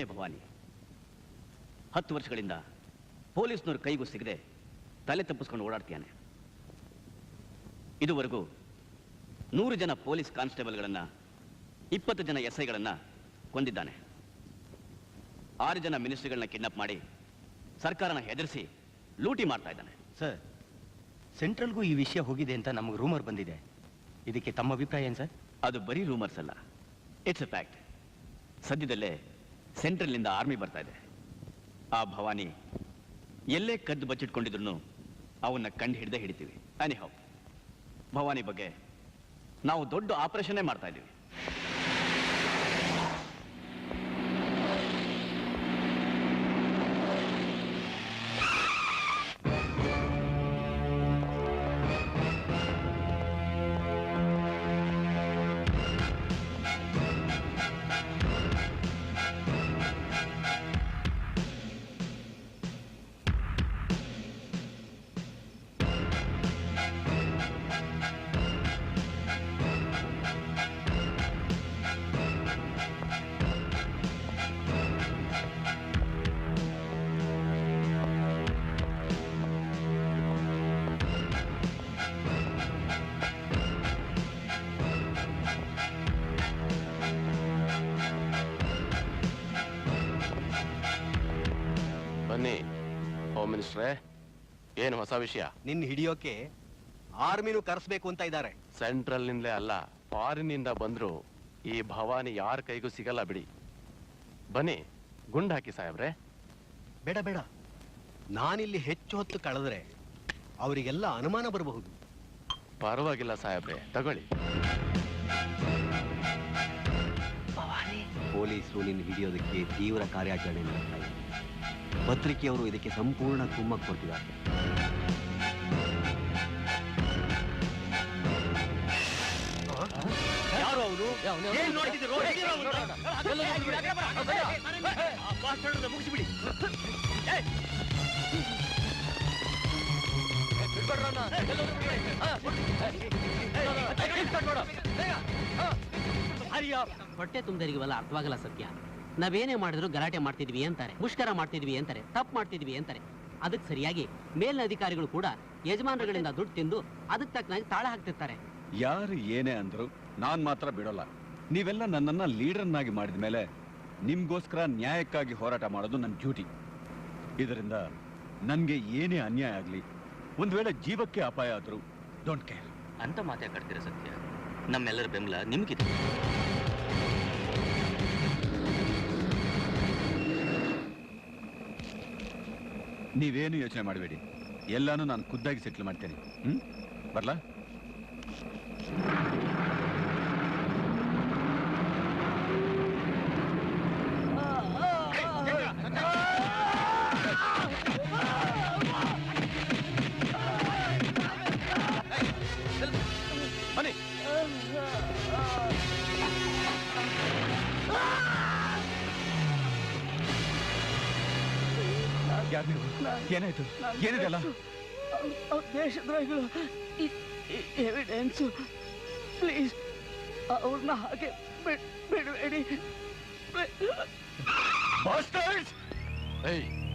ಇವನೇ ಭವಾನಿ. 10 ವರ್ಷಗಳಿಂದ ಪೊಲೀಸ್ನವ್ರ ಕೈಗೂ ಸಿಗದೆ ತಲೆ ತಪ್ಪಿಸ್ಕೊಂಡು ಓಡಾಡ್ತೀಯಾನೆ. ಇದುವರೆಗೂ 100 ಜನ ಪೊಲೀಸ್ ಕಾನ್ಸ್ಟೇಬಲ್ಗಳನ್ನ, 20 ಜನ ಎಸ್ಐಗಳನ್ನ ಕೊಂದಿದ್ದಾನೆ. 6 ಜನ ಮಿನಿಸ್ಟ್ರಿಗಳನ್ನ ಕಿಡ್ನಾಪ್ ಮಾಡಿ ಸರ್ಕಾರನ ಹೆದರಿಸಿ ಲೂಟಿ ಮಾಡ್ತಾ ಇದ್ದಾನೆ. ಸರ್, ಸೆಂಟ್ರಲ್ಗೂ ಈ ವಿಷಯ ಹೋಗಿದೆ ಅಂತ ನಮಗೆ ರೂಮರ್ ಬಂದಿದೆ. ಇದಕ್ಕೆ ತಮ್ಮ ಅಭಿಪ್ರಾಯ ಏನು ಸರ್? ಅದು ಬರೀ ರೂಮರ್ಸ್ ಅಲ್ಲ, ಇಟ್ಸ್ ಎ ಫ್ಯಾಕ್ಟ್. ಸದ್ಯದಲ್ಲೇ ಸೆಂಟ್ರಲ್ನಿಂದ ಆರ್ಮಿ ಬರ್ತಾ ಇದೆ. ಆ ಭವಾನಿ ಎಲ್ಲೇ ಕದ್ದು ಬಚ್ಚಿಟ್ಕೊಂಡಿದ್ರು ಅವನ್ನ ಕಂಡು ಹಿಡ್ದೇ ಹಿಡಿತೀವಿ. ಎನಿಹೌ, ಭವಾನಿ ಬಗ್ಗೆ ನಾವು ದೊಡ್ಡ ಆಪರೇಷನ್ನೇ ಮಾಡ್ತಾ ಇದ್ದೀವಿ. ಬನ್ನಿ ಹೋಮ್ ಮಿನಿಸ್ಟ್ರೇ, ಏನು ಹೊಸ ವಿಷಯ? ನಿನ್ನ ಹಿಡಿಯೋಕೆ ಆರ್ಮಿನೂ ಕರೆಸ್ಬೇಕು ಅಂತ ಇದ್ದಾರೆ. ಸೆಂಟ್ರಲ್ ನಿಂದಲೇ ಅಲ್ಲ, ಫಾರಿನ್ ಇಂದ ಬಂದ್ರು ಈ ಭವಾನಿ ಯಾರ ಕೈಗೂ ಸಿಗಲ್ಲ ಬಿಡಿ. ಬನ್ನಿ ಗುಂಡ್ ಹಾಕಿ ಸಾಹೇಬ್ರೆ. ಬೇಡ ಬೇಡ, ನಾನಿಲ್ಲಿ ಹೆಚ್ಚು ಹೊತ್ತು ಕಳೆದ್ರೆ ಅವರಿಗೆಲ್ಲ ಅನುಮಾನ ಬರಬಹುದು. ಪರವಾಗಿಲ್ಲ ಸಾಹೇಬ್ರೆ, ತಗೊಳ್ಳಿ. ಪೊಲೀಸರು ನಿನ್ನ ಹಿಡಿಯೋದಕ್ಕೆ ತೀವ್ರ ಕಾರ್ಯಾಚರಣೆ ನಡೆಸ್ತಾ ಇದ್ದಾರೆ. ಪತ್ರಿಕೆಯವರು ಇದಕ್ಕೆ ಸಂಪೂರ್ಣ ಕುಮ್ಮಕ್ಕು ಕೊಡ್ತಿದ್ದಾರೆ. ಯಾರು ಅವರು? ಮುಗಿಸಿಬಿಡಿ. ಹೊಟ್ಟೆ ತುಂಬದರಿಗೆಲ್ಲ ಅರ್ಥವಾಗಲ್ಲ ಸತ್ಯ. ನಾವೇನೇ ಮಾಡಿದ್ರು ಗಲಾಟೆ ಮಾಡ್ತಿದ್ವಿ ಅಂತಾರೆ, ಮುಷ್ಕರ ಮಾಡ್ತಿದ್ವಿ ಅಂತಾರೆ, ತಪ್ಪು ಮಾಡ್ತಿದ್ವಿ ಅಂತಾರೆ. ಅದಕ್ಕೆ ಸರಿಯಾಗಿ ಮೇಲಿನ ಅಧಿಕಾರಿಗಳು ಕೂಡ ಯಜಮಾನರುಗಳಿಂದ ದುಡ್ಡು ತಿಂದು ಅದಕ್ಕೆ ತಕ್ಕನಾಗಿ ತಾಳ ಹಾಕ್ತಿರ್ತಾರೆ. ಯಾರು ಏನೇ ಅಂದ್ರು ನಾನ್ ಮಾತ್ರ ಬಿಡೋಲ್ಲ. ನೀವೆಲ್ಲ ನನ್ನನ್ನ ಲೀಡರ್ನಾಗಿ ಮಾಡಿದ ಮೇಲೆ ನಿಮ್ಗೋಸ್ಕರ ನ್ಯಾಯಕ್ಕಾಗಿ ಹೋರಾಟ ಮಾಡೋದು ನನ್ನ ಡ್ಯೂಟಿ. ಇದರಿಂದ ನನ್ಗೆ ಏನೇ ಅನ್ಯಾಯ ಆಗ್ಲಿ, ಒಂದ್ ವೇಳೆ ಜೀವಕ್ಕೆ ಅಪಾಯ ಆದ್ರೂ ಡೋಂಟ್ ಕೇರ್ ಅಂತ ಮಾತಾಡ್ತೀರ ಸತ್ಯ. ನಮ್ಮೆಲ್ಲರ ಬೆಂಬಲ ನಿಮ್ಗಿದೆ. ನೀವೇನು ಯೋಚನೆ ಮಾಡಬೇಡಿ, ಎಲ್ಲಾನು ನಾನು ಖುದ್ದಾಗಿ ಸೆಟ್ಲ್ ಮಾಡ್ತೇನೆ. ಬರ್ಲಾ? ಬನ್ನಿ. ಏನಾಯ್ತು? ಏನಿದೆಲ್ಲ? ದೇಶದ್ರೋಹಿಗಳು ಎವಿಡೆನ್ಸು. ಪ್ಲೀಸ್ ಅವ್ರನ್ನ ಹಾಗೆ ಬಿಡಬೇಡಿ.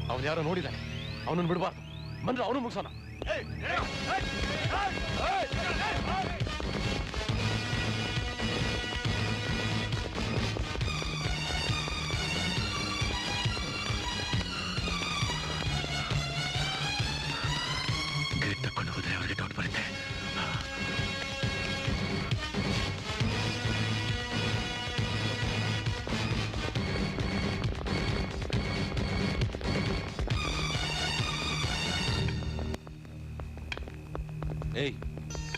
ಅವನು ಯಾರೋ ನೋಡಿದ್ದಾನೆ, ಅವನನ್ನು ಬಿಡಬಾರ್ದು. ಬಂದ್ರೆ ಅವನು ಮುಗಿಸೋಣ. ಗೇಟ್ ತಕ್ಕೊಂಡು ಹೋದ್ರೆ ಅವ್ರಿಗೆ ಡೌಟ್ ಬರುತ್ತೆ.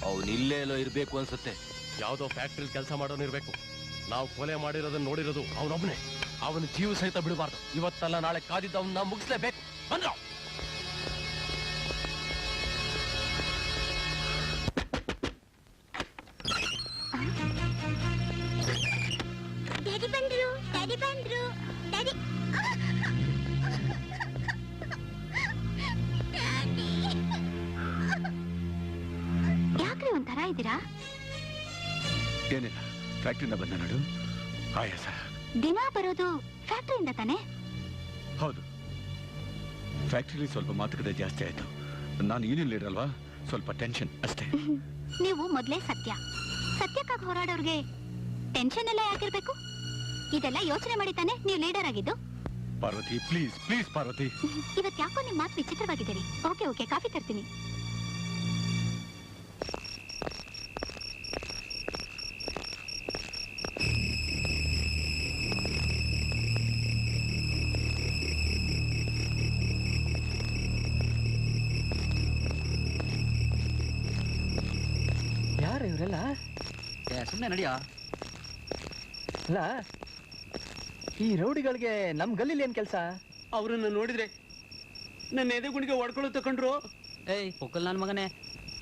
ಅವ್ನು ಇಲ್ಲೇ ಎಲ್ಲೋ ಇರ್ಬೇಕು ಅನ್ಸುತ್ತೆ. ಯಾವುದೋ ಫ್ಯಾಕ್ಟ್ರಿಲಿ ಕೆಲಸ ಮಾಡೋನು ಇರ್ಬೇಕು. ನಾವು ಕೊಲೆ ಮಾಡಿರೋದನ್ನ ನೋಡಿರೋದು ಅವನೊಬ್ಬನೇ. ಅವನ ಜೀವ ಸಹಿತ ಬಿಡಬಾರ್ದು. ಇವತ್ತಲ್ಲ ನಾಳೆ ಕಾದಿದ್ದ ಅವನ್ನ ಮುಗಿಸ್ಲೇಬೇಕು. ಬಂದ್ರು. ಯಾಕ್ರಿ ಒಂಥರ ಇದ್ದೀರಾ? ಏನಿಲ್ಲ, ಫ್ಯಾಕ್ಟ್ರಿಯಿಂದ ಬಂದ ನೋಡು. ಆಯಾಸ. ದಿನ ಬರೋದು ಫ್ಯಾಕ್ಟ್ರಿಯಿಂದ ತಾನೆ? ಹೌದು, ಫ್ಯಾಕ್ಟ್ರಿಲಿ ಸ್ವಲ್ಪ ಮಾತುಕತೆ ಜಾಸ್ತಿ ಆಯ್ತು. ನಾನು ಯೂನಿಯನ್ ಲೀಡರ್ ಅಲ್ವಾ, ಸ್ವಲ್ಪ ಟೆನ್ಷನ್ ಅಷ್ಟೇ. ನೀವು ಮೊದ್ಲೇ ಸತ್ಯಕ್ಕಾಗಿ ಹೋರಾಡೋರ್ಗೆ ಟೆನ್ಷನ್ ಎಲ್ಲ ಯಾಕಿರ್ಬೇಕು? ಇದೆಲ್ಲ ಯೋಚನೆ ಮಾಡಿ ತಾನೆ ನೀವು ಲೀಡರ್ ಆಗಿದ್ದು. Parvati please please Parvati. ಇವತ್ ಯಾಕೋ ನಿಮ್ ಮಾತು ವಿಚಿತ್ರವಾಗಿದ್ದೀರಿ. ಓಕೆ ಕಾಫಿ ತರ್ತೀನಿ. ಯಾರು ಇವರೆಲ್ಲ? ಸುಮ್ಮನೆ ನಡೆಯೋ. ಅಲ್ಲ, ಈ ರೌಡಿಗಳಿಗೆ ನಮ್ ಗಲ್ಲಿಲಿ ಏನ್ ಕೆಲಸ? ಅವ್ರನ್ನ ನೋಡಿದ್ರೆ ನನ್ನ ಎದೆಗುಣಿಗೆ ಹೊಡ್ಕೊಳ್ಳೋ ತಕೊಂಡ್ರು. ಏಯ್ ಪೊಕ್ಕಲ್ ನನ್ನ ಮಗನೇ,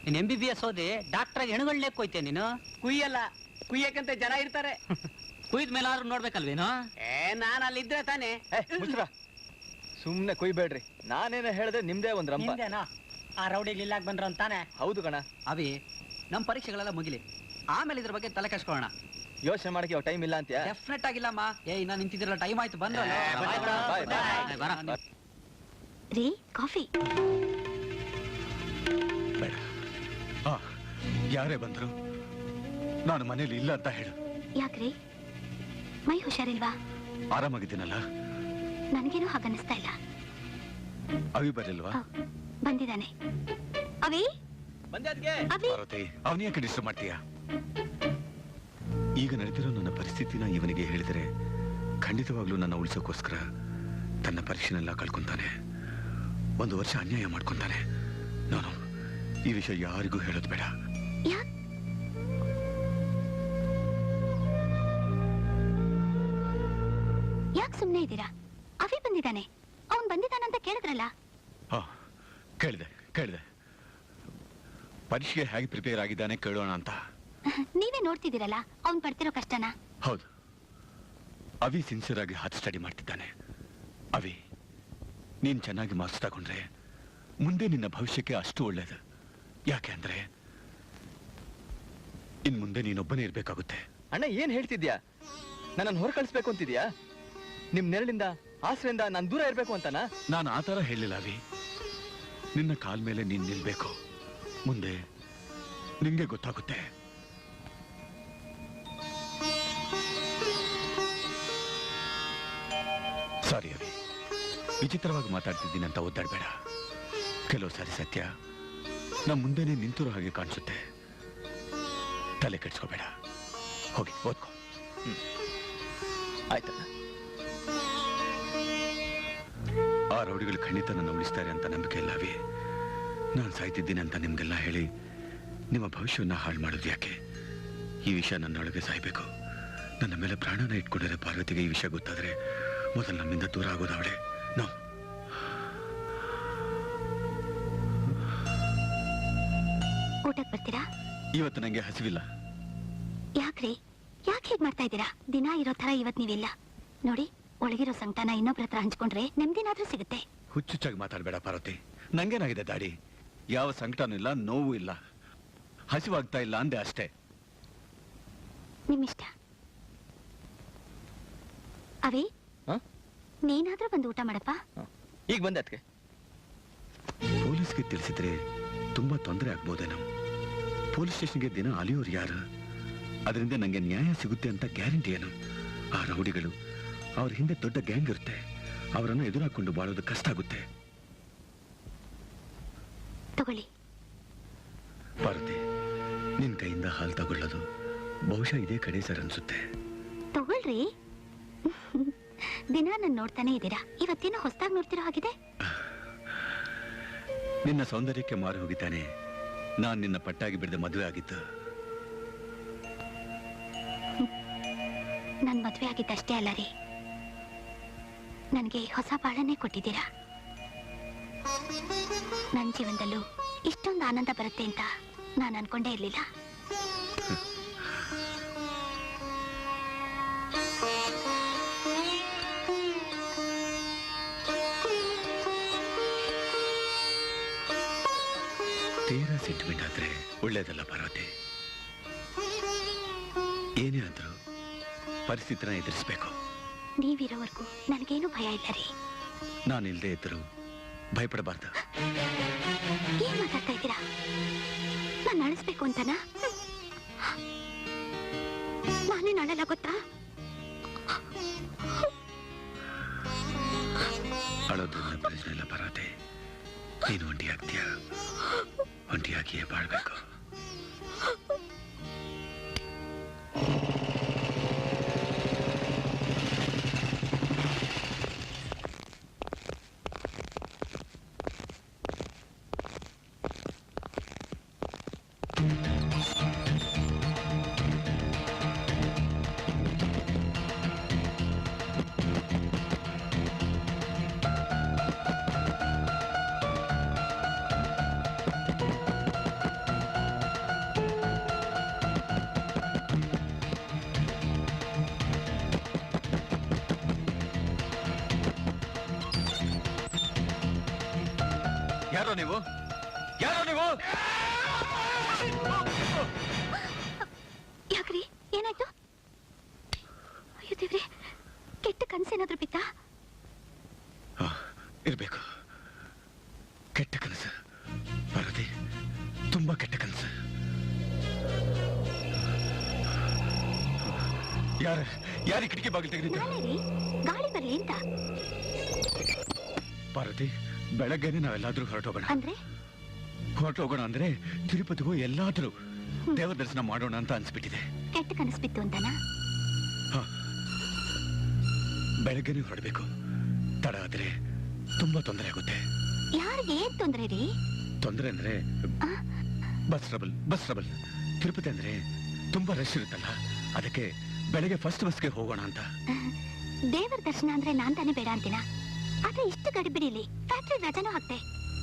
ನೀನ್ MBBS ಓದಿ ಡಾಕ್ಟ್ರಾಗಿ ಹೆಣಗಳನ್ನೇ ಕೊಯ್ತೆ ನೀನು. ಕುಯ್ಯಲ್ಲ, ಕುಯ್ಯಕ್ಕಂತ ಜನ ಇರ್ತಾರೆ. ಕುಯ್ದ ಮೇಲಾದ್ರೂ ನೋಡ್ಬೇಕಲ್ವೇನೋ? ನಾನು ಅಲ್ಲಿದ್ರೆ ತಾನೆ. ಮುಚ್ರ, ಸುಮ್ನೆ ಕುಯ್ಬೇಡ್ರಿ. ನಾನೇನ ಹೇಳಿದ್ರೆ ನಿಮ್ದೇ ಒಂದ್ ರಂಪ. ಆ ರೌಡಿ ಇಲ್ಲಾಗ್ ಬಂದ್ರ ಅಂತಾನೆ. ಹೌದು ಕಣ. ಅವಿ, ನಮ್ ಪರೀಕ್ಷೆಗಳೆಲ್ಲ ಮುಗಿಲಿ, ಆಮೇಲೆ ಇದ್ರ ಬಗ್ಗೆ ತಲೆ ಕೆಡ್ಸ್ಕೊಳ್ಳೋಣ. ಯೋಚನೆ ಮಾಡಕ್ಕೆ ಟೈಮ್ ಇಲ್ಲ ಅಂತ್ಯಾ? ಡೆಫಿನೆಟ್ ಆಗಿಲ್ಲಮ್ಮ. ಇನ್ನ ನಿಂತಿದ್ರಲ್ಲ, ಟೈಮ್ ಆಯ್ತು, ಬಂದ್ರಲ್ಲ. ರೀ, ಕಾಫಿ. ಬೇಡ. ಯಾರೇ ಬಂದ್ರು ನಾನು ಮನೇಲಿ ಇಲ್ಲ ಅಂತ ಹೇಳು. ಯಾಕ್ರಿ, ಮೈ ಹುಷಾರಿಲ್ವಾ? ಆರಾಮಾಗಿದ್ದೀನಲ್ಲ. ನನಗೇನು ಹಾಗನ್ನಿಸ್ತಾ ಇಲ್ಲ. ಅವಿ ಬರಲ್ವಾ? ಬಂದಿದ್ದಾನೆ. ಅವಿ, ಪಾರ್ವತಿ, ಅವನ ಯಾಕೆ ಡಿಸ್ಟರ್ಬ್ ಮಾಡ್ತೀಯಾ? ಈಗ ನಡೆದಿರೋ ನನ್ನ ಪರಿಸ್ಥಿತಿನ ಇವನಿಗೆ ಹೇಳಿದರೆ ಖಂಡಿತವಾಗ್ಲೂ ನನ್ನ ಉಳಿಸೋಕ್ಕೋಸ್ಕರ ತನ್ನ ಪರೀಕ್ಷೆನೆಲ್ಲ ಕಳ್ಕೊಂತಾನೆ. 1 ವರ್ಷ ಅನ್ಯಾಯ ಮಾಡ್ಕೊಂತಾನೆ. ನಾನು ಈ ವಿಷಯ ಯಾರಿಗೂ ಹೇಳೋದು ಬೇಡ. ಯಾಕೆ ಸುಮ್ಮನೆ ಇದ್ದೀರಾ? ಅವಿ ಬಂದಿದ್ದಾನೆ. ಅವನ್ ಬಂದಿದ್ದಾನಂತ ಕೇಳಿದ್ರಲ್ಲ? ಕೇಳಿದೆ. ಪರೀಕ್ಷೆಗೆ ಹೇಗೆ ಪ್ರಿಪೇರ್ ಆಗಿದ್ದಾನೆ ಕೇಳೋಣ ಅಂತ. ನೀವೇ ನೋಡ್ತಿದ್ದೀರಲ್ಲ ಅವನ್ ಪಡ್ತಿರೋ ಕಷ್ಟನ. ಹೌದು, ಅವಿ ಸಿನ್ಸಿಯರ್ ಆಗಿ ಹಾರ್ಟ್ ಸ್ಟಡಿ ಮಾಡ್ತಿದ್ದಾನೆ. ಅವಿ, ನೀನ್ ಚೆನ್ನಾಗಿ ಮಾರ್ಕ್ಸ್ ತಗೊಂಡ್ರೆ ಮುಂದೆ ನಿನ್ನ ಭವಿಷ್ಯಕ್ಕೆ ಅಷ್ಟು ಒಳ್ಳೇದು. ಯಾಕೆ ಅಂದ್ರೆ ಇನ್ ಮುಂದೆ ನೀನೊಬ್ಬನೇ ಇರ್ಬೇಕಾಗುತ್ತೆ. ಅಣ್ಣ, ಏನ್ ಹೇಳ್ತಿದ್ಯಾ? ನನ್ನನ್ನು ಹೊರ ಕಳಿಸ್ಬೇಕು ಅಂತಿದ್ಯಾ? ನಿಮ್ ನೆರಳಿಂದ, ಆಸರೆಯಿಂದ ನಾನು ದೂರ ಇರ್ಬೇಕು ಅಂತನಾ? ನಾನು ಆ ತರ ಹೇಳಿಲ್ಲ ಅವಿ. ನಿನ್ನ ಕಾಲ್ ಮೇಲೆ ನೀನ್ ನಿಲ್ಬೇಕು. ಮುಂದೆ ನಿಂಗೆ ಗೊತ್ತಾಗುತ್ತೆ. ಸಾರಿ ಅವಿ, ವಿಚಿತ್ರವಾಗಿ ಮಾತಾಡ್ತಿದ್ದೀನಿ ಅಂತ ಒದ್ದಾಡ್ಬೇಡ. ಕೆಲವು ಸಾರಿ ಸತ್ಯ ನಮ್ಮ ಮುಂದೆನೆ ನಿಂತಿರೋ ಹಾಗೆ ಕಾಣಿಸುತ್ತೆ. ತಲೆ ಕೆಡ್ಸ್ಕೋಬೇಡ. ಹೋಗಿ ಓದ್ಕೋ. ಆಯ್ತಣ್ಣ. ಆ ರೌಡಿಗಳು ಖಂಡಿತ ನನ್ನ ಉಳಿಸ್ತಾರೆ ಅಂತ ನಂಬಿಕೆ ಇಲ್ಲವೇ? ನಾನು ಸಾಯ್ತಿದ್ದೀನಿ ಅಂತ ನಿಮ್ಗೆಲ್ಲ ಹೇಳಿ ನಿಮ್ಮ ಭವಿಷ್ಯವನ್ನ ಹಾಳು ಮಾಡೋದು ಯಾಕೆ? ಈ ವಿಷಯ ನನ್ನೊಳಗೆ ಸಾಯ್ಬೇಕು. ನನ್ನ ಮೇಲೆ ಪ್ರಾಣನ ಇಟ್ಕೊಂಡಿರೋ ಪಾರ್ವತಿಗೆ ಈ ವಿಷಯ ಗೊತ್ತಾದ್ರೆ ಮೊದಲು ನಮ್ಮಿಂದ ದೂರ ಆಗೋದು ಅವಳೆ. ನಾವು ಊಟಕ್ಕೆ ಬರ್ತೀರಾ? ಇವತ್ತು ನಂಗೆ ಹಸಿವಿಲ್ಲ. ಯಾಕ್ರಿ, ಯಾಕೆ ಹೀಗ್ ಮಾಡ್ತಾ ಇದ್ದೀರಾ? ದಿನ ಇರೋ ತರ ಇವತ್ ನೀವಿಲ್ಲ ನೋಡಿ. ಒಳಗಿರೋ ಸಂಕಟನ ಇನ್ನೊಬ್ರ ಹತ್ರ ಹಂಚ್ಕೊಂಡ್ರೆ ನೆಮ್ಮದಿನಾದ್ರೂ ಸಿಗುತ್ತೆ. ಹುಚ್ಚುಚ್ಚಾಗಿ ಮಾತಾಡ್ಬೇಡ ಪಾರ್ವತಿ. ನಂಗೇನಾಗಿದೆ ದಾಡಿ? ಯಾವ ಸಂಕಟನೂ ಇಲ್ಲ, ನೋವು ಇಲ್ಲ, ಹಸಿವಾಗ್ತಾ ಇಲ್ಲ ಅಂದೆ ಅಷ್ಟೇ. ನಿಮ್ಮಿಷ್ಟ. ಅವಿ, ನೀನಾದ್ರೂ ಬಂದು ಊಟ ಮಾಡಪ್ಪ. ಈಗ ಬಂದೆ ಅದಕ್ಕೆ. ಪೊಲೀಸ್ಗೆ ತಿಳಿಸಿದ್ರೆ ತುಂಬಾ ತೊಂದರೆ ಆಗ್ಬೋದೇನೋ. ಪೊಲೀಸ್ ಸ್ಟೇಷನ್ಗೆ ದಿನ ಅಲಿಯೋರು ಯಾರು? ಅದರಿಂದ ನಂಗೆ ನ್ಯಾಯ ಸಿಗುತ್ತೆ ಅಂತ ಗ್ಯಾರಂಟಿ ಏನು? ಆ ರೌಡಿಗಳು, ಅವ್ರ ಹಿಂದೆ ದೊಡ್ಡ ಗ್ಯಾಂಗ್ ಇರುತ್ತೆ. ಅವರನ್ನ ಎದುರಾಕೊಂಡು ಬಾಳೋದು ಕಷ್ಟ ಆಗುತ್ತೆ. ತಗೊಳ್ಳಿ. ಪಾರ್ವತಿ, ನಿನ್ ಕೈಯಿಂದ ಹಾಲು ತಗೊಳ್ಳೋದು ಬಹುಶಃ ಇದೇ ಕಡೆ ಸರ್ ಅನ್ಸುತ್ತೆ. ತಗೊಳ್ರಿ. ದಿನ ನಾನು ನೋಡ್ತಾನೆ ಇದ್ದೀರಾ, ಇವತ್ತೇನೋ ಹೊಸದಾಗಿ ನೋಡ್ತಿರೋ ಹಾಗಿದೆ. ನಿನ್ನ ಸೌಂದರ್ಯಕ್ಕೆ ಮಾರು ಹೋಗಿದ್ದಾನೆ ನಾನ್ ನಿನ್ನ ಪಟ್ಟಾಗಿ ಬಿಡದೆ ಮದುವೆ ಆಗಿತ್ತು. ನನ್ ಮದುವೆ ಆಗಿದ್ದಷ್ಟೇ ಅಲ್ಲ ರೀ, ನನಗೆ ಹೊಸ ಬಾಳನ್ನೇ ಕೊಟ್ಟಿದ್ದೀರಾ. ನನ್ನ ಜೀವನದಲ್ಲೂ ಇಷ್ಟೊಂದು ಆನಂದ ಬರುತ್ತೆ ಅಂತ ನಾನು ಅನ್ಕೊಂಡೇ ಇರ್ಲಿಲ್ಲ. ತೀರಾ ಸೆಂಟಿಮೆಂಟ್ ಆದ್ರೆ ಒಳ್ಳೇದಲ್ಲ ಪಾರ್ವತಿ. ಏನೇ ಆದ್ರೂ ಪರಿಸ್ಥಿತಿನ ಎದುರಿಸ್ಬೇಕು. ನೀವಿರೋವರೆಗೂ ನನಗೇನು ಭಯ ಇಲ್ಲ ರೀ. ನಾನಿಲ್ದೇ ಇದ್ದರು ಭಯಪಡಬಾರ್ದು. ಏನ್ ಮಾತಾಡ್ತಾ ಇದ್ದೀರಾ? ನಾನು ಅಳಿಸ್ಬೇಕು ಅಂತನಾ? ನಾನೇ ನಾಳೆಲ್ಲ ಗೊತ್ತಾ? ಅಳೋದ್ರಿಂದ ಪ್ರಯೋಜನ ಇಲ್ಲ ಪಾರ್ವತಿ. ನೀನು ಒಂಟಿಯಾಗ್ತೀಯ, ಒಂಟಿಯಾಗಿಯೇ ಬಾಳ್ಬೇಕು. ಯಾರೋ ನೀವು? ಯಾರೋ ನೀವು? ಯಾಕ್ರಿ, ಏನಾಯ್ತು? ಅಯ್ಯೋ ದೇವ್ರೆ, ಕೆಟ್ಟ ಕನಸೇನಾದ್ರೂ ಬಿತ್ತಾ? ಇರ್ಬೇಕು. ಕೆಟ್ಟ ಕನಸು ಪಾರ್ವತಿ, ತುಂಬಾ ಕೆಟ್ಟ ಕನಸು. ಯಾರಿ ಕಿಟಕಿ ಬಾಗಿಲು ತೆಗೆದಿದ್ದ? ಗಾಳಿ ಬರ್ಲಿ ಅಂತ. ಪಾರ್ವತಿ, ಬೆಳಗ್ಗೆನೆ ನಾವೆಲ್ಲಾದ್ರೂ ಹೊರಟೋಗೋಣ. ಅಂದ್ರೆ ತಿರುಪತಿಗೂ ಎಲ್ಲಾದ್ರೂ ದೇವರ ದರ್ಶನ ಮಾಡೋಣ ಅಂತ ಅನ್ಸ್ಬಿಟ್ಟಿದೆ. ಕೆಟ್ಟ ಕನಸು ಬಿತ್ತು ಅಂತನಾ? ಬೆಳಗ್ಗೆನೆ ಹೊರಡ್ಬೇಕು. ತಡ ಆದ್ರೆ ತುಂಬಾ ತೊಂದರೆ ಆಗುತ್ತೆ. ಯಾರಿಗೆ ಏನ್ ತೊಂದರೆ ರೀ? ತೊಂದರೆ ಅಂದ್ರೆ ಬಸ್ ಟ್ರಬಲ್. ತಿರುಪತಿ ಅಂದ್ರೆ ತುಂಬಾ ರಶ್ ಇರುತ್ತಲ್ಲ, ಅದಕ್ಕೆ ಬೆಳಗ್ಗೆ ಫಸ್ಟ್ ಬಸ್ಗೆ ಹೋಗೋಣ ಅಂತ. ದೇವರ ದರ್ಶನ ಅಂದ್ರೆ ನಾನ್ ತಾನೇ ಬೇಡ ಅಂತೀನ, ಆದ್ರೆ ಇಷ್ಟು ಗಡಿಬಿಡಿಲಿ ಫ್ಯಾಕ್ಟ್ರಿ ರಜಾನೂ ಹಾಕ್ತೆ.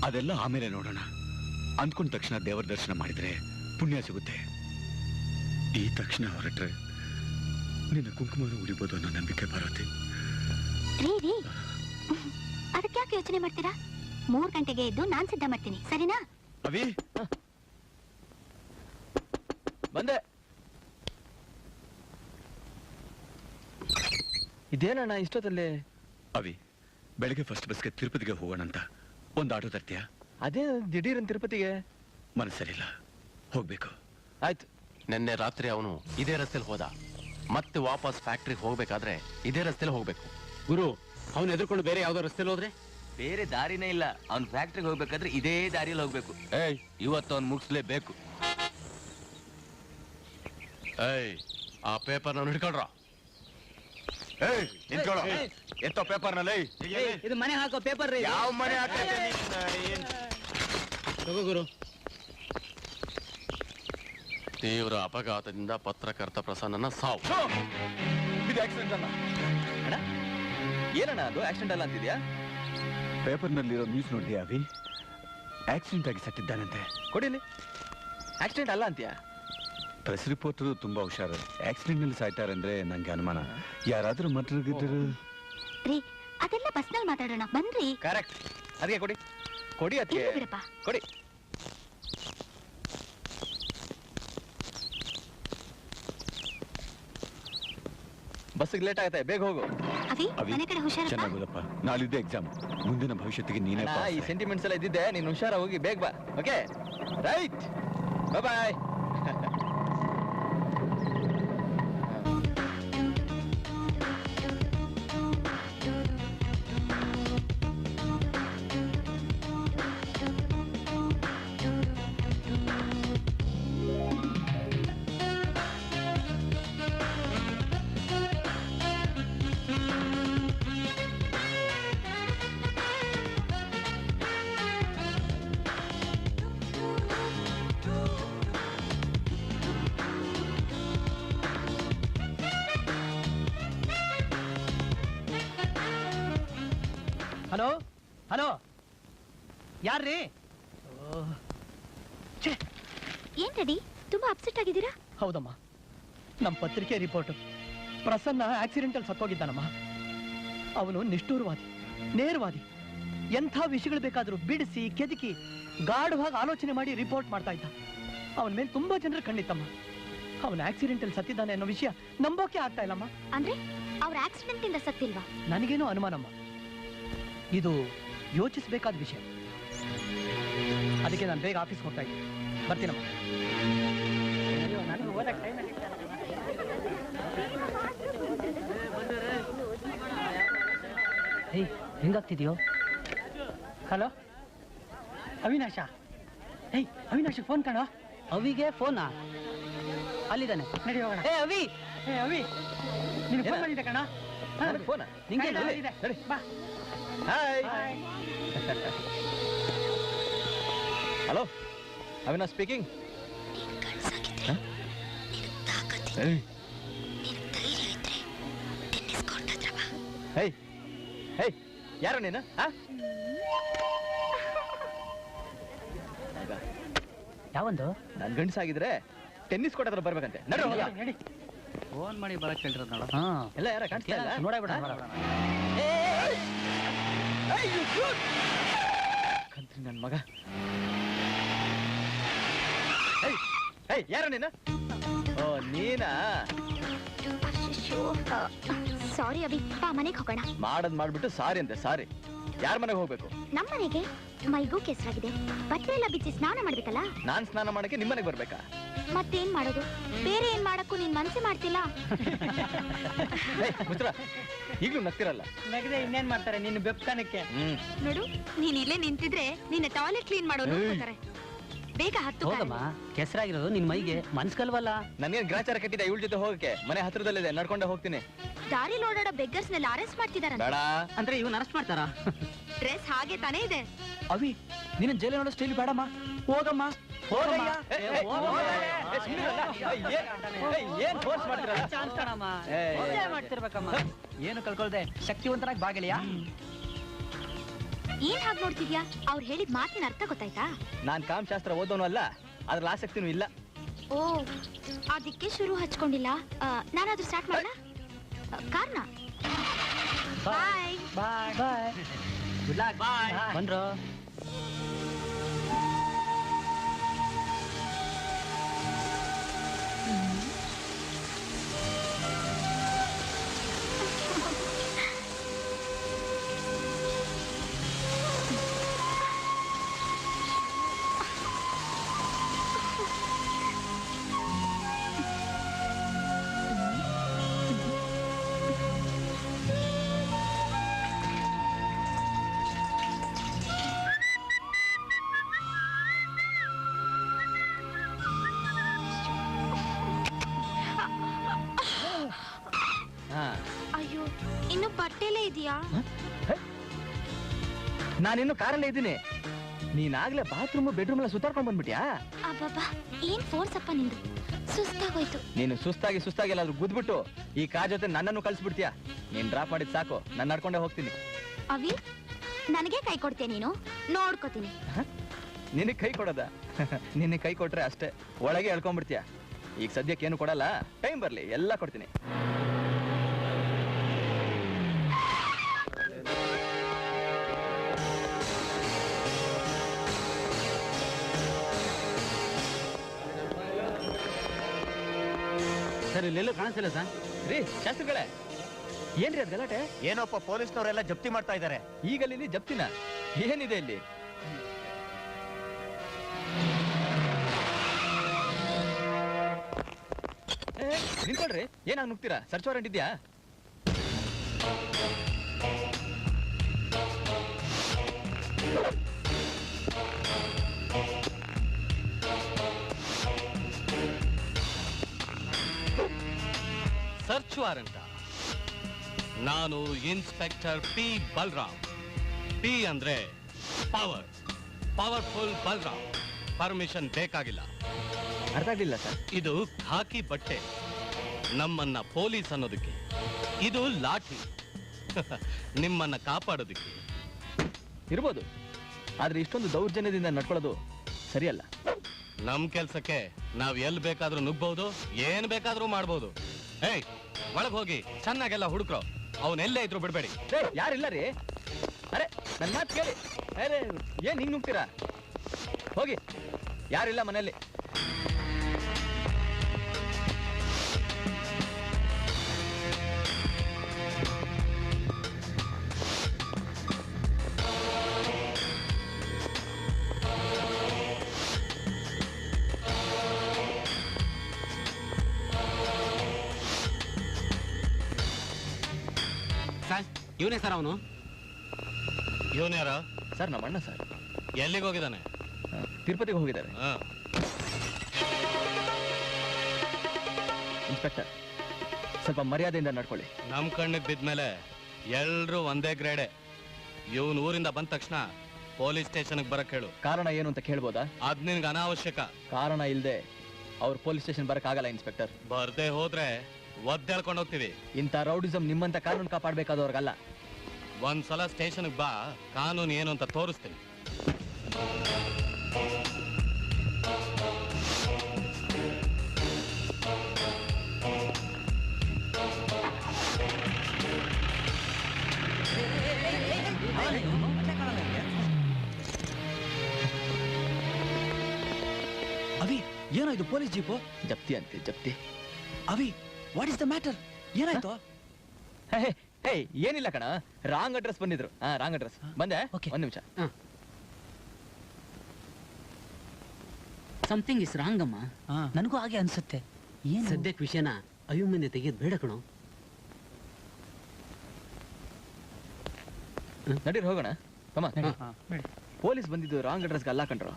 ಅದೆಲ್ಲ ಆಮೇಲೆ ನೋಡೋಣ. ಅಂದ್ಕೊಂಡ ತಕ್ಷಣ ದೇವರ ದರ್ಶನ ಮಾಡಿದ್ರೆ ಪುಣ್ಯ ಸಿಗುತ್ತೆ. ಈ ತಕ್ಷಣ ಹೊರಟ್ರೆ ನಿನ್ನ ಕುಂಕುಮನು ಉಳಿಬೋದು ಅನ್ನೋ ನಂಬಿಕೆ ಪಾರ್ವತಿ. ರೀ ಅದಕ್ಕೆ ಯಾಕೆ ಯೋಚನೆ ಮಾಡ್ತೀರಾ? 3 ಗಂಟೆಗೆ ಎದ್ದು ನಾನ್ ಸಿದ್ಧ ಮಾಡ್ತೀನಿ, ಸರಿನಾ? ಅವಿ ಬಂದೆ. ಇದೇನಣ್ಣ ಇಷ್ಟೊತ್ತಲ್ಲಿ? ಅವಿ, ಬೆಳಗ್ಗೆ ಫಸ್ಟ್ ಬಸ್ಗೆ ತಿರುಪತಿಗೆ ಹೋಗೋಣ ಅಂತ ಒಂದು ಆಟೋ ತರ್ತೀಯಾ? ಅದೇ ದಿಢೀರನ್ ತಿರುಪತಿಗೆ? ಮನಸ್ಸರಿಲ್ಲ, ಹೋಗ್ಬೇಕು. ಆಯ್ತು. ನಿನ್ನೆ ರಾತ್ರಿ ಅವನು ಇದೇ ರಸ್ತೆಲಿ ಹೋದ, ಮತ್ತೆ ವಾಪಸ್ ಫ್ಯಾಕ್ಟ್ರಿಗೆ ಹೋಗ್ಬೇಕಾದ್ರೆ ಇದೇ ರಸ್ತೆಲಿ ಹೋಗ್ಬೇಕು. ಗುರು, ಅವನು ಎದುರ್ಕೊಂಡು ಬೇರೆ ಯಾವ್ದೋ ರಸ್ತೆಲಿ ಹೋದ್ರೆ? ಬೇರೆ ದಾರಿನೇ ಇಲ್ಲ. ಅವ್ನ್ ಫ್ಯಾಕ್ಟ್ರಿಗೆ ಹೋಗ್ಬೇಕಾದ್ರೆ ಇದೇ ದಾರಿಯಲ್ಲಿ ಹೋಗ್ಬೇಕು. ಇವತ್ತು ಅವ್ನು ಮುಗಿಸ್ಲೇಬೇಕು. ಆ ಪೇಪರ್ ನಾನು ಹಿಡ್ಕೊಳ್ರ. ನಿಂತ್ಕೊಳ್ಳೋ. ಎತ್ತೋ ಪೇಪರ್ನಲ್ಲಿ. ಇದು ಮನೆ ಹಾಕೋ ಪೇಪರ್ ರೀ. ಯಾವ ಮನೆ ತಗೋ ಗುರು. ತೀವ್ರ ಅಪಘಾತದಿಂದ ಪತ್ರಕರ್ತ ಪ್ರಸನ್ನನ ಸಾವು. ಇದು ಆಕ್ಸಿಡೆಂಟ್ ಅಲ್ಲ ಅಣ್ಣ. ಏನಣ್ಣ ಅದು ಆಕ್ಸಿಡೆಂಟ್ ಅಲ್ಲ ಅಂತಿದ್ಯಾ? ಪೇಪರ್ನಲ್ಲಿರೋ ನ್ಯೂಸ್ ನೋಡಿದ್ಯಾ ಅವಿ? ಆಕ್ಸಿಡೆಂಟ್ ಆಗಿ ಸತ್ತಿದ್ದಾನಂತೆ. ಕೊಡಿಲಿ. ಆಕ್ಸಿಡೆಂಟ್ ಅಲ್ಲ ಅಂತೀಯಾ? ಪ್ರೆಸ್ ರಿಪೋರ್ಟರು ತುಂಬಾ ಹುಷಾರು. ಆಕ್ಸಿಡೆಂಟ್ ನಲ್ಲಿ ಸಾಯ್ತಾರೆ ಅಂದ್ರೆ ನಂಗೆ ಅನುಮಾನ. ಯಾರಾದ್ರೂ ಮರ್ಡರ್ ರೀ, ಅದೆಲ್ಲ ಬಸ್ನಲ್ಲಿ ಮಾತಾಡೋಣ ಬನ್ರಿ. ಕರೆಕ್ಟ್. ಅದಕ್ಕೆ ಕೊಡಿ ಅದಕ್ಕೆ ಬಿಡಪ್ಪ. ಕೊಡಿ. ಬಸ್ಸಿಗೆ ಲೇಟ್ ಆಗುತ್ತೆ, ಬೇಗ ಹೋಗು. ಅವಿ, ಮನೆ ಕಡೆ ಹುಷಾರಪ್ಪ. ಚೆನ್ನಾಗೋದಪ್ಪ. ನಾಳಿದ್ದೆ ಎಕ್ಸಾಮ್. ಮುಂದಿನ ಭವಿಷ್ಯತ್ತಿಗೆ ನೀನೇ ಈ ಸೆಂಟಿಮೆಂಟ್ಸ್ ಎಲ್ಲ ಇದ್ದಿದ್ದೆ. ನೀನು ಹುಷಾರ ಹೋಗಿ ಬೇಗ ಬಾ. Okay, right, bye. Hello hello, ಯಾರ್ರೀ? ಏನ್ ರೆಡಿ, ತುಂಬಾ ಅಪ್ಸೆಟ್ ಆಗಿದ್ದೀರಾ? ಹೌದಮ್ಮ, ನಮ್ಮ ಪತ್ರಿಕೆ ರಿಪೋರ್ಟ್ ಪ್ರಸನ್ನ ಆಕ್ಸಿಡೆಂಟಲ್ ಸತ್ತೋಗಿದ್ದಾನಮ್ಮ. ಅವನು ನಿಷ್ಠೂರವಾದಿ, ನೇರವಾದಿ. ಎಂಥ ವಿಷಯಗಳು ಬೇಕಾದ್ರೂ ಬಿಡಿಸಿ ಕೆದಕಿ ಗಾಢವಾಗಿ ಆಲೋಚನೆ ಮಾಡಿ ರಿಪೋರ್ಟ್ ಮಾಡ್ತಾ ಇದ್ದ. ಅವನ ಮೇಲೆ ತುಂಬಾ ಜನರು ಖಂಡಿತಮ್ಮ. ಅವನ ಆಕ್ಸಿಡೆಂಟಲ್ ಸತ್ತಿದ್ದಾನೆ ಅನ್ನೋ ವಿಷಯ ನಂಬೋಕೆ ಆಗ್ತಾ ಇಲ್ಲಮ್ಮ. ಅಂದ್ರೆ ಅವ್ರ ಆಕ್ಸಿಡೆಂಟ್ ಇಂದ ಸತ್ತಿಲ್ವಾ? ನನಗೇನು ಅನುಮಾನಮ್ಮ. ಇದು ಯೋಚಿಸಬೇಕಾದ ವಿಷಯ. ಅದಕ್ಕೆ ನಾನು ಬೇಗ ಆಫೀಸ್ಗೆ ಹೋಗ್ತಾ ಇದ್ದೀನಿ. ಬರ್ತೀನಮ್ಮ. ಏಯ್, ಹೆಂಗಾಗ್ತಿದ್ಯೋ? ಹಲೋ ಅವಿನಾಶ. ಏಯ್, ಅವಿನಾಶ ಫೋನ್ ಕಾಣೋ. ಅವಿಗೆ ಫೋನಾ? ಅಲ್ಲಿದ್ದಾನೆ, ನಡಿ ಹೋಗೋಣ. ಏ ಅವಿ, ಏ ಅವಿ, ನೀನು ಫೋನ್ ಮಾಡಿದ್ದೆ ಕಣ. ಫೋನ್ ನಿಂಗೆ ಬಾ. Hi. Hello, Avinash speaking. Hey hey, ಯಾರು ನೀನು? ಯಾವೊಂದು? ನನ್ ಗಂಡಸಾಗಿದ್ರೆ ಟೆನ್ನಿಸ್ ಕೋರ್ಟ್ ಹತ್ರ ಬರ್ಬೇಕಂತೆ. ನಡಿ ನಡಿ. ಫೋನ್ ಮಾಡಿ ಬರಕ್ ಹೇಳಿರೋದ್ ನೋಡು. ಎಲ್ಲ ಯಾರ ಕಾಣಿಸ್ತಾ ಇಲ್ಲ? ನೋಡಬಿಡ. ಕಂತ್ರಿ ನನ್ ಮಗ. ಹೇಯ್, ಯಾರು ನೀನು? ಓ, ನೀನಾ? ಸಾರಿ ಅಭಿ, ಬಾ ಮನೆಗೆ ಹೋಗೋಣ. ಮಾಡದ್ ಮಾಡ್ಬಿಟ್ಟು ಸಾರಿ ಅಂತೆ. ಸಾರಿ? ಯಾರ ಮನೆಗೆ ಹೋಗ್ಬೇಕು? ನಮ್ಮ ಮನೆಗೆ. ಮೈಗೂ ಕೆಸರಾಗಿದೆ, ಬಟ್ಟೆ ಎಲ್ಲ ಬಿಚ್ಚಿ ಸ್ನಾನ ಮಾಡ್ಬೇಕಲ್ಲ. ನಾನ್ ಸ್ನಾನ ಮಾಡಕ್ಕೆ ನಿಮ್ ಮನೆಗೆ ಬರ್ಬೇಕಾ? ಮತ್ತೇನ್ ಮಾಡೋದು? ಬೇರೆ ಏನ್ ಮಾಡಕ್ಕೂ ನೀನ್ ಮನ್ಸೆ ಮಾಡ್ತಿಲ್ಲ. ಈಗ್ಲೂ ನಗ್ತಿರಲ್ಲ. ನಗದೆ ಇನ್ನೇನ್ ಮಾಡ್ತಾರೆ ನಿನ್ನ ಬೆಪ್ಕನಕ್ಕೆ. ನೋಡು, ನೀನ್ ಇಲ್ಲೇ ನಿಂತಿದ್ರೆ ನಿನ್ನ ಟಾಯ್ಲೆಟ್ ಕ್ಲೀನ್ ಮಾಡೋರು ಹೋಗ್ತಾರೆ. ಬೇಗ ಹತ್ತು. ಹೋಗಮ್ಮ, ಕೆಸರಾಗಿರೋದು ನಿನ್ ಮೈಗೆ ಮನ್ಸ್ಕಲ್ವಲ್ಲ. ನನ್ಗೇನ್ ಗ್ರಾಚಾರ ಕಟ್ಟಿದೆ ಇವಳ ಜೊತೆ ಹೋಗಕ್ಕೆ? ಮನೆ ಹತ್ರದಲ್ಲಿದೆ, ನಡ್ಕೊಂಡೆ ಹೋಗ್ತೀನಿ. ದಾರಿಲಿ ಓಡಾಡೋ ಬೆಗ್ಗರ್ಸ್ನೆಲ್ಲ ಅರೆಸ್ಟ್ ಮಾಡ್ತಿದಾರ. ಬೇಡ ಅಂದ್ರೆ ಇವನ್ ಅರೆಸ್ಟ್ ಮಾಡ್ತಾರಾ? ಡ್ರೆಸ್ ಹಾಗೆ ತಾನೇ ಇದೆ. ಅವಿ, ನಿನ್ನ ಜೈಲಿ ನೋಡೋ ಸ್ಟೈಲ್ ಬೇಡಮ್ಮ. ಹೋಗಮ್ಮ, ಹೋಗಯ್ಯ. ಏನ್ ಫೋರ್ಸ್ ಮಾಡ್ತಿರಲ್ಲ? ಮಾಡ್ತಿರ್ಬೇಕಮ್ಮ. ಏನು ಕಳ್ಕೊಳ್ದೆ ಶಕ್ತಿವಂತನಾಗಿ ಬಾಗಿಲಿಯಾ? ಏನ್ ಹಾಗೆ ನೋಡ್ತಿದ್ಯಾ? ಅವ್ರು ಹೇಳಿದ ಮಾತಿನ ಅರ್ಥ ಗೊತ್ತಾಯ್ತಾ? ನಾನ್ ಕಾಮಶಾಸ್ತ್ರ ಓದೋನು ಅಲ್ಲ, ಅದ್ರಲ್ಲಿ ಆಸಕ್ತಿನೂ ಇಲ್ಲ. ಓ, ಅದಕ್ಕೆ ಶುರು ಹಚ್ಕೊಂಡಿಲ್ಲ. ನಾನಾದ್ರೂ ಸ್ಟಾರ್ಟ್ ಮಾಡೋಣ ಕಾರ್ನ. Bye bye bye. Good luck. Bye. ಬಂದ್ರು. ಅಯ್ಯೋ, ಇನ್ನು ಬಟ್ಟೆಲೇ ಇದೆಯಾ? ನಾನಿನ್ನು ಕಾರಲ್ಲೇ ಇದ್ದೀನಿ. ನೀನಾಗ್ಲೇ ಬಾತ್ರೂಮ್ ಬೆಡ್ರೂಮ್ ಎಲ್ಲ ಸುತ್ತಾಡ್ಕೊಂಡ್ ಬಂದ್ಬಿಟ್ಯಾ? ಅಬ್ಬಬ್ಬಾ, ಏನ್ ಫೋರ್ಸ್ ಅಪ್ಪ ನಿಂದು. ಸುಸ್ತಾಗೋಯ್ತು. ನೀನು ಸುಸ್ತಾಗಿ ಎಲ್ಲಾದ್ರೂ ಗುದ್ಬಿಟ್ಟು ಈ ಕಾರ್ ಜೊತೆ ನನ್ನನ್ನು ಕಳ್ಸ್ಬಿಡ್ತೀಯಾ? ನೀನ್ ಡ್ರಾಪ್ ಮಾಡಿದ್ ಸಾಕು, ನಾನು ನಡ್ಕೊಂಡೆ ಹೋಗ್ತೀನಿ. ಅವಿ, ನನಗೆ ಕೈ ಕೊಡ್ತೀಯ ನೀನು? ನೋಡ್ಕೋತೀನಿ. ನಿನಗೆ ಕೈ ಕೊಡೋದ? ನಿನಗೆ ಕೈ ಕೊಟ್ರೆ ಅಷ್ಟೇ, ಒಳಗೆ ಎಳ್ಕೊಂಡ್ಬಿಡ್ತೀಯ. ಈಗ ಸದ್ಯಕ್ಕೆ ಏನು ಕೊಡಲ್ಲ, ಟೈಮ್ ಬರ್ಲಿ ಎಲ್ಲ ಕೊಡ್ತೀನಿ. ಸರ್, ಇಲ್ಲೆಲ್ಲೂ ಕಾಣಿಸ್ತಿಲ್ಲ ಸರ್. ರೀ ಶಾಸ್ತ್ರಿಗಳೇ, ಏನ್ರಿ ಅದ್ ಗಲಾಟೆ? ಏನಪ್ಪ ಪೊಲೀಸ್ನವರೆಲ್ಲ ಜಪ್ತಿ ಮಾಡ್ತಾ ಇದ್ದಾರೆ. ಈಗಲ್ಲಿ ಜಪ್ತಿನ? ಏನಿದೆ ಇಲ್ಲಿ? ನಿಂತ್ಕೊಳ್ರಿ, ಏನಾಗ್ ನುಗ್ತೀರಾ? ಸರ್ಚ್ ವಾರೆಂಟ್ ಇದ್ಯಾ? ಸರ್ಚ್ ವಾರಂಟ? ನಾನು ಇನ್ಸ್ಪೆಕ್ಟರ್ ಪಿ ಬಲರಾಮ್. ಪಿ ಅಂದ್ರೆ ಪವರ್, ಪವರ್ಫುಲ್ ಬಲರಾಮ್. ಪರ್ಮಿಷನ್ ಬೇಕಾಗಿಲ್ಲ. ಅರ್ಥ ಆಗ್ಲಿಲ್ಲ ಸರ್. ಇದು ಖಾಕಿ ಬಟ್ಟೆ, ನಮ್ಮನ್ನ ಪೊಲೀಸ್ ಅನ್ನೋದಕ್ಕೆ. ಇದು ಲಾಠಿ, ನಿಮ್ಮನ್ನ ಕಾಪಾಡೋದಕ್ಕೆ. ಇರ್ಬೋದು, ಆದ್ರೆ ಇಷ್ಟೊಂದು ದೌರ್ಜನ್ಯದಿಂದ ನಡ್ಕೊಳ್ಳೋದು ಸರಿಯಲ್ಲ. ನಮ್ ಕೆಲ್ಸಕ್ಕೆ ನಾವ್ ಎಲ್ ಬೇಕಾದ್ರೂ ನುಗ್ಬಹುದು, ಏನ್ ಬೇಕಾದ್ರೂ ಮಾಡ್ಬೋದು. ಏಯ್, ಒಳಗ್ ಹೋಗಿ ಚೆನ್ನಾಗೆಲ್ಲ ಹುಡುಕ್ರೋ. ಅವನೆಲ್ಲೇ ಇದ್ರು ಬಿಡ್ಬೇಡಿ. ಯಾರಿಲ್ಲ ರೀ? ಅರೆ, ನನ್ ಮಾತು ಕೇಳಿ. ಅರೆ, ಏನ್ ಹಿಂಗ್ ನುಗ್ತೀರಾ? ಹೋಗಿ, ಯಾರಿಲ್ಲ ಮನೆಯಲ್ಲಿ. ಸರ್ ಇವನೇ ಸರ್ ಅವನು. ಇವನ್ ಯಾರ? ಸರ್ ನಮ್ಮ ಅಣ್ಣ ಸರ್. ಎಲ್ಲಿಗೆ ಹೋಗಿದ್ದಾನೆ? ತಿರುಪತಿಗೆ ಹೋಗಿದ್ದಾರೆ. ಇನ್ಸ್ಪೆಕ್ಟರ್, ಸ್ವಲ್ಪ ಮರ್ಯಾದೆಯಿಂದ ನಡ್ಕೊಳ್ಳಿ. ನಮ್ ಕಣ್ಣಿಗೆ ಬಿದ್ಮೇಲೆ ಎಲ್ರು ಒಂದೇ ಗ್ರೇಡೆ. ಇವನ್ ಊರಿಂದ ಬಂದ ತಕ್ಷಣ ಪೊಲೀಸ್ ಸ್ಟೇಷನ್ಗೆ ಬರಕ್ ಹೇಳು. ಕಾರಣ ಏನು ಅಂತ ಕೇಳ್ಬೋದಾ? ಅದ್ ನಿನ್ಗೆ ಅನಾವಶ್ಯಕ. ಕಾರಣ ಇಲ್ಲದೆ ಅವ್ರು ಪೊಲೀಸ್ ಸ್ಟೇಷನ್ ಬರಕ್ಕಾಗಲ್ಲ ಇನ್ಸ್ಪೆಕ್ಟರ್. ಬರ್ದೇ ಹೋದ್ರೆ ಒದ್ದೇಳ್ಕೊಂಡು ಹೋಗ್ತೀವಿ. ಇಂಥ ರೌಡಿಸಮ್ ನಿಮ್ಮಂತ ಕಾನೂನು ಕಾಪಾಡಬೇಕಾದವ್ರಿಗಲ್ಲ. ಒಂದ್ಸಲ ಸ್ಟೇಷನ್ಗೆ ಬಾ, ಕಾನೂನು ಏನು ಅಂತ ತೋರಿಸ್ತೀನಿ. ಅವಿ, ಏನೋ ಇದು ಪೊಲೀಸ್ ಜೀಪು? ಜಪ್ತಿ ಅಂತೆ ಜಪ್ತಿ. ಅವಿ, ವಾಟ್ ಇಸ್ ದ ಮ್ಯಾಟರ್? ಏನಾಯ್ತು? ಹೇ ಏನಿಲ್ಲ ಕಣ, ರಾಂಗ್ ಅಡ್ರೆಸ್ ಬಂದಿದ್ರು. ರಾಂಗ್ ಅಡ್ರೆಸ್ ಬಂದೆ. ಒಂದ್ ನಿಮಿಷ. ಸಮಥಿಂಗ್ ಇಸ್ ರಾಂಗ್ ಅಮ್ಮ. ನನಗೂ ಹಾಗೆ ಅನ್ಸುತ್ತೆ. ಸದ್ಯಕ್ಕೆ ವಿಷಯನ ಅಯ್ಯೋ ಮುಂದೆ ತೆಗೆಯೋದು ಬೇಡ ಕಣೋ. ನಡೀರಿ ಹೋಗೋಣ. ಪೊಲೀಸ್ ಬಂದಿದ್ದು ರಾಂಗ್ ಅಡ್ರೆಸ್ಗೆ ಅಲ್ಲ ಕಣ್ರು,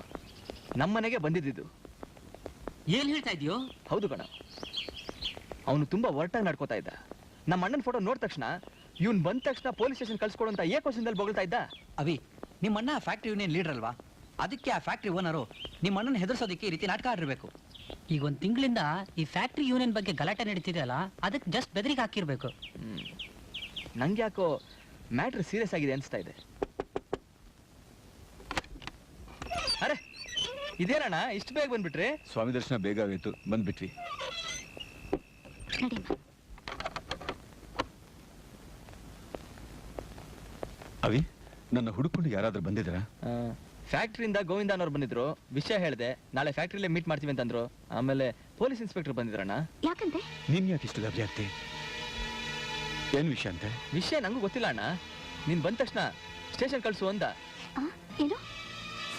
ನಮ್ಮನೆಗೆ ಬಂದಿದ್ದು. ಏನ್ ಹೇಳ್ತಾ ಇದೆಯೋ? ಹೌದು ಕಣ, ಅವನು ತುಂಬಾ ಒರಟಾಗಿ ನಡ್ಕೋತಾ ಇದ್ದ. ನಮ್ಮ ಅಣ್ಣನ ಫೋಟೋ ನೋಡಿದ ತಕ್ಷಣ ಇವ್ನು ಬಂದ ತಕ್ಷಣ ಪೊಲೀಸ್ ಸ್ಟೇಷನ್ ಕಳ್ಸ್ಕೊಡು ಅಂತ ಏಕೋಶದಲ್ಲಿ ಬೊಗಳ್ತಾ ಇದ್ದ. ಅವಿ, ನಿಮ್ಮ ಅಣ್ಣ ಫ್ಯಾಕ್ಟ್ರಿ ಯೂನಿಯನ್ ಲೀಡರ್ ಅಲ್ವಾ? ಅದಕ್ಕೆ ಆ ಫ್ಯಾಕ್ಟ್ರಿ ಓನರು ನಿಮ್ಮ ಅಣ್ಣನ ಹೆದರ್ಸೋದಕ್ಕೆ ಈ ರೀತಿ ನಾಟಕ ಆಡಿರ್ಬೇಕು. ಈಗ ಒಂದು ತಿಂಗಳಿಂದ ಈ ಫ್ಯಾಕ್ಟ್ರಿ ಯೂನಿಯನ್ ಬಗ್ಗೆ ಗಲಾಟೆ ನಡೀತಿದೆಯಲ್ಲ, ಅದಕ್ಕೆ ಜಸ್ಟ್ ಬೆದರಿಗೆ ಹಾಕಿರ್ಬೇಕು. ನಂಗೆ ಯಾಕೋ ಮ್ಯಾಟ್ರ್ ಸೀರಿಯಸ್ ಆಗಿದೆ ಅನಿಸ್ತಾ ಇದೆ. ಅರೆ ಇದೇನಣ್ಣ ಇಷ್ಟು ಬೇಗ ಬಂದ್ಬಿಟ್ರಿ? ಸ್ವಾಮಿ ದರ್ಶನ ಬೇಗ ಆಗೋಯ್ತು, ಬಂದ್ಬಿಟ್ವಿ. ಅವಿ, ನನ್ನ ಹುಡುಕೊಂಡು ಯಾರಾದ್ರೂ ಬಂದಿದ್ರ? ಫ್ಯಾಕ್ಟ್ರಿಯಿಂದ ಗೋವಿಂದ ಅನ್ನೋರು ಬಂದಿದ್ರು. ವಿಷಯ ಹೇಳಿದೆ, ನಾಳೆ ಫ್ಯಾಕ್ಟ್ರಿಲೇ ಮೀಟ್ ಮಾಡ್ತೀವಿ ಅಂತಂದ್ರು. ಆಮೇಲೆ ಪೊಲೀಸ್ ಇನ್ಸ್ಪೆಕ್ಟರ್ ಬಂದಿದ್ರಣ್ಣ. ಯಾಕಂತೆ? ನೀನ್ ಯಾಕೆ ಇಷ್ಟು ಗಾಬರಿ ಆಗ್ತಿ? ಏನ್ ವಿಷಯ ಅಂತೆ? ವಿಷಯ ನಂಗೂ ಗೊತ್ತಿಲ್ಲ ಅಣ್ಣ. ನೀನ್ ಬಂದ ತಕ್ಷಣ ಸ್ಟೇಷನ್ ಕಳ್ಸು ಅಂದ. ಏನು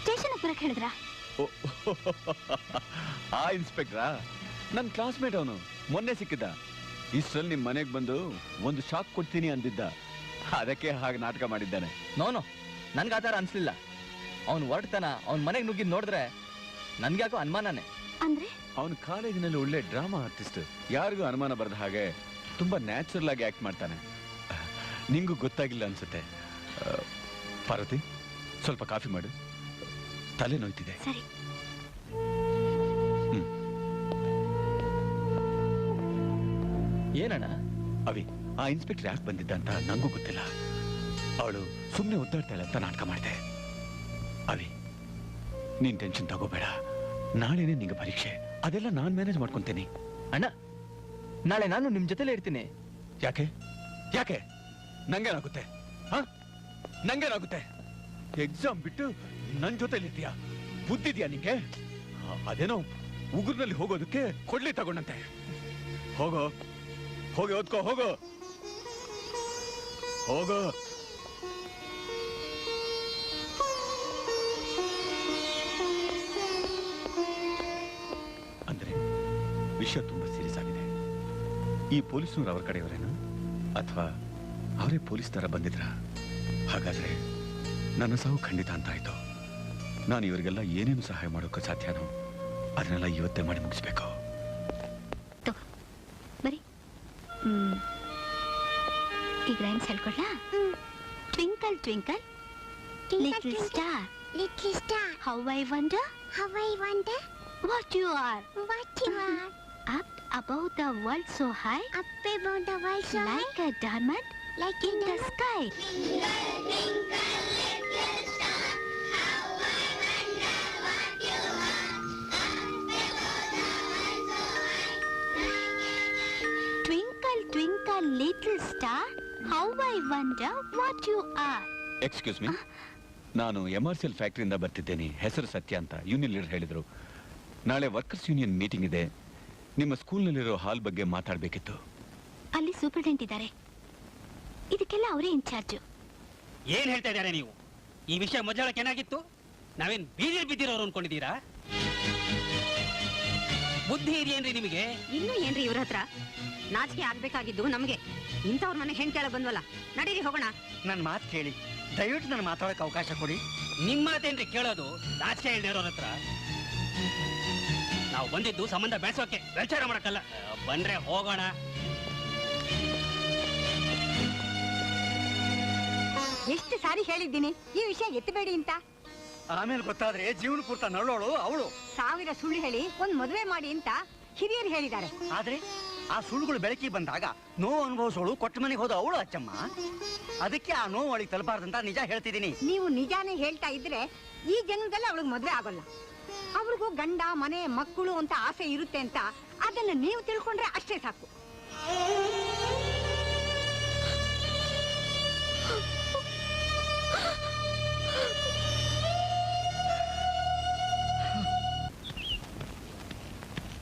ಸ್ಟೇಷನ್ ಬರಕ್ ಹೇಳಿದ್ರ? ಆ ಇನ್ಸ್ಪೆಕ್ಟ್ರಾ? ನನ್ನ ಕ್ಲಾಸ್ಮೇಟ್ ಅವನು, ಮೊನ್ನೆ ಸಿಕ್ಕಿದ್ದ. ಇಷ್ಟರಲ್ಲಿ ನಿಮ್ ಮನೆಗೆ ಬಂದು ಒಂದು ಶಾಕ್ ಕೊಡ್ತೀನಿ ಅಂದಿದ್ದ. ಅದಕ್ಕೆ ಹಾಗೆ ನಾಟಕ ಮಾಡಿದ್ದಾನೆ. ನೋನು ನನ್ಗೆ ಆ ಥರ ಅನ್ಸ್ಲಿಲ್ಲ. ಅವ್ನು ಹೊರಡ್ತಾನ, ಅವ್ನ ಮನೆಗೆ ನುಗ್ಗಿದ್ ನೋಡಿದ್ರೆ ನನ್ಗ್ಯಾಕೋ ಅನುಮಾನನೇ. ಅಂದ್ರೆ ಅವನು ಕಾಲೇಜಿನಲ್ಲಿ ಒಳ್ಳೆ ಡ್ರಾಮಾ ಆರ್ಟಿಸ್ಟ್. ಯಾರಿಗೂ ಅನುಮಾನ ಬರದ ಹಾಗೆ ತುಂಬಾ ನ್ಯಾಚುರಲ್ ಆಗಿ ಆಕ್ಟ್ ಮಾಡ್ತಾನೆ. ನಿಂಗೂ ಗೊತ್ತಾಗಿಲ್ಲ ಅನ್ಸುತ್ತೆ. ಪಾರ್ವತಿ, ಸ್ವಲ್ಪ ಕಾಫಿ ಮಾಡು, ತಲೆ ನೋಯ್ತಿದೆ. ಏನಣ್ಣ? ಅವಿ, ಆ ಇನ್ಸ್ಪೆಕ್ಟರ್ ಯಾಕೆ ಬಂದಿದ್ದ ಅಂತ ನಂಗೂ ಗೊತ್ತಿಲ್ಲ. ಅವಳು ಸುಮ್ಮನೆ ಒದ್ದಾಡ್ತಾಳೆ ಅಂತ ನಾಟಕ ಮಾಡಿದೆ. ಅವಿ, ನೀನ್ ಟೆನ್ಷನ್ ತಗೋಬೇಡ. ನಾಳೆನೆ ನಿಂಗೆ ಪರೀಕ್ಷೆ, ಅದೆಲ್ಲ ನಾನ್ ಮ್ಯಾನೇಜ್ ಮಾಡ್ಕೊಂತೀನಿ. ಅಣ್ಣ, ನಾಳೆ ನಾನು ನಿಮ್ ಜೊತೆಲೇ ಇರ್ತೀನಿ. ಯಾಕೆ ಯಾಕೆ? ನಂಗೇನಾಗುತ್ತೆ? ನಂಗೇನಾಗುತ್ತೆ? ಎಕ್ಸಾಮ್ ಬಿಟ್ಟು ನನ್ ಜೊತೆಲಿ ಇರ್ತೀಯಾ? ಬುದ್ಧಿದ್ಯಾ ನಿಂಗೆ? ಅದೇನೋ ಉಗುರ್ನಲ್ಲಿ ಹೋಗೋದಕ್ಕೆ ಕೊಡ್ಲಿ ತಗೊಂಡಂತೆ. ಹೋಗೋ, ಹೋಗಿ ಓದ್ಕೋ, ಹೋಗೋ ಹೋಗೋ. ಅಂದ್ರೆ ವಿಷಯ ತುಂಬಾ ಸೀರಿಯಸ್ ಆಗಿದೆ. ಈ ಪೊಲೀಸ್ನವ್ರು ಅವ್ರ ಕಡೆಯವರೇನಾ ಅಥವಾ ಅವರೇ ಪೊಲೀಸ್ ತರ ಬಂದಿದ್ರ? ಹಾಗಾದ್ರೆ ನನ್ನ ಸಾವು ಖಂಡಿತ ಅಂತ ಆಯ್ತು. ನಾನು ಇವರಿಗೆಲ್ಲ ಏನೇನು ಸಹಾಯ ಮಾಡೋಕೆ ಸಾಧ್ಯನೋ ಅದನ್ನೆಲ್ಲ ಇವತ್ತೇ ಮಾಡಿ ಮುಗಿಸ್ಬೇಕು. ಬರೀ ಈಗ ರೈಮ್ಸ್ ಹೇಳ್ಕೊಡ್ಲಾ? Twinkle twinkle little star, how I wonder what you are, up above the world so high, like a diamond in the sky. Twinkle twinkle little star, how I wonder what you are. Excuse me, ನಾನು MRCL ಫ್ಯಾಕ್ಟರಿಯಿಂದ ಬರ್ತಿದ್ದೇನೆ. ಹೆಸರು ಸತ್ಯ ಅಂತ union leader ಹೇಳಿದ್ರು. ನಾಳೆ workers union meeting ಇದೆ. ನಿಮ್ಮ ಸ್ಕೂಲ್ನಲ್ಲಿರೋ ಹಾಲ್ ಬಗ್ಗೆ ಮಾತಾಡಬೇಕಿತ್ತು. ಅಲ್ಲಿ ಸೂಪರ್ಡೆಂಟ್ ಇದ್ದಾರೆ, ಇದಕ್ಕೆಲ್ಲ ಅವರೇ ಇನ್ಚಾರ್ಜ್. ಏನ್ ಹೇಳ್ತಾ ಇದ್ದಾರೆ ನೀವು? ಈ ವಿಷಯ ಮೊದಲಕ್ಕೆ ಏನಾಗಿತ್ತು? ನಾವೇನ್ ಬೀದಿಲ್ ಬಿದ್ದಿರೋರು ಅನ್ಕೊಂಡಿದ್ದೀರಾ? ಬುದ್ಧಿ ಇದೆಯೇನ್ರಿ ನಿಮಗೆ? ಇನ್ನು ಏನ್ರಿ ಇವ್ರ ಹತ್ರ ನಾಚಿಕೆ ಆಗ್ಬೇಕಾಗಿದ್ದು ನಮ್ಗೆ. ಇಂಥವ್ರ ಮನೆ ಹೆಣ್ ಕೇಳಕ್ ಬಂದ್ವಲ್ಲ, ನಡೀರಿ ಹೋಗೋಣ. ನನ್ನ ಮಾತು ಕೇಳಿ, ದಯವಿಟ್ಟು ನನ್ನ ಮಾತಾಡೋಕೆ ಅವಕಾಶ ಕೊಡಿ. ನಿಮ್ಮ ಮಾತೇನ್ರಿ ಕೇಳೋದು? ನಾಚಿಕೆ ಇಲ್ದಿರೋರ ಹತ್ರ. ನಾವು ಬಂದಿದ್ದು ಸಂಬಂಧ ಬೆಳೆಸೋಕೆ, ವ್ಯವಚಾರ ಮಾಡಕ್ಕಲ್ಲ. ಬಂದ್ರೆ ಹೋಗೋಣ. ಎಷ್ಟು ಸಾರಿ ಹೇಳಿದ್ದೀನಿ ಈ ವಿಷಯ ಎತ್ತಬೇಡಿ ಅಂತ. ಆಮೇಲೆ ಗೊತ್ತಾದ್ರೆ ಜೀವನ ಪೂರ್ತ ನರಳೋಳು ಅವಳು. 1000 ಸುಳ್ಳು ಹೇಳಿ ಒಂದ್ ಮದುವೆ ಮಾಡಿ ಅಂತ ಹಿರಿಯರು ಹೇಳಿದ್ದಾರೆ. ಆದ್ರೆ ಆ ಸುಳ್ಳುಗಳು ಬೆಳಕಿ ಬಂದಾಗ ನೋವು ಅನುಭವಿಸೋಳು ಕೊಟ್ಟ ಮನೆಗೆ ಹೋದ ಅವಳು ಅಚ್ಚಮ್ಮ. ಅದಕ್ಕೆ ಆ ನೋವು ಅವಳಿಗೆ ತಲುಪಾರ್ದಂತ ನಿಜ ಹೇಳ್ತಿದ್ದೀನಿ. ನೀವು ನಿಜಾನೇ ಹೇಳ್ತಾ ಇದ್ರೆ ಈ ಜನ್ಮದಲ್ಲಿ ಅವಳಿಗೆ ಮದುವೆ ಆಗೋಲ್ಲ. ಅವ್ರಿಗೂ ಗಂಡ ಮನೆ ಮಕ್ಕಳು ಅಂತ ಆಸೆ ಇರುತ್ತೆ ಅಂತ ಅದನ್ನ ನೀವು ತಿಳ್ಕೊಂಡ್ರೆ ಅಷ್ಟೇ ಸಾಕು.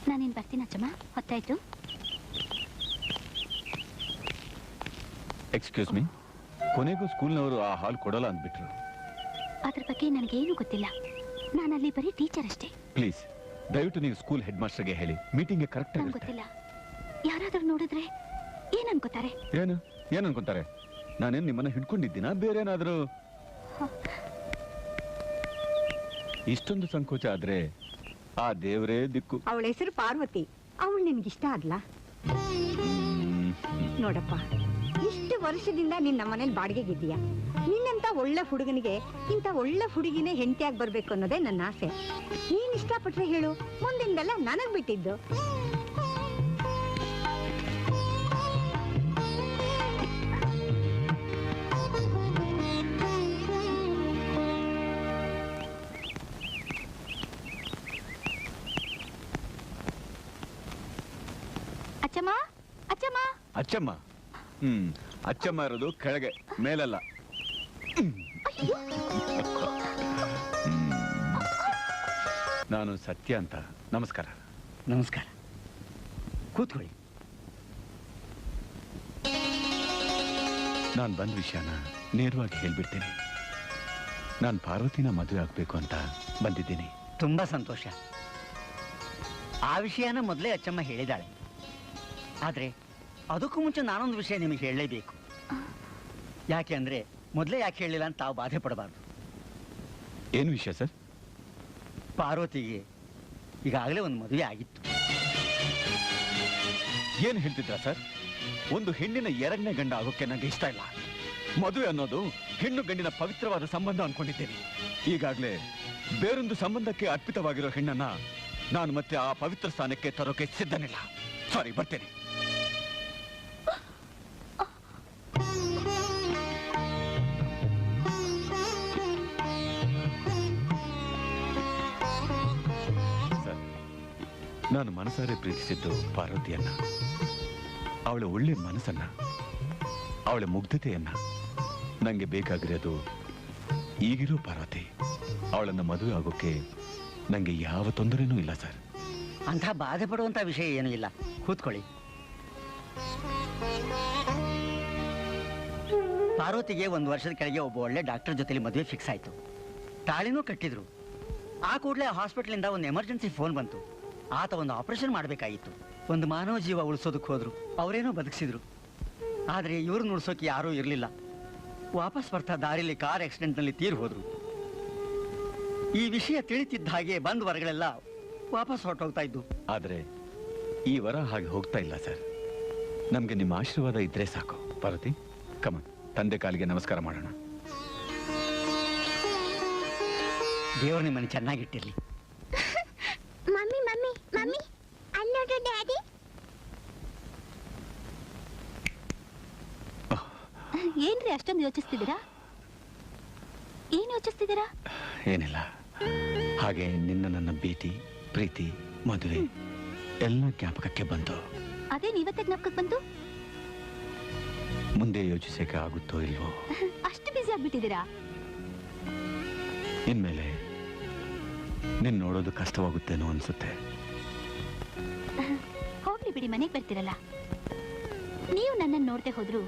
ನಾನೇನ್ ಬರ್ತೀನಿ ಅಚ್ಚಮ್ಮ, ಹೊತ್ತಾಯ್ತು. ಎಕ್ಸ್ಕ್ಯೂಸ್ ಮೀ, ಕೊನೆಗೂ ಸ್ಕೂಲ್ನವರು ಆ ಹಾಲ್ ಕೊಡಲ್ಲ ಅಂದ್ಬಿಟ್ರು. ಅದ್ರ ಬಗ್ಗೆ ನನಗೇನು ಗೊತ್ತಿಲ್ಲ. ನಾನಲ್ಲಿ ಬರೀ ಟೀಚರ್ ಅಷ್ಟೇ. ಪ್ಲೀಸ್ ದಯವಿಟ್ಟು ನೀವು ಸ್ಕೂಲ್ ಹೆಡ್ ಮಾಸ್ಟರ್ಗೆ ಹೇಳಿ, ಮೀಟಿಂಗ್ಗೆ ಕರೆಕ್ಟ್ ನಂಗೆ ಗೊತ್ತಿಲ್ಲ. ಯಾರಾದ್ರೂ ನೋಡಿದ್ರೆ ಏನ್ ಅನ್ಕೋತಾರೆ? ಏನ್ ಅನ್ಕೊಂತಾರೆ? ನಾನೇನ್ ನಿಮ್ಮನ್ನ ಹಿಡ್ಕೊಂಡಿದ್ದೀನಾ? ಬೇರೇನಾದ್ರೂ? ಇಷ್ಟೊಂದು ಸಂಕೋಚ ಆದ್ರೆ ಆ ದೇವರೇ ದಿಕ್ಕು. ಅವಳ ಹೆಸರು ಪಾರ್ವತಿ. ಅವಳು ನಿನ್ಗಿಷ್ಟ ಆದ್ಲಾ? ನೋಡಪ್ಪ, ಇಷ್ಟು ವರ್ಷದಿಂದ ನಿನ್ನ ಮನೇಲಿ ಬಾಡಿಗೆಗಿದ್ದೀಯ. ನಿನ್ನಂತ ಒಳ್ಳೆ ಹುಡುಗನಿಗೆ ಇಂಥ ಒಳ್ಳೆ ಹುಡುಗಿನೇ ಹೆಂಡತಿಯಾಗಿ ಬರ್ಬೇಕು ಅನ್ನೋದೇ ನನ್ನ ಆಸೆ. ನೀನ್ ಇಷ್ಟಪಟ್ರೆ ಹೇಳು, ಮುಂದಿಂದೆಲ್ಲ ನನಗ್ ಬಿಟ್ಟಿದ್ದು. ಅಚ್ಚಮ್ಮ, ಅಚ್ಚಮ್ಮ, ಅಚ್ಚಮ್ಮ. ಅಚ್ಚಮ್ಮ ಇರೋದು ಕೆಳಗೆ, ಮೇಲಲ್ಲ. ನಾನು ಸತ್ಯ ಅಂತ. ನಮಸ್ಕಾರ. ನಮಸ್ಕಾರ, ಕೂತ್ಕೊಳ್ಳಿ. ನಾನು ಬಂದ ವಿಷಯನ ನೇರವಾಗಿ ಹೇಳ್ಬಿಡ್ತೀನಿ. ನಾನು ಪಾರ್ವತಿನ ಮದುವೆ ಆಗ್ಬೇಕು ಅಂತ ಬಂದಿದ್ದೀನಿ. ತುಂಬಾ ಸಂತೋಷ. ಆ ವಿಷಯನ ಮೊದಲೇ ಅಚ್ಚಮ್ಮ ಹೇಳಿದಾಳೆ. ಆದ್ರೆ ಅದಕ್ಕೂ ಮುಂಚೆ ನಾನೊಂದು ವಿಷಯ ನಿಮಗೆ ಹೇಳಲೇಬೇಕು. ಯಾಕೆ ಅಂದ್ರೆ ಮೊದಲೇ ಯಾಕೆ ಹೇಳಿಲ್ಲ ಅಂತ ತಾವು ಬಾಧೆ ಪಡಬಾರ್ದು. ಏನು ವಿಷಯ ಸರ್? ಪಾರ್ವತಿಗೆ ಈಗಾಗಲೇ ಒಂದು ಮದುವೆ ಆಗಿತ್ತು. ಏನು ಹೇಳ್ತಿದ್ರ ಸರ್? ಒಂದು ಹೆಣ್ಣಿನ ಎರಡನೇ ಗಂಡ ಆಗೋಕೆ ನನಗೆ ಇಷ್ಟ ಇಲ್ಲ. ಮದುವೆ ಅನ್ನೋದು ಹೆಣ್ಣು ಗಂಡಿನ ಪವಿತ್ರವಾದ ಸಂಬಂಧ ಅನ್ಕೊಂಡಿದ್ದೇನೆ. ಈಗಾಗಲೇ ಬೇರೊಂದು ಸಂಬಂಧಕ್ಕೆ ಅರ್ಪಿತವಾಗಿರೋ ಹೆಣ್ಣನ್ನ ನಾನು ಮತ್ತೆ ಆ ಪವಿತ್ರ ಸ್ಥಾನಕ್ಕೆ ತರೋಕೆ ಸಿದ್ಧನಿಲ್ಲ. ಸಾರಿ, ಬರ್ತೇನೆ. ಸರ್, ನಾನು ಮನಸಾರೆ ಪ್ರೀತಿಸಿದ್ದು ಪಾರ್ವತಿಯನ್ನ, ಅವಳ ಒಳ್ಳೆ ಮನಸ್ಸನ್ನ, ಅವಳ ಮುಗ್ಧತೆಯನ್ನ. ನಂಗೆ ಬೇಕಾಗಿರೋದು ಈಗಿರೋ ಪಾರ್ವತಿ. ಅವಳನ್ನ ಮದುವೆ ಆಗೋಕೆ ನಂಗೆ ಯಾವ ತೊಂದರೆನೂ ಇಲ್ಲ ಸರ್. ಅಂಥ ಬಾಧೆ ಪಡುವಂತ ವಿಷಯ ಏನೂ ಇಲ್ಲ. ಕೂತ್ಕೊಳ್ಳಿ. ಪಾರ್ವತಿಗೆ 1 ವರ್ಷದ ಕೆಳಗೆ ಒಬ್ಬ ಒಳ್ಳೆ ಡಾಕ್ಟರ್ ಜೊತೆಲಿ ಮದುವೆ ಫಿಕ್ಸ್ ಆಯ್ತು. ತಾಳಿನೂ ಕಟ್ಟಿದ್ರು. ಆ ಕೂಡಲೇ ಹಾಸ್ಪಿಟಲಿಂದ ಒಂದು ಎಮರ್ಜೆನ್ಸಿ ಫೋನ್ ಬಂತು. ಆತ ಒಂದು ಆಪರೇಷನ್ ಮಾಡಬೇಕಾಗಿತ್ತು. ಒಂದು ಮಾನವ ಜೀವ ಉಳಿಸೋದಕ್ಕೆ ಹೋದ್ರು. ಅವರೇನೋ ಬದುಕಿಸಿದ್ರು. ಆದರೆ ಇವ್ರನ್ನ ಉಳಿಸೋಕೆ ಯಾರೂ ಇರಲಿಲ್ಲ. ವಾಪಸ್ ಬರ್ತಾ ದಾರಿಲಿ ಕಾರ್ ಆಕ್ಸಿಡೆಂಟ್ನಲ್ಲಿ ತೀರ್ ಹೋದ್ರು. ಈ ವಿಷಯ ತಿಳಿತಿದ್ದ ಹಾಗೆ ಬಂದ ವರಗಳೆಲ್ಲ ವಾಪಸ್ ಹೊರಟೋಗ್ತಾ ಇದ್ದು. ಆದ್ರೆ ಈ ವರ ಹಾಗೆ ಹೋಗ್ತಾ ಇಲ್ಲ ಸರ್. ನಮ್ಗೆ ನಿಮ್ಮ ಆಶೀರ್ವಾದ ಇದ್ರೆ ಸಾಕು. ಪಾರ್ವತಿ, ಕಮನ್, ತಂದೆ ಕಾಲಿಗೆ ನಮಸ್ಕಾರ ಮಾಡೋಣ. ದೇವರು ನಿಮ್ಮನ್ನು ಚೆನ್ನಾಗಿಟ್ಟಿರ್ಲಿ. ಮಮ್ಮಿ ಮಮ್ಮಿ ಮಮ್ಮಿ, ಅಲ್ಲಿ ನೋಡು ಡ್ಯಾಡಿ. ಏನ್ರಿ ಅಷ್ಟೊಂದು ಯೋಚಿಸ್ತಿದ್ದೀರಾ? ಏನ್ ಯೋಚಿಸ್ತಿದ್ದೀರಾ? ಏನಿಲ್ಲ, ಹಾಗೆ ನಿನ್ನ ನನ್ನ ಭೇಟಿ, ಪ್ರೀತಿ, ಮದುವೆ ಎಲ್ಲ ಜ್ಞಾಪಕಕ್ಕೆ ಬಂತು. ಅದೇ ನೀವತ್ತೆ ಜ್ಞಾಪಕಕ್ಕೆ ಬಂತು? ಮುಂದೆ ಯೋಚಿಸಕ್ಕೆ ಆಗುತ್ತೋ ಇಲ್ವೋ? ಅಷ್ಟು ಬಿಸಿ ಆಗ್ಬಿಟ್ಟಿದ್ದೀರಾ? ಇನ್ಮೇಲೆ ನಿನ್ ನೋಡೋದು ಕಷ್ಟವಾಗುತ್ತೇನೋ ಅನ್ಸುತ್ತೆ. ಹೋಗ್ಲಿ ಬಿಡಿ, ಮನೆಗೆ ಬರ್ತಿರಲ್ಲ. ನೀವು ನನ್ನನ್ನು ನೋಡ್ದೆ ಹೋದ್ರು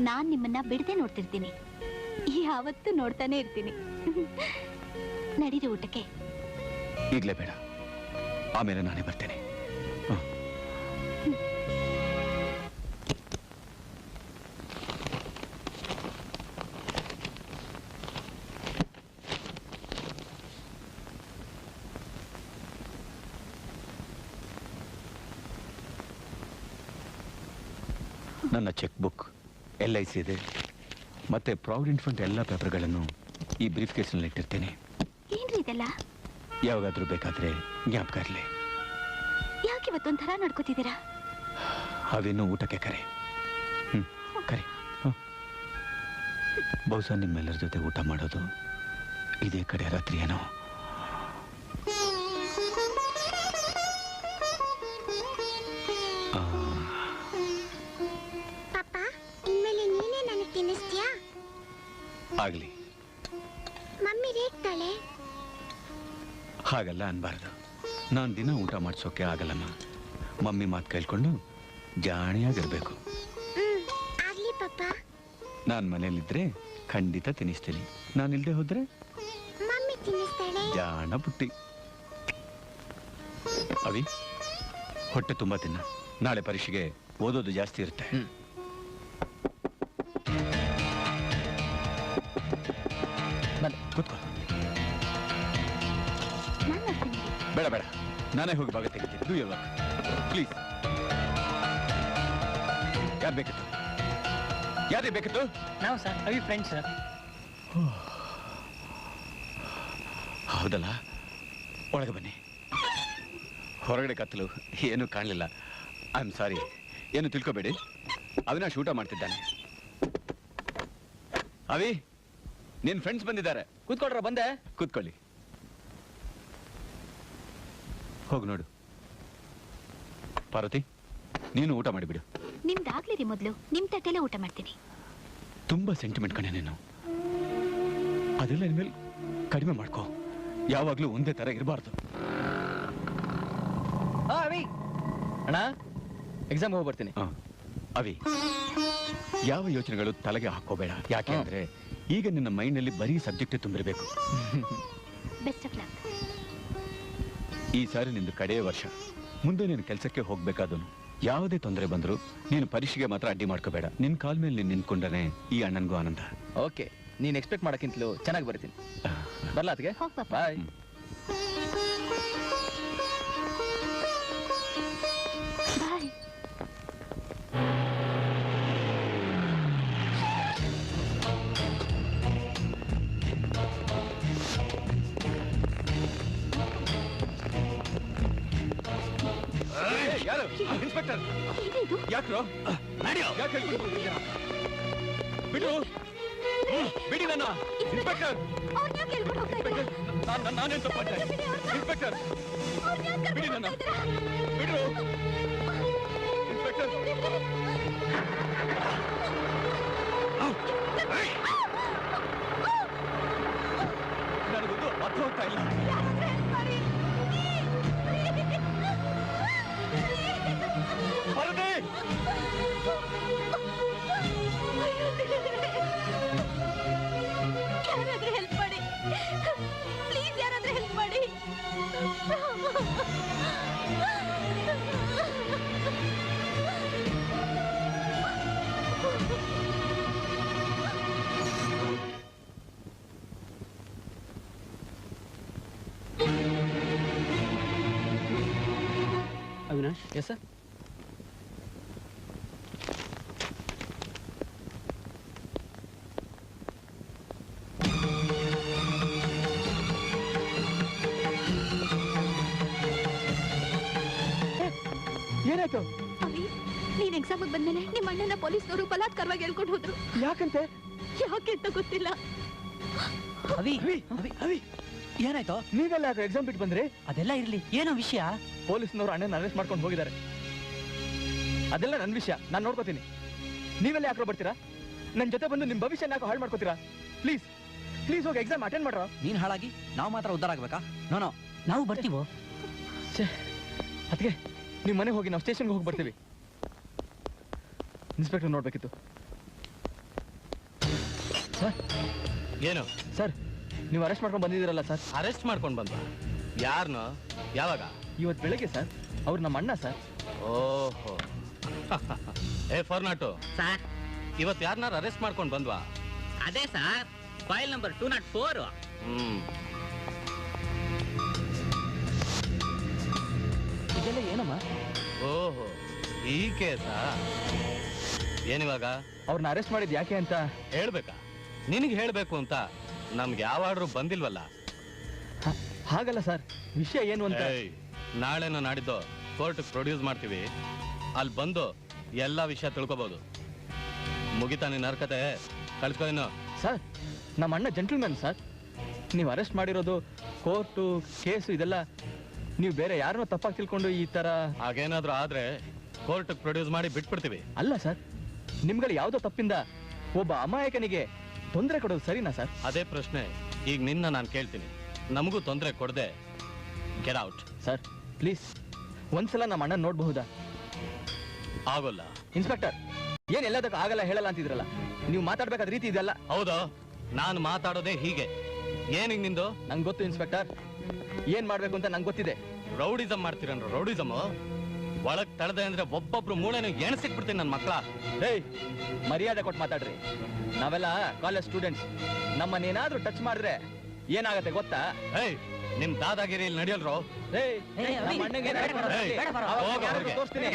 ನಾನ್ ನಿಮ್ಮನ್ನ ಬಿಡದೆ ನೋಡ್ತಿರ್ತೀನಿ. ಯಾವತ್ತೂ ನೋಡ್ತಾನೆ ಇರ್ತೀನಿ. ನಡೀರಿ ಊಟಕ್ಕೆ. ಈಗ್ಲೇ ಬೇಡ, ಆಮೇಲೆ ನಾನೇ ಬರ್ತೇನೆ. ನನ್ನ ಚೆಕ್ ಬುಕ್, LIC ಇದೆ, ಮತ್ತೆ ಪ್ರಾವಿಡೆಂಟ್ ಫಂಡ್ ಎಲ್ಲ ಪೇಪರ್ಗಳನ್ನು ಈ ಬ್ರೀಫ್ ಕೇಸ್ನಲ್ಲಿ ಇಟ್ಟಿರ್ತೇನೆ. ಏನ್ರಿ ಇದೆಲ್ಲ? ಯಾವಾಗಾದ್ರೂ ಬೇಕಾದ್ರೆ ಜ್ಞಾಪಕ ಇರಲಿ. ಯಾಕೆ ಇವತ್ತೊಂಥರ ನಡ್ಕೋತಿದ್ದೀರಾ? ಅವಿನ್ನೂ ಊಟಕ್ಕೆ ಕರೆ. ಕರೆ. ಬಹುಶಃ ನಿಮ್ಮೆಲ್ಲರ ಜೊತೆ ಊಟ ಮಾಡೋದು ಇದೇ ಕಡೆ ರಾತ್ರಿ ಏನೋ. ಆಗ್ಲಿ. ಮಮ್ಮಿ ರೇಗ್ತಾಳೆ. ಹಾಗಲ್ಲ ಅನ್ಬಾರ್ದು. ನಾನು ದಿನ ಊಟ ಮಾಡಿಸೋಕೆ ಆಗಲ್ಲಮ್ಮ. ಮಮ್ಮಿ ಮಾತು ಕೇಳ್ಕೊಂಡು ಜಾಣಿಯಾಗಿರ್ಬೇಕು. ಆಗ್ಲಿ ಪಾಪ. ನಾನು ಮನೇಲಿದ್ರೆ ಖಂಡಿತ ತಿನ್ನಿಸ್ತೀನಿ. ನಾನಿಲ್ದೆ ಹೋದ್ರೆ ಮಮ್ಮಿ ತಿನ್ನಿಸ್ತಾಳೆ. ಜಾಣ ಪುಟ್ಟಿ. ಅವಿ, ಹೊಟ್ಟೆ ತುಂಬಾ ತಿನ್ನ. ನಾಳೆ ಪರೀಕ್ಷೆಗೆ ಓದೋದು ಜಾಸ್ತಿ ಇರುತ್ತೆ. ಕೂತ್ಕೋ. ಬೇಡ ಬೇಡ, ನಾನೇ ಹೋಗಿ ಭಾಗ ತೆಗಿತೀನಿ. Do your work please. ಯಾರು ಬೇಕಿತ್ತು? ಯಾರೇ ಬೇಕಿತ್ತು? ನಾವು ಸರ್, ಅವಿ ಫ್ರೆಂಡ್ಸ್ ಸರ್. ಹೌದಲ್ಲ, ಒಳಗೆ ಬನ್ನಿ. ಹೊರಗಡೆ ಕತ್ತಲು, ಏನು ಕಾಣಲಿಲ್ಲ. I am sorry. ಏನು ತಿಳ್ಕೊಬೇಡಿ. ಅವಿನಾಶ್ ಊಟ ಮಾಡ್ತಿದ್ದಾನೆ. ಅವಿ, ನಿನ್ ಫ್ರೆಂಡ್ಸ್ ಬಂದಿದ್ದಾರೆ. ಕೂತ್ಕೊಳ್ರ. ಬಂದೆ. ಕೂತ್ಕೊಳ್ಳಿ. ಹೋಗಿ ನೋಡು. ಪಾರ್ವತಿ, ನೀನು ಊಟ ಮಾಡಿಬಿಡು. ನಿಮ್ದಾಗ್ಲಿ ರೀ, ಮೊದಲು ನಿಮ್ ತಟ್ಟೆಲ್ಲ ಊಟ ಮಾಡ್ತೀನಿ. ತುಂಬಾ ಸೆಂಟಿಮೆಂಟ್ ಕಣೆ ನೀನು. ಅದೆಲ್ಲ ಇನ್ಮೇಲೆ ಕಡಿಮೆ ಮಾಡ್ಕೋ. ಯಾವಾಗ್ಲೂ ಒಂದೇ ತರ ಇರಬಾರ್ದು. ಅವಿ ಅಣ್ಣ, ಎಕ್ಸಾಮ್ ಹೋಗಿ ಬರ್ತೀನಿ. ಅವಿ, ಯಾವ ಯೋಚನೆಗಳು ತಲೆಗೆ ಹಾಕೋಬೇಡ. ಯಾಕೆ ಅಂದ್ರೆ ಈಗ ನಿನ್ನ ಮೈಂಡ್ನಲ್ಲಿ ಬರೀ ಸಬ್ಜೆಕ್ಟ್ ತುಂಬಿರಬೇಕು. Best of luck. ಈ ಸಾರಿ ನಿಂದು ಕಡೆಯ ವರ್ಷ. ಮುಂದೆ ನೀನು ಕೆಲಸಕ್ಕೆ ಹೋಗ್ಬೇಕಾದನು. ಯಾವುದೇ ತೊಂದರೆ ಬಂದ್ರು ನೀನು ಪರೀಕ್ಷೆಗೆ ಮಾತ್ರ ಅಡ್ಡಿ ಮಾಡ್ಕೋಬೇಡ. ನಿನ್ ಕಾಲ್ ಮೇಲೆ ನೀನು ನಿಂತ್ಕೊಂಡನೆ ಈ ಅಣ್ಣನ್ಗೂ ಆನಂದ. ಓಕೆ, ನೀನ್ ಎಕ್ಸ್ಪೆಕ್ಟ್ ಮಾಡಕ್ಕಿಂತಲೂ ಚೆನ್ನಾಗಿ ಬರ್ತೀನಿ. ಬರ್ಲಾ ಅದಕ್ಕೆ? ಬಾಯ್. ಯಾರು? ಇನ್ಸ್ಪೆಕ್ಟರ್. ಯಾಕ್ರೋ? ಯಾಕೆ ಬಿಡು, ಬಿಡಿ ನನ್ನ. ಇನ್ಸ್ಪೆಕ್ಟರ್, ನಾನೇನ್ ತಪ್ಪಾದೆ? ಇನ್ಸ್ಪೆಕ್ಟರ್, ಬಿಡಿ ನನ್ನ. ಬಿಡು ಇನ್ಸ್ಪೆಕ್ಟರ್. ನನಗೊಂದು ಅರ್ಥ ಹೋಗ್ತಾ ಇಲ್ಲ. ಯಾರಾದ್ರೂ ಹೆಲ್ಪ್ ಮಾಡಿ ಪ್ಲೀಸ್, ಯಾರಾದ್ರೂ ಹೆಲ್ಪ್ ಮಾಡಿ. ಅವಿನಾಶ್. Yes sir. ಏನಾಯ್ತು? ಅವಿ, ನೀನ್ ಎಕ್ಸಾಮ್ ಬಂದ್ಮೇಲೆ ನಿಮ್ಮ ಅಣ್ಣನ ಪೊಲೀಸ್ನವರು ಬಲಾತ್ಕಾರವಾಗಿ ಹೇಳ್ಕೊಂಡು ಹೋದ್ರು. ಯಾಕಂತೆ? ಯಾಕೆ ಅಂತ ಗೊತ್ತಿಲ್ಲ. ಅವಿ ಅವಿ ಅವಿ ಏನಾಯ್ತು? ನೀವೆಲ್ಲ ಯಾಕೆ ಎಕ್ಸಾಮ್ ಬಿಟ್ಟು ಬಂದ್ರಿ? ಅದೆಲ್ಲ ಇರ್ಲಿ, ಏನೋ ವಿಷಯ? ಪೊಲೀಸ್ನವರು ಅಣ್ಣನ ಅರೆಸ್ಟ್ ಮಾಡ್ಕೊಂಡು ಹೋಗಿದ್ದಾರೆ. ಅದೆಲ್ಲ ನನ್ನ ವಿಷಯ, ನಾನು ನೋಡ್ಕೋತೀನಿ. ನೀವೆಲ್ಲ ಯಾಕೆ ಬರ್ತೀರಾ? ನನ್ನ ಜೊತೆ ಬಂದು ನಿಮ್ಮ ಭವಿಷ್ಯ ಯಾಕೆ ಹಾಳು ಮಾಡ್ಕೋತೀರಾ? ಪ್ಲೀಸ್ ಪ್ಲೀಸ್ ಹೋಗಿ ಎಕ್ಸಾಮ್ ಅಟೆಂಡ್ ಮಾಡ್ರೋ. ನೀನ್ ಹಾಳಾಗಿ ನಾವು ಮಾತ್ರ ಉದ್ಧಾರ ಆಗ್ಬೇಕಾ? ನೋ ನಾವು ಬರ್ತೀವೋ. ಅದಕ್ಕೆ ನಿಮ್ಮ ಮನೆಗೆ ಹೋಗಿ ನಾವು ಸ್ಟೇಷನ್ಗೆ ಹೋಗಿ ಬರ್ತೀವಿ. ಇನ್ಸ್ಪೆಕ್ಟರ್ ನೋಡ್ಬೇಕಿತ್ತು. ಸರ್ ಏನು ಸರ್, ನೀವು ಅರೆಸ್ಟ್ ಮಾಡ್ಕೊಂಡು ಬಂದಿದ್ದೀರಲ್ಲ ಸರ್? ಅರೆಸ್ಟ್ ಮಾಡ್ಕೊಂಡು ಬಂದ? ಯಾರನ್ನ? ಯಾವಾಗ? ಇವತ್ತು ಬೆಳಗ್ಗೆ ಸರ್. ಅವ್ರು ನಮ್ಮ ಅಣ್ಣ ಸರ್. ಓಹೋ. ಏ ಫಾರ್ನಾಟು ಸರ್, ಇವತ್ತು ಯಾರನ್ನಾರು ಅರೆಸ್ಟ್ ಮಾಡ್ಕೊಂಡು ಬಂದ್ವಾ? ಅದೇ ಸರ್, ಫೈಲ್ ನಂಬರ್ 204. ಇದೆಲ್ಲ ಏನಮ್ಮ? ಓಹೋ, ಈ ಕೇಸಾ? ಏನಿವಾಗ? ಅವ್ರನ್ನ ಅರೆಸ್ಟ್ ಮಾಡಿದ್ ಯಾಕೆ ಅಂತ ಹೇಳ್ಬೇಕಾ? ನಿನಗೆ ಹೇಳ್ಬೇಕು ಅಂತ ನಮ್ಗೆ ಯಾವ ಆರ್ಡ್ರು ಬಂದಿಲ್ವಲ್ಲ. ಹಾಗಲ್ಲ ಸರ್, ವಿಷಯ ಏನು ಅಂತ. ನಾಳೆನೋ ನಾಡಿದ್ದು ಕೋರ್ಟ್ ಪ್ರೊಡ್ಯೂಸ್ ಮಾಡ್ತೀವಿ, ಅಲ್ಲಿ ಬಂದು ಎಲ್ಲಾ ವಿಷಯ ತಿಳ್ಕೊಬಹುದು. ಮುಗಿತಾ ನಿನ್ನ ಹರ್ಕತೆ? ಕಳ್ಸ್ಕೊ ಇನ್ನು. ಸರ್, ನಮ್ಮ ಅಣ್ಣ ಜೆಂಟಲ್ಮನ್ ಸರ್. ನೀವು ಅರೆಸ್ಟ್ ಮಾಡಿರೋದು ಕೋರ್ಟು ಕೇಸು ಇದೆಲ್ಲ ನೀವು ಬೇರೆ ಯಾರನ್ನೋ ತಪ್ಪಾಗಿ ತಿಳ್ಕೊಂಡು ಈ ತರ ಹಾಗೇನಾದ್ರೂ ಆದ್ರೆ ಕೋರ್ಟ್ ಪ್ರೊಡ್ಯೂಸ್ ಮಾಡಿ ಬಿಟ್ಬಿಡ್ತೀವಿ. ಅಲ್ಲ ಸರ್, ನಿಮ್ಗಳು ಯಾವುದೋ ತಪ್ಪಿಂದ ಒಬ್ಬ ಅಮಾಯಕನಿಗೆ ತೊಂದರೆ ಕೊಡೋದು ಸರಿನಾ ಸರ್? ಅದೇ ಪ್ರಶ್ನೆ ಈಗ ನಿನ್ನ ನಾನು ಕೇಳ್ತೀನಿ. ನಮಗೂ ತೊಂದರೆ ಕೊಡದೆ ಗೆಟ್ ಔಟ್. ಸರ್ ಪ್ಲೀಸ್, ಒಂದ್ಸಲ ನಮ್ಮ ಅಣ್ಣ ನೋಡಬಹುದಾ? ಆಗೋಲ್ಲ. ಇನ್ಸ್ಪೆಕ್ಟರ್, ಏನ್ ಎಲ್ಲದಕ್ಕೂ ಆಗಲ್ಲ ಹೇಳಲ್ಲ ಅಂತಿದ್ರಲ್ಲ, ನೀವು ಮಾತಾಡ್ಬೇಕಾದ ರೀತಿ ಇದೆಲ್ಲ. ಹೌದಾ? ನಾನು ಮಾತಾಡೋದೇ ಹೀಗೆ. ಏನಿಗ್ ನಿಂದು? ನಂಗೆ ಗೊತ್ತು ಇನ್ಸ್ಪೆಕ್ಟರ್, ಏನ್ ಮಾಡ್ಬೇಕು ಅಂತ ನಂಗೆ ಗೊತ್ತಿದೆ. ರೌಡಿಸಮ್ ಮಾಡ್ತೀರನ್ರ? ರೌಡಿಸಮ್ ಒಳಗ್ ತಳದೆ ಅಂದ್ರೆ ಒಬ್ಬೊಬ್ರು ಮೂಳೆನ ಎಣಸಿಕ್ಬಿಡ್ತೀನಿ ನನ್ನ ಮಕ್ಕಳ. ಏಯ್, ಮರ್ಯಾದೆ ಕೊಟ್ಟು ಮಾತಾಡ್ರಿ. ನಾವೆಲ್ಲ ಕಾಲೇಜ್ ಸ್ಟೂಡೆಂಟ್ಸ್. ನಮ್ಮನ್ನೇನಾದ್ರೂ ಟಚ್ ಮಾಡಿದ್ರೆ ಏನಾಗತ್ತೆ ಗೊತ್ತಾ? ಏಯ್, ನಿಮ್ ದಾದಾಗಿರಿ ಇಲ್ಲಿ ನಡೆಯಲ್ರೋ? ತೋರಿಸ್ತೀನಿ.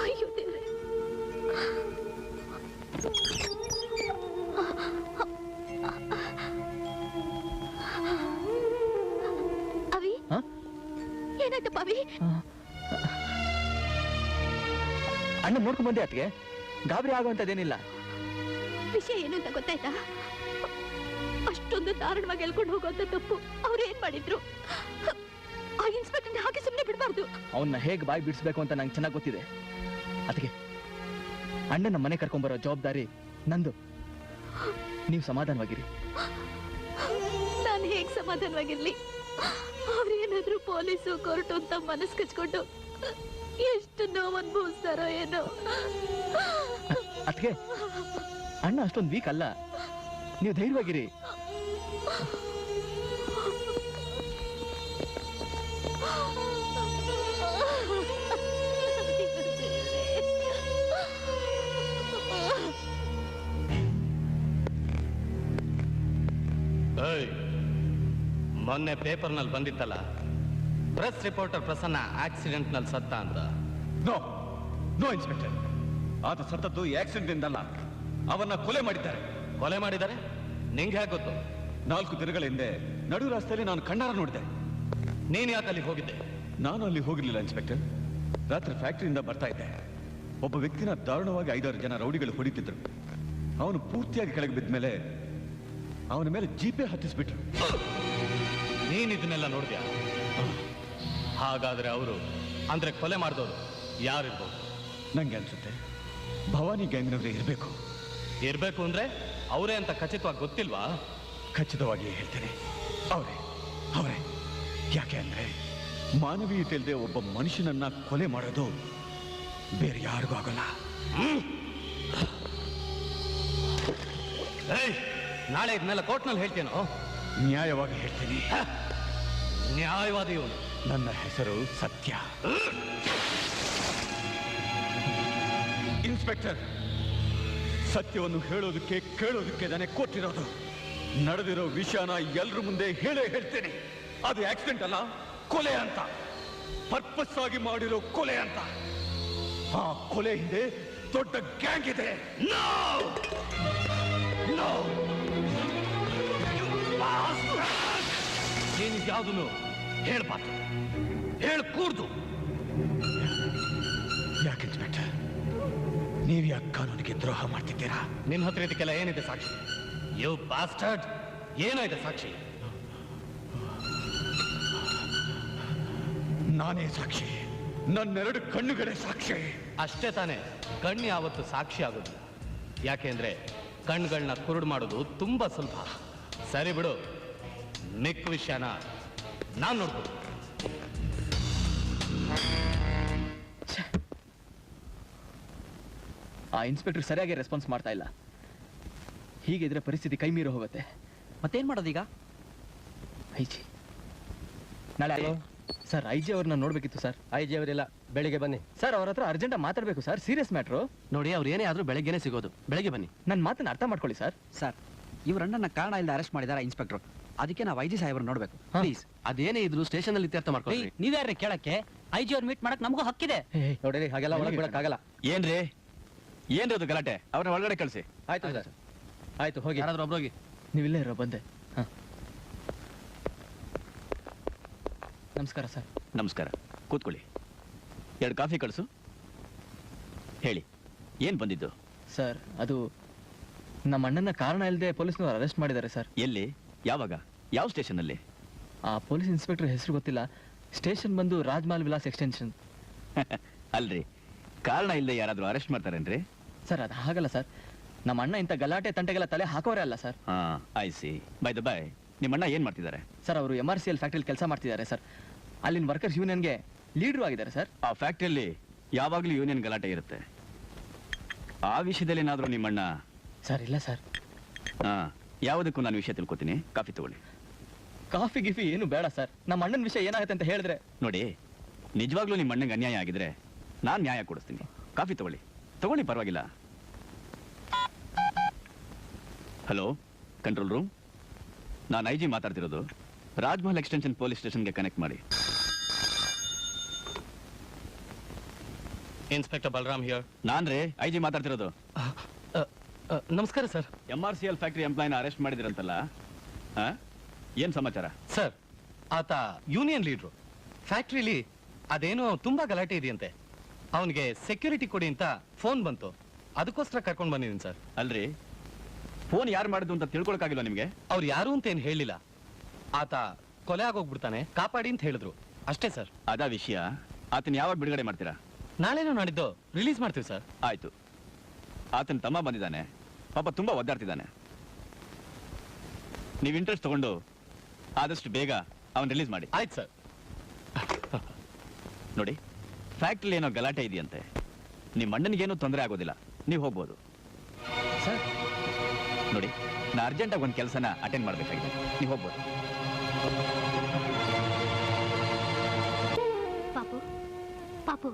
ಅಯ್ಯೋ ದೇವ್ರೆ. ಅವಿ, ಏನಾಯ್ತಪ್ಪ ಅವಿ? ಅಣ್ಣ ನೋಡ್ಕೊಂಡ್ ಬಂದೆ ಅತ್ಗೆ, ಗಾಬರಿ ಆಗುವಂತದೇನಿಲ್ಲ. ವಿಷಯ ಏನು ಅಂತ ಗೊತ್ತಾಯ್ತಾ? ಅಷ್ಟೊಂದು ದಾರುಣವಾಗಿ ಎಳ್ಕೊಂಡು ಹೋಗುವಂತ ತಪ್ಪು ಅವ್ರು ಏನ್ ಮಾಡಿದ್ರು? ಆ ಇನ್ಸ್ಪೆಕ್ಟರ್ ಹಾಗೆ ಸುಮ್ಮನೆ ಬಿಡಬಾರ್ದು. ಅವನ್ನ ಹೇಗ್ ಬಾಯಿ ಬಿಡಿಸ್ಬೇಕು ಅಂತ ನಂಗೆ ಚೆನ್ನಾಗಿ ಗೊತ್ತಿದೆ. ಅದಕ್ಕೆ ಅಣ್ಣ ನಮ್ಮ ಮನೆ ಕರ್ಕೊಂಡ್ಬರೋ ಜವಾಬ್ದಾರಿ ನಂದು. ನೀವು ಸಮಾಧಾನವಾಗಿರಿ. ನಾನು ಹೇಗ್ ಸಮಾಧಾನವಾಗಿರ್ಲಿ? ಅವ್ರೇನಾದ್ರೂ ಪೊಲೀಸು ಕೋರ್ಟು ಅಂತ ಮನಸ್ಸು ಕಚ್ಕೊಂಡು ಎಷ್ಟು ನೋವು ಅನುಭವಿಸ್ತಾರೋ ಏನೋ. ಅದಕ್ಕೆ ಅಣ್ಣ ಅಷ್ಟೊಂದು ವೀಕ್ ಅಲ್ಲ, ನೀವು ಧೈರ್ಯವಾಗಿರಿ. ಮೊನ್ನೆ ಪೇಪರ್ನಲ್ಲಿ ಬಂದಿತ್ತಲ್ಲ, ಪ್ರೆಸ್ ರಿಪೋರ್ಟರ್ ಪ್ರಸನ್ನ ಆಕ್ಸಿಡೆಂಟ್ ನಲ್ಲಿ ಸತ್ತ ಅಂತ. ನೋ ನೋ ಇನ್ಸ್ಪೆಕ್ಟರ್, ಆತ ಸತ್ತದ್ದು ಆಕ್ಸಿಡೆಂಟ್ ಇಂದಲ್ಲ, ಅವನ್ನ ಕೊಲೆ ಮಾಡಿದ್ದಾರೆ. ಕೊಲೆ ಮಾಡಿದ್ದಾರೆ? ನಿಂಗೆ ಹೇಗೆ ಗೊತ್ತು? 4 ದಿನಗಳ ಹಿಂದೆ ನಡು ರಸ್ತೆಯಲ್ಲಿ ನಾನು ಕಣ್ಣಾರ ನೋಡಿದೆ. ನೀನ್ ಯಾಕೆ ಅಲ್ಲಿ ಹೋಗಿದ್ದೆ? ನಾನು ಅಲ್ಲಿ ಹೋಗಿರ್ಲಿಲ್ಲ ಇನ್ಸ್ಪೆಕ್ಟರ್. ರಾತ್ರಿ ಫ್ಯಾಕ್ಟರಿಯಿಂದ ಬರ್ತಾ ಇದ್ದೆ. ಒಬ್ಬ ವ್ಯಕ್ತಿನ ದಾರುಣವಾಗಿ 5-6 ಜನ ರೌಡಿಗಳು ಹೊಡಿತಿದ್ರು. ಅವನು ಪೂರ್ತಿಯಾಗಿ ಕೆಳಗೆ ಬಿದ್ದ ಮೇಲೆ ಅವನ ಮೇಲೆ ಜೀಪೇ ಹತ್ತಿಸ್ಬಿಟ್ರು. ನೀನ್ ಇದನ್ನೆಲ್ಲ ನೋಡಿದ್ಯಾ? ಹಾಗಾದ್ರೆ ಅವರು ಅಂದ್ರೆ ಕೊಲೆ ಮಾಡಿದವರು ಯಾರಿರ್ಬೋದು? ನಂಗೆ ಅನ್ಸುತ್ತೆ ಭವಾನಿ ಗ್ಯಾಂಗ್ನವರೇ ಇರ್ಬೇಕು ಅಂದ್ರೆ ಅವರೇ ಅಂತ ಖಚಿತವಾಗಿ ಗೊತ್ತಿಲ್ವಾ? ಖಚಿತವಾಗಿ ಹೇಳ್ತೇನೆ, ಅವರೇ. ಯಾಕೆ ಅಂದ್ರೆ ಮಾನವೀಯತೆ ಇಲ್ಲದೆ ಒಬ್ಬ ಮನುಷ್ಯನನ್ನ ಕೊಲೆ ಮಾಡೋದು ಬೇರೆ ಯಾರಿಗೂ ಆಗಲ್ಲ. ನಾಳೆ ಇದನ್ನೆಲ್ಲ ಕೋರ್ಟ್ನಲ್ಲಿ ಹೇಳ್ತೇನೋ? ನ್ಯಾಯವಾಗಿ ಹೇಳ್ತೀನಿ. ನ್ಯಾಯವಾದಿ ಇವನು. ನನ್ನ ಹೆಸರು ಸತ್ಯ. ಇನ್ಸ್ಪೆಕ್ಟರ್, ಸತ್ಯವನ್ನು ಹೇಳೋದಕ್ಕೆ ಕೇಳೋದಕ್ಕೆ ನಾನೇ ಕೊಟ್ಟಿರೋದು. ನಡೆದಿರೋ ವಿಷಯನ ಎಲ್ರ ಮುಂದೆ ಹೇಳ್ತೇನೆ. ಅದು ಆಕ್ಸಿಡೆಂಟ್ ಅಲ್ಲ, ಕೊಲೆ ಅಂತ. ಪರ್ಪಸ್ ಆಗಿ ಮಾಡಿರೋ ಕೊಲೆ ಅಂತ. ಆ ಕೊಲೆ ಹಿಂದೆ ದೊಡ್ಡ ಗ್ಯಾಂಗ್ ಇದೆ. ನೀನು ಯಾವುದನ್ನು ಹೇಳ್ಬಾರ್ದು, ಹೇಳ್ಕೂಡ್ದು. ಯಾಕೆ ಇನ್ಸ್ಪೆಕ್ಟರ್, ನೀವು ಯಾಕೆ ಕಾನೂನಿಗೆ ದ್ರೋಹ ಮಾಡ್ತಿದ್ದೀರಾ? ನಿನ್ನ ಹತ್ರ ಇದಕ್ಕೆಲ್ಲ ಏನಿದೆ ಸಾಕ್ಷಿ? ಯು ಬಾಸ್ಟರ್ಡ್, ಏನೋ ಇದೆ ಸಾಕ್ಷಿ? ನಾನೇ ಸಾಕ್ಷಿ. ನನ್ನೆರಡು ಕಣ್ಣುಗಳೇ ಸಾಕ್ಷಿ. ಅಷ್ಟೇ ತಾನೇ? ಕಣ್ಣು ಯಾವತ್ತು ಸಾಕ್ಷಿ ಆಗೋದಿಲ್ಲ. ಯಾಕೆಂದ್ರೆ ಕಣ್ಣುಗಳನ್ನ ಕುರುಡು ಮಾಡೋದು ತುಂಬಾ ಸುಲಭ. ಸರಿ ಬಿಡು, ಮಿಕ್ಕ ವಿಷಯನ ನಾನ್ ನೋಡ್ಬೋದು. ಆ ಇನ್ಸ್ಪೆಕ್ಟರ್ ಸರಿಯಾಗಿ ರೆಸ್ಪಾನ್ಸ್ ಮಾಡ್ತಾ ಇಲ್ಲ. ಹೀಗಿದ್ರೆ ಪರಿಸ್ಥಿತಿ ಕೈ ಮೀರಿ ಹೋಗುತ್ತೆ. ಮತ್ತೇನ್ ಮಾಡೋದೀಗ? ಐಜಿ ನಾಳೆ ಸರ್ ಐಜಿ ಅವ್ರನ್ನ ನೋಡ್ಬೇಕಿತ್ತು ಸರ್. ಐಜಿ ಅವರಿಲ್ಲ, ಬೆಳಿಗ್ಗೆ ಬನ್ನಿ ಸರ್. ಅವ್ರ ಹತ್ರ ಅರ್ಜೆಂಟ್ ಮಾತಾಡ್ಬೇಕು ಸರ್, ಸೀರಿಯಸ್ ಮ್ಯಾಟ್ರು. ನೋಡಿ, ಅವ್ರು ಏನೇ ಆದ್ರೂ ಬೆಳಗ್ಗೆನೆ ಸಿಗೋದು, ಬೆಳಗ್ಗೆ ಬನ್ನಿ. ನನ್ನ ಮಾತನ್ನ ಅರ್ಥ ಮಾಡ್ಕೊಳ್ಳಿ ಸರ್. ಸರ್, ಇವರನ್ನ ಕಾರಣ ಇಲ್ಲದೆ ಅರೆಸ್ಟ್ ಮಾಡಿದಾರ ಇನ್ಸ್ಪೆಕ್ಟರ್, ಅದಕ್ಕೆ ನಾವು ಐಜಿ ಸಾಹೇಬ್ರು ನೋಡ್ಬೇಕು ಪ್ಲೀಸ್. ಅದೇನೇ ಇದ್ರು ಸ್ಟೇಷನ್ ಅಲ್ಲಿ ಇತ್ಯರ್ಥ ಮಾಡ್ಕೊಳ್ಳಿ. ನೀವ್ಯಾರ್ರಿ ಕೇಳಕ್ಕೆ? ಐಜಿ ಅವ್ರು ಮೀಟ್ ಮಾಡಕ್ ನಮಗೂ ಹಕ್ಕಿದೆ. ನೋಡಿರಿ, ಹಾಗೆಲ್ಲ ಒಳಗೆ ಬಿಡಕ್ಕಾಗಲ್ಲ. ಏನ್ರಿ ಏನ್ರದು ಗಲಾಟೆ? ಅವ್ರನ್ನ ಒಳಗಡೆ ಕಳಿಸಿ. ಆಯ್ತು ಸರ್, ಆಯ್ತು ಹೋಗಿ. ಯಾರಾದ್ರೂ ಒಬ್ರೋಗಿ. ನೀವಿಲ್ಲೇ ಇರೋ, ಬಂದೆ. ನಮಸ್ಕಾರ ಸರ್. ನಮಸ್ಕಾರ, ಕೂತ್ಕೊಳ್ಳಿ. 2 ಕಾಫಿ ಕಳಿಸು. ಹೇಳಿ, ಏನ್ ಬಂದಿದ್ದು? ಸರ್, ಅದು ನಮ್ಮ ಅಣ್ಣನ ಕಾರಣ ಇಲ್ಲದೆ ಪೊಲೀಸ್ನವರು ಅರೆಸ್ಟ್ ಮಾಡಿದ್ದಾರೆ ಸರ್. ಎಲ್ಲಿ? ಯಾವಾಗ? ಯಾವ ಸ್ಟೇಷನ್ ಅಲ್ಲಿ? ಆ ಪೊಲೀಸ್ ಇನ್ಸ್ಪೆಕ್ಟರ್ ಹೆಸರು ಗೊತ್ತಿಲ್ಲ. ಸ್ಟೇಷನ್ ಬಂದು ರಾಜ್ಮಹಲ್ ವಿಲಾಸ್ ಎಕ್ಸ್ಟೆನ್ಷನ್. ಅಲ್ರಿ, ಕಾರಣ ಇಲ್ಲದೆ ಯಾರಾದ್ರೂ ಅರೆಸ್ಟ್ ಮಾಡ್ತಾರೇನ್ರಿ? ಸರ್, ಅದು ಹಾಗಲ್ಲ ಸರ್. ನಮ್ಮ ಅಣ್ಣ ಇಂಥ ಗಲಾಟೆ ತಂಟೆಗೆಲ್ಲ ತಲೆ ಹಾಕೋರೇ ಅಲ್ಲ ಸರ್. ಹಾ, I C. By the by, ನಿಮ್ಮ ಅಣ್ಣ ಏನ್ ಮಾಡ್ತಿದ್ದಾರೆ? ಸರ್, ಅವರು MRCL ಫ್ಯಾಕ್ಟ್ರಿಯಲ್ಲಿ ಕೆಲಸ ಮಾಡ್ತಿದ್ದಾರೆ ಸರ್. ಅಲ್ಲಿನ ವರ್ಕರ್ಸ್ ಯೂನಿಯನ್ಗೆ ಲೀಡರ್ ಆಗಿದ್ದಾರೆ ಸರ್. ಆ ಫ್ಯಾಕ್ಟ್ರಿಯಲ್ಲಿ ಯಾವಾಗ್ಲೂ ಯೂನಿಯನ್ ಗಲಾಟೆ ಇರುತ್ತೆ. ಆ ವಿಷಯದಲ್ಲಿ ಏನಾದ್ರೂ ನಿಮ್ಮಣ್ಣ? ಸರ್, ಇಲ್ಲ ಸರ್. ಹಾ, ಯಾವುದಕ್ಕೂ ನಾನು ವಿಷಯ ತಿಳ್ಕೊತೀನಿ. ಕಾಫಿ ತಗೊಳ್ಳಿ. ಕಾಫಿ ಗಿಫಿ ಏನು ಬೇಡ ಸರ್. ನಮ್ಮ ಅಣ್ಣನ ವಿಷಯ ಏನಾಗುತ್ತೆ ಅಂತ ಹೇಳಿದ್ರೆ. ನೋಡಿ, ನಿಜವಾಗ್ಲೂ ನಿಮ್ಮ ಅಣ್ಣಂಗೆ ಅನ್ಯಾಯ ಆಗಿದ್ರೆ ನಾನು ನ್ಯಾಯ ಕೊಡಿಸ್ತೀನಿ. ಕಾಫಿ ತಗೊಳ್ಳಿ, ಪರವಾಗಿಲ್ಲ. Hello, control room. ನಾನು ಐಜಿ ಮಾತಾಡ್ತಿರೋದು. ರಾಜ್ಮಹಲ್ ಎಕ್ಸ್ಟೆನ್ಷನ್ ಪೊಲೀಸ್ ಸ್ಟೇಷನ್ಗೆ ಕನೆಕ್ಟ್ ಮಾಡಿ. Inspector Balaram here. ನಾನ್ರೇ ಐಜಿ ಮಾತಾಡ್ತಿರೋದು. ನಮಸ್ಕಾರ ಸರ್. MRCL ಫ್ಯಾಕ್ಟರಿ ಎಂಪ್ಲಾಯ್ನ ಅರೆಸ್ಟ್ ಮಾಡಿದಿರಂತಲ್ಲ, ಏನ್ ಸಮಾಚಾರ? ಸರ್, ಆತ ಯೂನಿಯನ್ ಲೀಡ್ರು. ಫ್ಯಾಕ್ಟ್ರಿಲಿ ಅದೇನೋ ತುಂಬಾ ಗಲಾಟೆ ಇದೆಯಂತೆ. ಅವನಿಗೆ ಸೆಕ್ಯೂರಿಟಿ ಕೊಡಿ ಅಂತ ಫೋನ್ ಬಂತು, ಅದಕ್ಕೋಸ್ಕರ ಕರ್ಕೊಂಡು ಬಂದಿದ್ದೀನಿ ಸರ್. ಅಲ್ರಿ, ಫೋನ್ ಯಾರು ಮಾಡಿದ್ದು ಅಂತ ತಿಳ್ಕೊಳಕ್ಕಾಗಿಲ್ಲ ನಿಮ್ಗೆ? ಅವ್ರು ಯಾರು ಅಂತ ಏನ್ ಹೇಳಿಲ್ಲ. ಆತ ಕೊಲೆ ಆಗೋಗ್ಬಿಡ್ತಾನೆ, ಕಾಪಾಡಿ ಅಂತ ಹೇಳಿದ್ರು ಅಷ್ಟೇ ಸರ್. ಅದಾ ವಿಷಯ. ಆತನ ಯಾವಾಗ ಬಿಡುಗಡೆ ಮಾಡ್ತೀರಾ? ನಾಳೆನೋ ನಾಡಿದ್ದು ರಿಲೀಸ್ ಮಾಡ್ತೀವಿ ಸರ್. ಆಯ್ತು. ಆತನ ತಮ್ಮ ಬಂದಿದ್ದಾನೆ, ಪಾಪ ತುಂಬಾ ಒದ್ದಾಡ್ತಿದ್ದಾನೆ. ನೀವು ಇಂಟ್ರೆಸ್ಟ್ ತಗೊಂಡು ಆದಷ್ಟು ಬೇಗ ಅವನ್ ರಿಲೀಸ್ ಮಾಡಿ. ಆಯ್ತು ಸರ್. ನೋಡಿ, ಫ್ಯಾಕ್ಟ್ರಿ ಏನೋ ಗಲಾಟೆ ಇದೆಯಂತೆ. ನಿಮ್ಮ ಅಣ್ಣನಿಗೇನು ತೊಂದರೆ ಆಗೋದಿಲ್ಲ, ನೀವು ಹೋಗ್ಬೋದು. ಸರ್, ನೋಡಿ, ನಾ ಅರ್ಜೆಂಟಾಗಿ ಒಂದು ಕೆಲಸನ ಅಟೆಂಡ್ ಮಾಡಬೇಕಾಗಿದೆ, ನೀವು ಹೋಗ್ಬೋದು. ಪಾಪು, ಪಾಪು,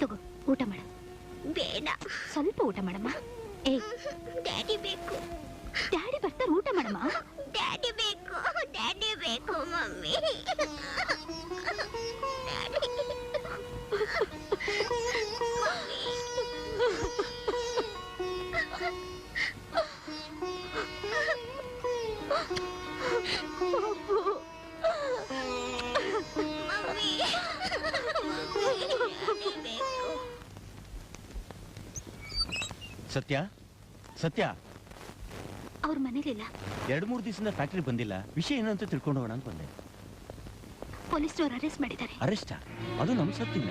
ತಗೋ ಊಟ ಮಾಡ. ಬೇಡ, ಸ್ವಲ್ಪ ಊಟ ಮಾಡಮ್ಮ. ಏ, ಡ್ಯಾಡಿ ಬೇಕು. ಡ್ಯಾಡಿ ಬರ್ತಾರೆ, ಊಟ ಮಾಡಮ್ಮ. ಡ್ಯಾಡಿ ಬೇಕು, ಡ್ಯಾಡಿ ಬೇಕು ಮಮ್ಮಿ. ಸತ್ಯ, ಸತ್ಯ ಅವ್ರ ಮನೇಲಿಲ್ಲ. 2-3 ದಿವಸದಿಂದ ಫ್ಯಾಕ್ಟ್ರಿ ಬಂದಿಲ್ಲ. ವಿಷಯ ಏನಂತ ತಿಳ್ಕೊಂಡು ಹೋಗೋಣ ಅಂತ ಬಂದೆ. ಪೊಲೀಸರು ಅರೆಸ್ಟ್ ಮಾಡಿದ್ದಾರೆ. ಅರೆಸ್ಟಾ? ಅದು ನಮ್ ಸತ್ತಿಲ್ಲ.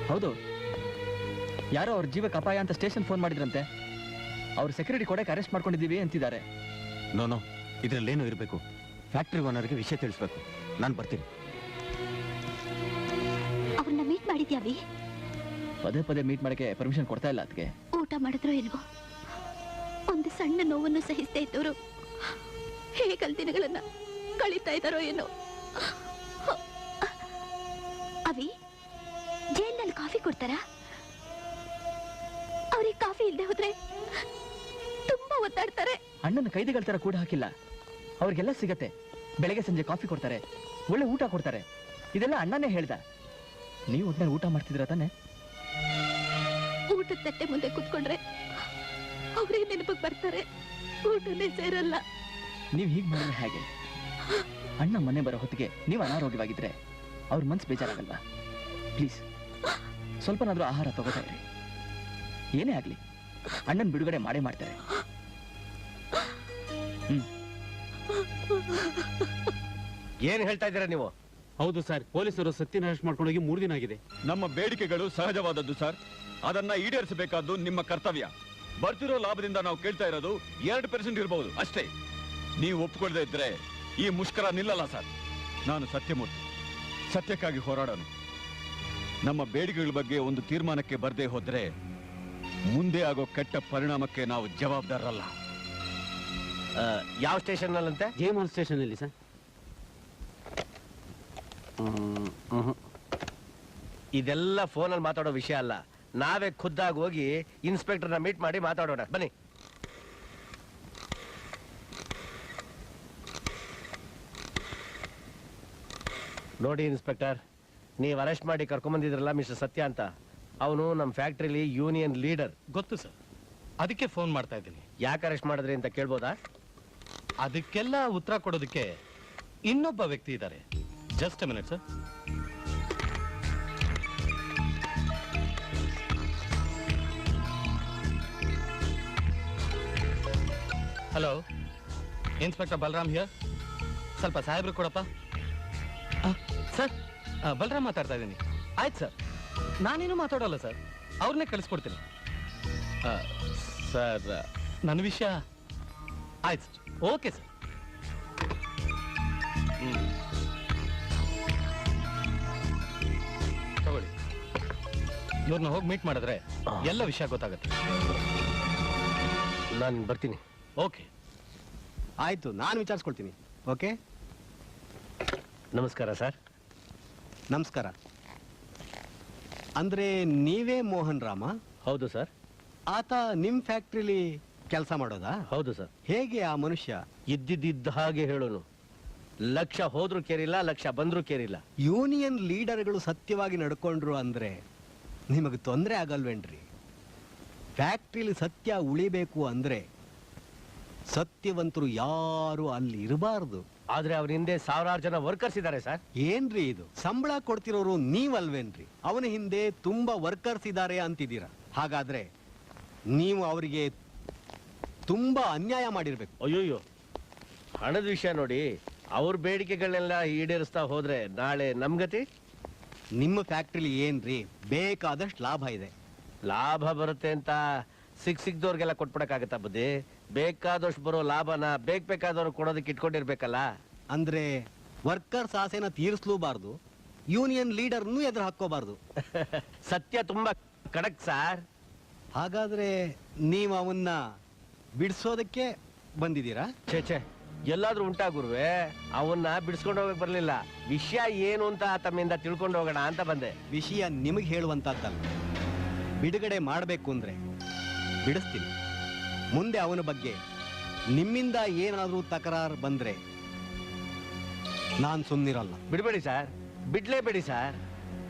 ಹೌದು, ಯಾರೋ ಅವ್ರ ಜೀವಕ್ಕೆ ಅಪಾಯ ಅಂತ ಸ್ಟೇಷನ್ ಫೋನ್ ಮಾಡಿದ್ರಂತೆ. ಅವ್ರು ಸೆಕ್ಯೂರಿಟಿ ಕೊಡಕ್ಕೆ ಅರೆಸ್ಟ್ ಮಾಡ್ಕೊಂಡಿದ್ದೀವಿ ಅಂತಿದ್ದಾರೆ. ನೋ, ಇದ್ರಲ್ಲೇನೋ ಇರಬೇಕು. ಫ್ಯಾಕ್ಟ್ರಿ ಓನರ್ಗೆ ವಿಷಯ ತಿಳಿಸ್ಬೇಕು. ನಾನು ಬರ್ತೀನಿ. ಅವ್ರನ್ನ ಮೀಟ್ ಮಾಡಿದ್ಯಾವಿ? ಪದೇ ಪದೇ ಮೀಟ್ ಮಾಡಕ್ಕೆ ಪರ್ಮಿಷನ್ ಕೊಡ್ತಾ ಇಲ್ಲ. ಅದಕ್ಕೆ ಊಟ ಮಾಡಿದ್ರೋ ಇಲ್ವೋ? ಒಂದು ಸಣ್ಣ ನೋವನ್ನು ಸಹಿಸ್ತಾ ಇದ್ದವರು ಹೇಗಲ್ ದಿನಗಳನ್ನ ಕಳೀತಾ ಇದ್ದಾರೋ ಏನೋ. ಅವಿ, ಜೈಲ್ನಲ್ಲಿ ಕಾಫಿ ಕೊಡ್ತಾರಾ? ಅವ್ರಿಗೆ ಕಾಫಿ ಇಲ್ಲದೆ ಹೋದ್ರೆ ತುಂಬಾ ಒತ್ತಾಡ್ತಾರೆ. ಅಣ್ಣನ ಕೈದಿಗಳ ತರ ಕೂಡ ಹಾಕಿಲ್ಲ. ಅವ್ರಿಗೆಲ್ಲ ಸಿಗತ್ತೆ. ಬೆಳಗ್ಗೆ ಸಂಜೆ ಕಾಫಿ ಕೊಡ್ತಾರೆ, ಒಳ್ಳೆ ಊಟ ಕೊಡ್ತಾರೆ. ಇದೆಲ್ಲ ಅಣ್ಣನೇ ಹೇಳ್ದ. ನೀವು ಒಟ್ನಲ್ಲಿ ಊಟ ಮಾಡ್ತಿದ್ರ ತಾನೆ? ಊಟದ ತಟ್ಟೆ ಮುಂದೆ ಕುತ್ಕೊಂಡ್ರೆ ಅವರೇ ನೆನಪಿಗೆ ಬರ್ತಾರೆ, ಊಟನೇ ಸೇರಲ್ಲ. ನೀವ್ ಹೀಗ್ ಮಾಡಿದ್ರೆ ಹೇಗೆ? ಅಣ್ಣ ಮನೆ ಬರೋ ಹೊತ್ತಿಗೆ ನೀವು ಅನಾರೋಗ್ಯವಾಗಿದ್ರೆ ಅವ್ರ ಮನ್ಸು ಬೇಜಾರಾಗಲ್ವಾ? ಪ್ಲೀಸ್, ಸ್ವಲ್ಪನಾದ್ರೂ ಆಹಾರ ತಗೋತಾ ಇರಿ. ಏನೇ ಆಗ್ಲಿ, ಅಣ್ಣನ್ ಬಿಡುಗಡೆ ಮಾಡೇ ಮಾಡ್ತಾರೆ. ಏನ್ ಹೇಳ್ತಾ ಇದ್ದೀರಾ ನೀವು? ಹೌದು ಸರ್, ಪೊಲೀಸರು ಸತ್ಯನ ಅರೆಸ್ಟ್ ಮಾಡ್ಕೊಂಡೋಗಿ 3 ದಿನ ಆಗಿದೆ. ನಮ್ಮ ಬೇಡಿಕೆಗಳು ಸಹಜವಾದದ್ದು ಸರ್. ಅದನ್ನ ಈಡೇರಿಸಬೇಕಾದ್ದು ನಿಮ್ಮ ಕರ್ತವ್ಯ. ಬರ್ತಿರೋ ಲಾಭದಿಂದ ನಾವು ಕೇಳ್ತಾ ಇರೋದು 2% ಇರಬಹುದು ಅಷ್ಟೇ. ನೀವು ಒಪ್ಕೊಳ್ಳದೆ ಇದ್ರೆ ಈ ಮುಷ್ಕರ ನಿಲ್ಲಲ್ಲ ಸರ್. ನಾನು ಸತ್ಯಮೂರ್ತಿ, ಸತ್ಯಕ್ಕಾಗಿ ಹೋರಾಡೋನು. ನಮ್ಮ ಬೇಡಿಕೆಗಳ ಬಗ್ಗೆ ಒಂದು ತೀರ್ಮಾನಕ್ಕೆ ಬರದೇ ಹೋದ್ರೆ ಮುಂದೆ ಆಗೋ ಕೆಟ್ಟ ಪರಿಣಾಮಕ್ಕೆ ನಾವು ಜವಾಬ್ದಾರರಲ್ಲ. ಯಾವ ಸ್ಟೇಷನ್ ಅಲ್ಲಂತೆ? ಜೇಮನ್ ಸ್ಟೇಷನ್ ಅಲ್ಲಿ ಸರ್. ಇದೆಲ್ಲ ಫೋನಲ್ಲಿ ಮಾತಾಡೋ ವಿಷಯ ಅಲ್ಲ. ನಾವೇ ಖುದ್ದಾಗಿ ಹೋಗಿ ಇನ್ಸ್ಪೆಕ್ಟರ್ನ ಮೀಟ್ ಮಾಡಿ ಮಾತಾಡೋಣ. ಬನ್ನಿ. ನೋಡಿ ಇನ್ಸ್ಪೆಕ್ಟರ್, ನೀವು ಅರೆಸ್ಟ್ ಮಾಡಿ ಕರ್ಕೊಂಬಂದಿದ್ರಲ್ಲ ಮಿಸ್ಟರ್ ಸತ್ಯ ಅಂತ, ಅವನು ನಮ್ಮ ಫ್ಯಾಕ್ಟ್ರಿಲಿ ಯೂನಿಯನ್ ಲೀಡರ್. ಗೊತ್ತು ಸರ್, ಅದಕ್ಕೆ ಫೋನ್ ಮಾಡ್ತಾ ಇದ್ದೀನಿ. ಯಾಕೆ ಅರೆಸ್ಟ್ ಮಾಡಿದ್ರಿ ಅಂತ ಕೇಳ್ಬೋದಾ? ಅದಕ್ಕೆಲ್ಲ ಉತ್ತರ ಕೊಡೋದಕ್ಕೆ ಇನ್ನೊಬ್ಬ ವ್ಯಕ್ತಿ ಇದ್ದಾರೆ. Just a minute sir. Hello, inspector Balaram here. ಸ್ವಲ್ಪ ಸಾಹೇಬ್ರು ಕೊಡಪ್ಪ. ಸರ್, ಬಲರಾಮ್ ಮಾತಾಡ್ತಾ ಇದ್ದೀನಿ. ಆಯ್ತು ಸರ್, ನಾನೇನು ಮಾತಾಡೋಲ್ಲ ಸರ್, ಅವ್ರನ್ನೇ ಕಳಿಸ್ಕೊಡ್ತೀನಿ. ಸರ್, ನನ್ನ ವಿಷಯ ಆಯ್ತು ಸರ್. Okay sir. ತಗೊಳ್ಳಿ, ಇವ್ರನ್ನ ಹೋಗಿ ಮೀಟ್ ಮಾಡಿದ್ರೆ ಎಲ್ಲ ವಿಷಯ ಗೊತ್ತಾಗುತ್ತೆ. ನಾನು ಬರ್ತೀನಿ. ಓಕೆ, ಆಯ್ತು, ನಾನು ವಿಚಾರಿಸ್ಕೊಳ್ತೀನಿ. ಓಕೆ, ನಮಸ್ಕಾರ ಸರ್. ನಮಸ್ಕಾರ. ಅಂದ್ರೆ ನೀವೇ ಮೋಹನ್ ರಾಮ? ಹೌದು ಸರ್. ಆತ ನಿಮ್ ಫ್ಯಾಕ್ಟ್ರಿಲಿ ಕೆಲಸ ಮಾಡೋದಾ? ಹೌದು ಸರ್. ಹೇಗೆ ಆ ಮನುಷ್ಯ? ಇದ್ದಿದ್ದ ಹಾಗೆ ಹೇಳೋನು. ಲಕ್ಷ ಹೋದ್ರೂ ಕೇರಿಲ್ಲ, ಲಕ್ಷ ಬಂದ್ರೂ ಕೇರಿಲ್ಲ. ಯೂನಿಯನ್ ಲೀಡರ್ಗಳು ಸತ್ಯವಾಗಿ ನಡ್ಕೊಂಡ್ರು ಅಂದ್ರೆ ನಿಮಗೆ ತೊಂದರೆ ಆಗಲ್ವೇನ್ರಿ? ಫ್ಯಾಕ್ಟ್ರಿಲಿ ಸತ್ಯ ಉಳಿಬೇಕು ಅಂದ್ರೆ ಸತ್ಯವಂತರು ಯಾರು ಅಲ್ಲಿ ಇರಬಾರ್ದು. ಆದ್ರೆ ಅವ್ರ ಹಿಂದೆ ಸಾವಿರಾರು ಜನ ವರ್ಕರ್ಸ್ ಇದ್ದಾರೆ ಸರ್. ಏನ್ರಿ ಇದು? ಸಂಬಳ ಕೊಡ್ತಿರೋರು ನೀವಲ್ವೇನ್ರಿ? ಅವನ ಹಿಂದೆ ತುಂಬಾ ವರ್ಕರ್ಸ್ ಇದ್ದಾರೆ ಅಂತಿದ್ದೀರಾ. ಹಾಗಾದ್ರೆ ನೀವು ಅವರಿಗೆ ತುಂಬಾ ಅನ್ಯಾಯ ಮಾಡಿರ್ಬೇಕು. ಅಯ್ಯೋಯ್ಯೋ, ಹಣದ ವಿಷಯ ನೋಡಿ, ಅವ್ರ ಬೇಡಿಕೆಗಳನ್ನೆಲ್ಲ ಈಡೇರಿಸ್ತಾ ಹೋದ್ರೆ ನಾಳೆ ನಮ್ಗತಿ. ನಿಮ್ಮ ಫ್ಯಾಕ್ಟ್ರಿಲಿ ಏನ್ರಿ ಬೇಕಾದಷ್ಟು ಲಾಭ ಇದೆ. ಲಾಭ ಬರುತ್ತೆ ಅಂತ ಸಿಕ್ದವ್ರಿಗೆಲ್ಲ ಕೊಟ್ಬಿಡಕ್ಕಾಗತ್ತಾ ಬುದ್ಧಿ? ಬೇಕಾದಷ್ಟು ಬರೋ ಲಾಭನ ಬೇಕಾದವ್ರು ಕೊಡೋದಕ್ಕೆ ಇಟ್ಕೊಂಡಿರ್ಬೇಕಲ್ಲ. ಅಂದ್ರೆ ವರ್ಕರ್ಸ್ ಆಸೆನ ತೀರಿಸ್ಲೂಬಾರ್ದು, ಯೂನಿಯನ್ ಲೀಡರ್ನು ಎದುರು ಹಾಕೋಬಾರ್ದು. ಸತ್ಯ ತುಂಬಾ ಕಡಕ್ ಸಾರ್. ಹಾಗಾದ್ರೆ ನೀವು ಅವನ್ನ ಬಿಡಿಸೋದಕ್ಕೆ ಬಂದಿದ್ದೀರಾ? ಛೇ, ಎಲ್ಲಾದ್ರೂ ಉಂಟಾ ಗುರುವೆ? ಅವನ್ನ ಬಿಡಿಸ್ಕೊಂಡು ಹೋಗಕ್ ಬರ್ಲಿಲ್ಲ. ವಿಷಯ ಏನು ಅಂತ ತಮ್ಮಿಂದ ತಿಳ್ಕೊಂಡು ಹೋಗೋಣ ಅಂತ ಬಂದೆ. ವಿಷಯ ನಿಮಗೆ ಹೇಳುವಂತದ್ದಲ್ಲ. ಬಿಡುಗಡೆ ಮಾಡಬೇಕು ಅಂದ್ರೆ ಬಿಡಿಸ್ತೀನಿ. ಮುಂದೆ ಅವನ ಬಗ್ಗೆ ನಿಮ್ಮಿಂದ ಏನಾದ್ರೂ ತಕರಾರು ಬಂದ್ರೆ ನಾನು ಸುಮ್ಮನಿರಲ್ಲ. ಬಿಡಬೇಡಿ ಸರ್, ಬಿಡ್ಲೇಬೇಡಿ ಸರ್.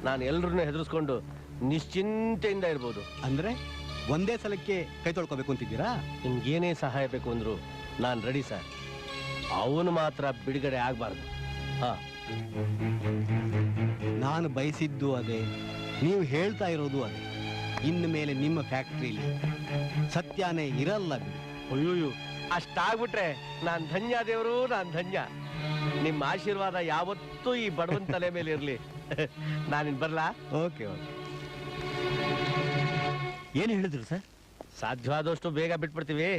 ನಾನು ಎಲ್ರನ್ನೂ ಹೆದರ್ಸ್ಕೊಂಡು ನಿಶ್ಚಿಂತೆಯಿಂದ ಇರ್ಬೋದು. ಅಂದ್ರೆ ಒಂದೇ ಸಲಕ್ಕೆ ಕೈ ತೊಳ್ಕೋಬೇಕು ಅಂತಿದ್ದೀರಾ? ನಿಮ್ಗೇನೇ ಸಹಾಯ ಬೇಕು ಅಂದ್ರು ನಾನು ರೆಡಿ ಸರ್. ಅವನು ಮಾತ್ರ ಬಿಡುಗಡೆ ಆಗ್ಬಾರ್ದು. ನಾನು ಬಯಸಿದ್ದು ಅದೇ, ನೀವು ಹೇಳ್ತಾ ಇರೋದು ಅದೇ. ಇನ್ನು ಮೇಲೆ ನಿಮ್ಮ ಫ್ಯಾಕ್ಟ್ರಿಲಿ ಸತ್ಯನೇ ಇರಲ್ಲ. ಅಯ್ಯೋಯ್ಯೋ, ಅಷ್ಟಾಗ್ಬಿಟ್ರೆ ನಾನ್ ಧನ್ಯ ದೇವರು, ನಾನ್ ಧನ್ಯ. ನಿಮ್ಮ ಆಶೀರ್ವಾದ ಯಾವತ್ತೂ ಈ ಬಡವನ್ ತಲೆ ಮೇಲೆ ಇರ್ಲಿ. ನಾನಿನ್ ಬರ್ಲಾ? Okay okay. ಏನು ಹೇಳಿದ್ರು ಸರ್? ಸಾಧ್ಯವಾದಷ್ಟು ಬೇಗ ಬಿಟ್ಬಿಡ್ತೀವಿ.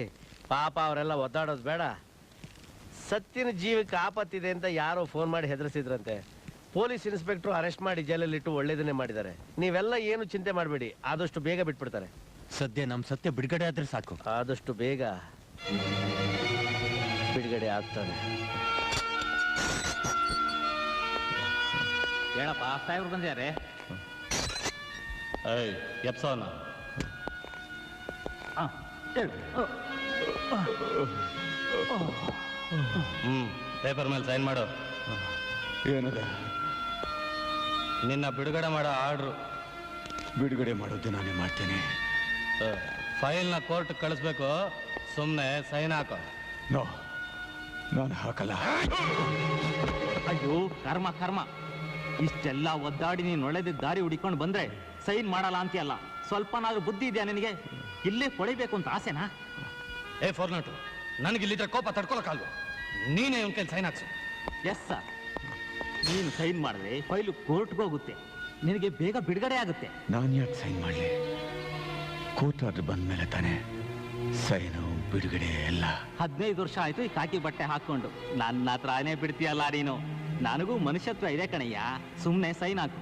ಪಾಪ ಅವರೆಲ್ಲ ಒದ್ದಾಡೋದು ಬೇಡ. ಸತ್ಯನ ಜೀವಕ್ಕೆ ಆಪತ್ತಿದೆ ಅಂತ ಯಾರೋ ಫೋನ್ ಮಾಡಿ ಹೆದರ್ಸಿದ್ರಂತೆ. ಪೊಲೀಸ್ ಇನ್ಸ್ಪೆಕ್ಟರ್ ಅರೆಸ್ಟ್ ಮಾಡಿ ಜೈಲಲ್ಲಿಟ್ಟು ಒಳ್ಳೇದನ್ನೇ ಮಾಡಿದ್ದಾರೆ. ನೀವೆಲ್ಲ ಏನು ಚಿಂತೆ ಮಾಡಬೇಡಿ, ಆದಷ್ಟು ಬೇಗ ಬಿಟ್ಬಿಡ್ತಾರೆ. ಸದ್ಯ ನಮ್ ಸತ್ಯ ಬಿಡುಗಡೆ ಆದ್ರೆ ಸಾಕು. ಆದಷ್ಟು ಬೇಗ ಬಿಡುಗಡೆ ಆಗ್ತಾನೆ. ಹೇಳಪ್ಪ, ಸಾಹೇಬ್ರು ಬಂದಿದ್ದಾರೆ. ಎಪ್ಸೋನ ಪೇಪರ್ ಮೇಲೆ ಸೈನ್ ಮಾಡು. ಏನದ? ನಿನ್ನ ಬಿಡುಗಡೆ ಮಾಡೋ ಆರ್ಡ್ರು. ಬಿಡುಗಡೆ ಮಾಡೋದು ನಾನೇ ಮಾಡ್ತೇನೆ. ಫೈಲ್ನ ಕೋರ್ಟ್ ಕಳಿಸ್ಬೇಕು, ಸುಮ್ಮನೆ ಸೈನ್ ಹಾಕೋ. ನೋ, ನಾನು ಹಾಕಲ್ಲ. ಅಯ್ಯೋ ಕರ್ಮ ಕರ್ಮ, ಇಷ್ಟೆಲ್ಲ ಒದ್ದಾಡಿ ನೀನು ಒಳ್ಳೆದ ದಾರಿ ಹುಡಿಕೊಂಡು ಬಂದ್ರೆ ಸೈನ್ ಮಾಡಲ್ಲ ಅಂತೀಯಲ್ಲ. ಸ್ವಲ್ಪನಾದ್ರೂ ಬುದ್ಧಿ ಇದೆಯಾ ನಿನಗೆ? ಇಲ್ಲೇ ಕೊಳಿಬೇಕು ಅಂತ ಆಸೆನಾ? ಏ ಫೋರ್ನಾಟು, ನನಗೆ ಇಲ್ಲಿ ಕೋಪ ತಡ್ಕೊಳಕ್ಕಾಗಲ್ಲ. ನೀನೇ ಇವನ್ ಕೈ ಸೈನ್ ಹಾಕ್ಸು. ಎಸ್ ಸರ್, ನೀನು ಸೈನ್ ಮಾಡಿದ್ರೆ ಫೈಲು ಕೋರ್ಟ್ಗೆ ಹೋಗುತ್ತೆ, ನಿನಗೆ ಬೇಗ ಬಿಡುಗಡೆ ಆಗುತ್ತೆ. ನಾನು ಯಾಕೆ ಸೈನ್ ಮಾಡಲಿ? ಕೂತಾದ್ರು ಬಂದ್ಮೇಲೆ ತಾನೆ ಸೈನು ಬಿಡುಗಡೆ ಎಲ್ಲ. 15 ವರ್ಷ ಆಯ್ತು ಈ ಕಾಕಿ ಬಟ್ಟೆ ಹಾಕೊಂಡು. ನನ್ನ ಹತ್ರನೇ ಬಿಡ್ತೀಯಲ್ಲ ನೀನು. ನನಗೂ ಮನುಷ್ಯತ್ವ ಇದೆ ಕಣಯ್ಯ, ಸುಮ್ಮನೆ ಸೈನ್ ಹಾಕು.